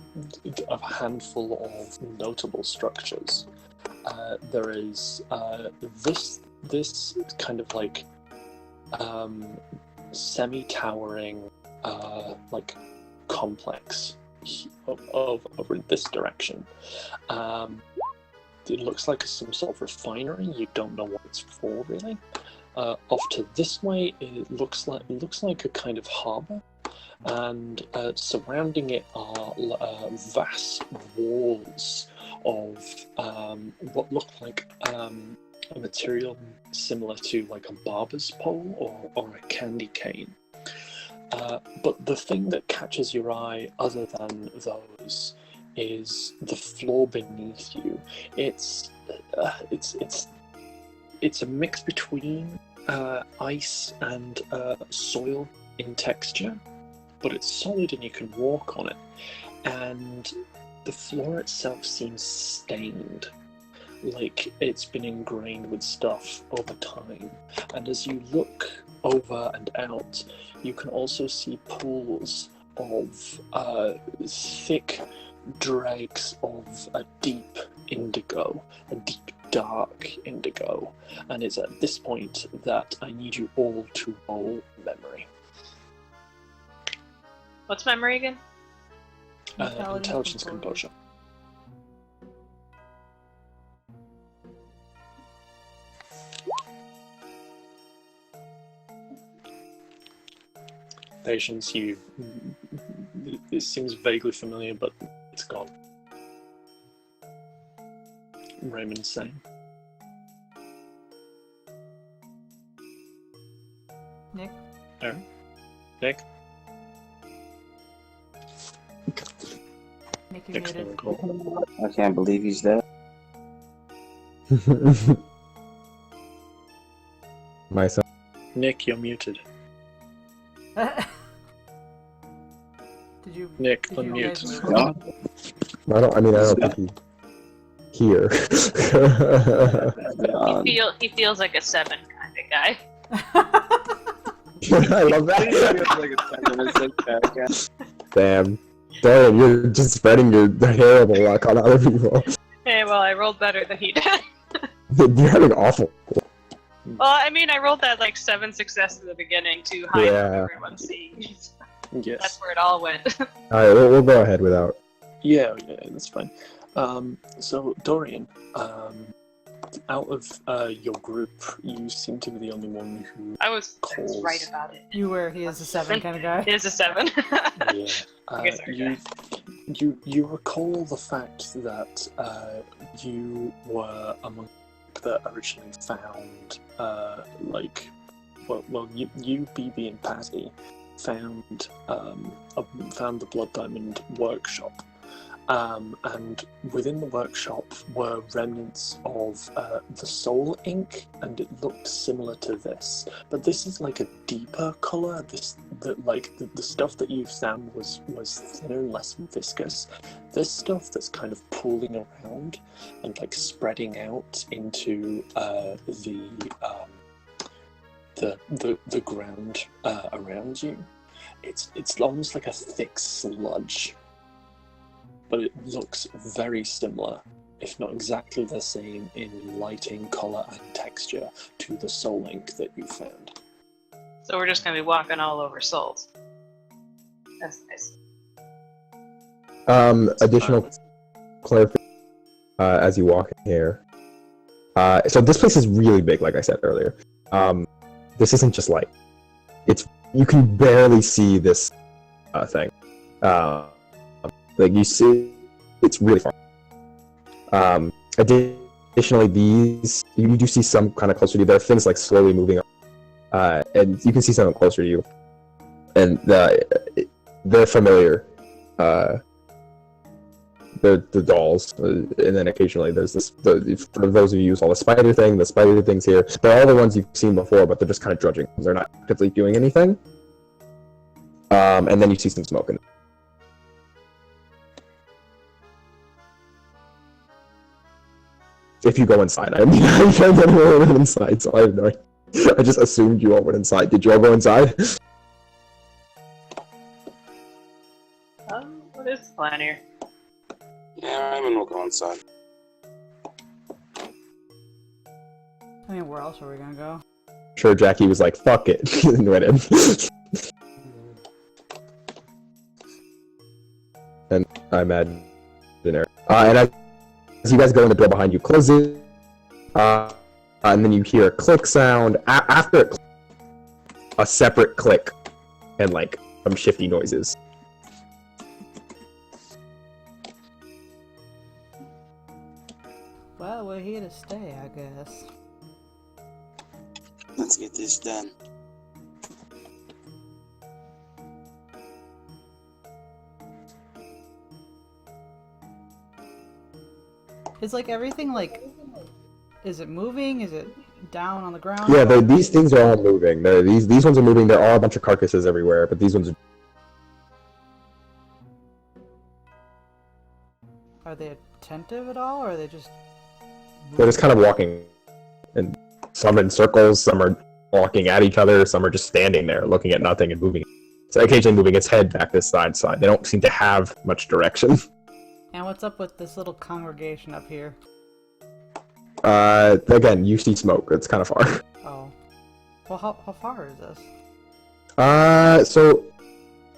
a handful of notable structures. There is this kind of like semi-towering like complex over in this direction. It looks like some sort of refinery. You don't know what it's for really. Off to this way, it looks like a kind of harbour, and surrounding it are vast walls of what look like a material similar to like a barber's pole or a candy cane. But the thing that catches your eye, other than those, is the floor beneath you. It's a mix between ice and soil in texture, but it's solid and you can walk on it. And the floor itself seems stained, like it's been ingrained with stuff over time. And as you look over and out, you can also see pools of thick dregs of a deep indigo, a deep dark indigo. And it's at this point that I need you all to roll memory. What's memory again? Intelligence composure. Patience, it seems vaguely familiar, but it's gone. Raymond, same. Nick? Aaron? Nick? Nick, you Nick's muted. gonna call. I can't believe he's dead. Myself. Nick, you're muted. Did you? Nick, Did you guys unmute. move? I don't think he here. He feels like a 7 kind of guy. I love that. Damn. Damn, you're just spreading your terrible luck on other people. Hey, well, I rolled better than he did. You're having awful. Well, I mean, I rolled that like 7 success in the beginning to hide Yeah. from everyone seeing. Yes. That's where it all went. Alright, we'll go ahead without. Yeah, that's fine. So Dorian, out of your group, you seem to be the only one who I was calls. right about it. You were. He is a 7 kind of guy. It is a 7. Yeah. guess I You recall the fact that you were among that originally found you BB and Patty found the Blood Diamond workshop. And within the workshop were remnants of the soul ink, and it looked similar to this. But this is like a deeper color. The stuff that you found was thinner and less viscous. This stuff that's kind of pooling around and like spreading out into the ground around you. It's almost like a thick sludge. But it looks very similar, if not exactly the same in lighting, colour and texture to the soul ink that you found. So we're just gonna be walking all over souls. That's nice. Additional clarification as you walk in here. So this place is really big, like I said earlier. This isn't just light. You can barely see this thing. Like you see, it's really far. Additionally, these you do see some kind of closer to you. There are things like slowly moving up, and you can see something closer to you, and they're familiar. The dolls, and then occasionally there's for those of you who saw the spider things here. They're all the ones you've seen before, but they're just kind of drudging. They're not actively doing anything. And then you see some smoke in it. If you go inside, I mean, I can't get anyone inside, so I have no idea. I just assumed you all went inside. Did you all go inside? What is the plan here? Yeah, I'm gonna go inside. I mean, where else are we gonna go? Sure, Jackie was like, fuck it, and went in. And I imagine there. And as you guys go in, the door behind you closes, and then you hear a click sound. After it, a separate click, and like some shifty noises. Well, we're here to stay, I guess. Let's get this done. Is like everything like, is it moving? Is it down on the ground? Yeah, these things are all moving. These ones are moving. There are a bunch of carcasses everywhere, but these ones are... Are they attentive at all, or are they just... They're just kind of walking, and some in circles, some are walking at each other, some are just standing there looking at nothing and moving. So occasionally moving its head back this side. They don't seem to have much direction. And what's up with this little congregation up here? Again, you see smoke. It's kind of far. Oh. Well, how far is this? So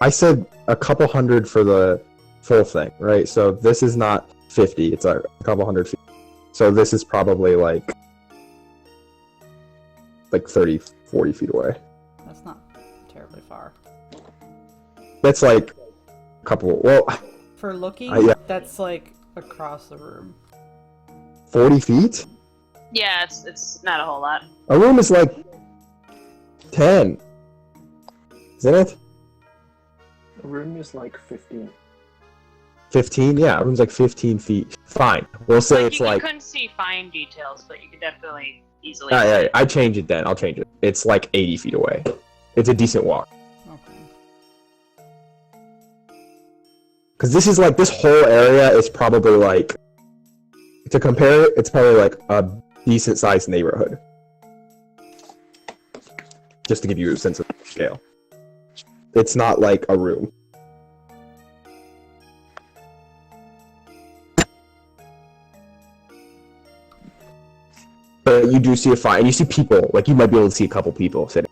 I said a couple hundred for the full thing, right? So this is not 50, it's a couple hundred feet. So this is probably like 30, 40 feet away. That's not terribly far. That's like a couple, well... For looking, yeah. That's like across the room. 40 feet? Yeah, it's not a whole lot. A room is like 10. Isn't it? The room is like 15. 15? Yeah, a room's like 15 feet. Fine. We'll say it's you like... couldn't see fine details, but you could definitely easily. Yeah, I change it then. I'll change it. It's like 80 feet away. It's a decent walk. Okay. Because this is like, this whole area is probably like... To compare it, it's probably like a decent sized neighborhood. Just to give you a sense of scale. It's not like a room. But you do see a fire, and you see people, like you might be able to see a couple people sitting.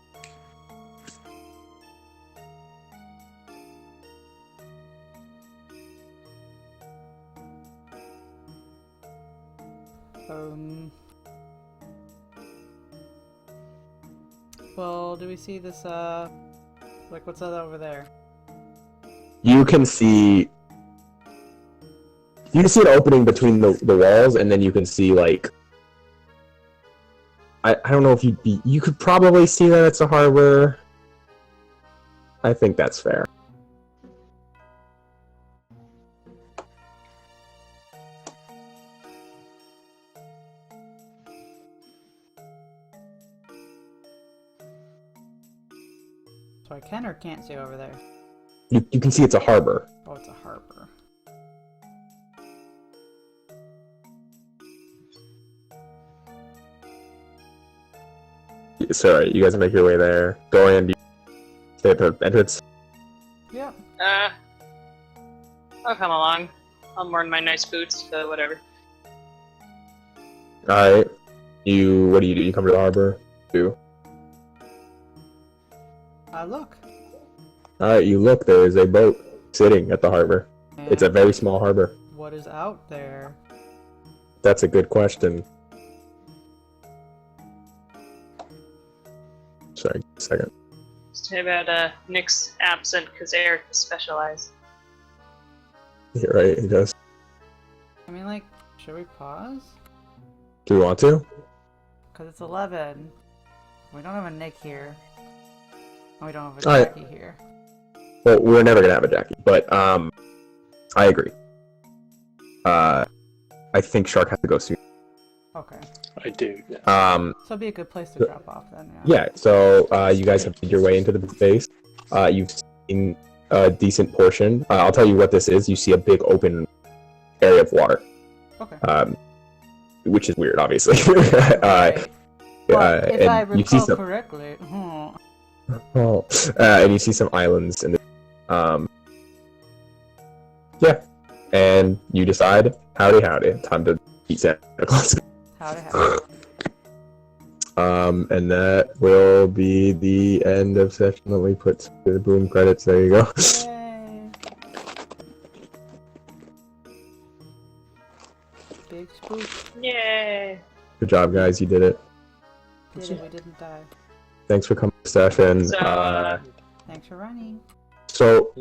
Well, do we see this, like, what's that over there? You can see an opening between the walls, and then you can see, like, I don't know if you could probably see that it's a harbor. I think that's fair. So I can or can't see over there? You can see it's a harbor. Oh, it's a harbor. Sorry, you guys make your way there. Dorian, do you stay at the entrance? Yeah. I'll come along. I'll mourn my nice boots, but whatever. Alright. What do? You come to the harbor? Look. Alright, you look, there is a boat sitting at the harbor. And It's a very small harbor. what is out there? That's a good question. Sorry, a second. Say about Nick's absent because Eric is specialized. You're right, he does. I mean, like, should we pause? Do we want to? Because it's 11. We don't have a Nick here. And we don't have a Alright. Jackie here. Well, we're never gonna have a Jackie, but I agree. I think Shark has to go soon. Okay. I do. Yeah. So it'd be a good place to drop off then, yeah. Yeah. So you guys have made your way into the base. You've seen a decent portion. I'll tell you what this is. You see a big open area of water. Okay. Which is weird, obviously. Right. But if I and you see recall some. correctly, Oh, and you see some islands in the. Yeah, and you decide, howdy, time to eat Santa Claus. howdy howdy. And that will be the end of session. Let me put the boom credits. There you go. Yay. Big spook. Yay! Good job, guys. You did it. Did it, we didn't die. Thanks for coming to session. So, Thanks for running. So,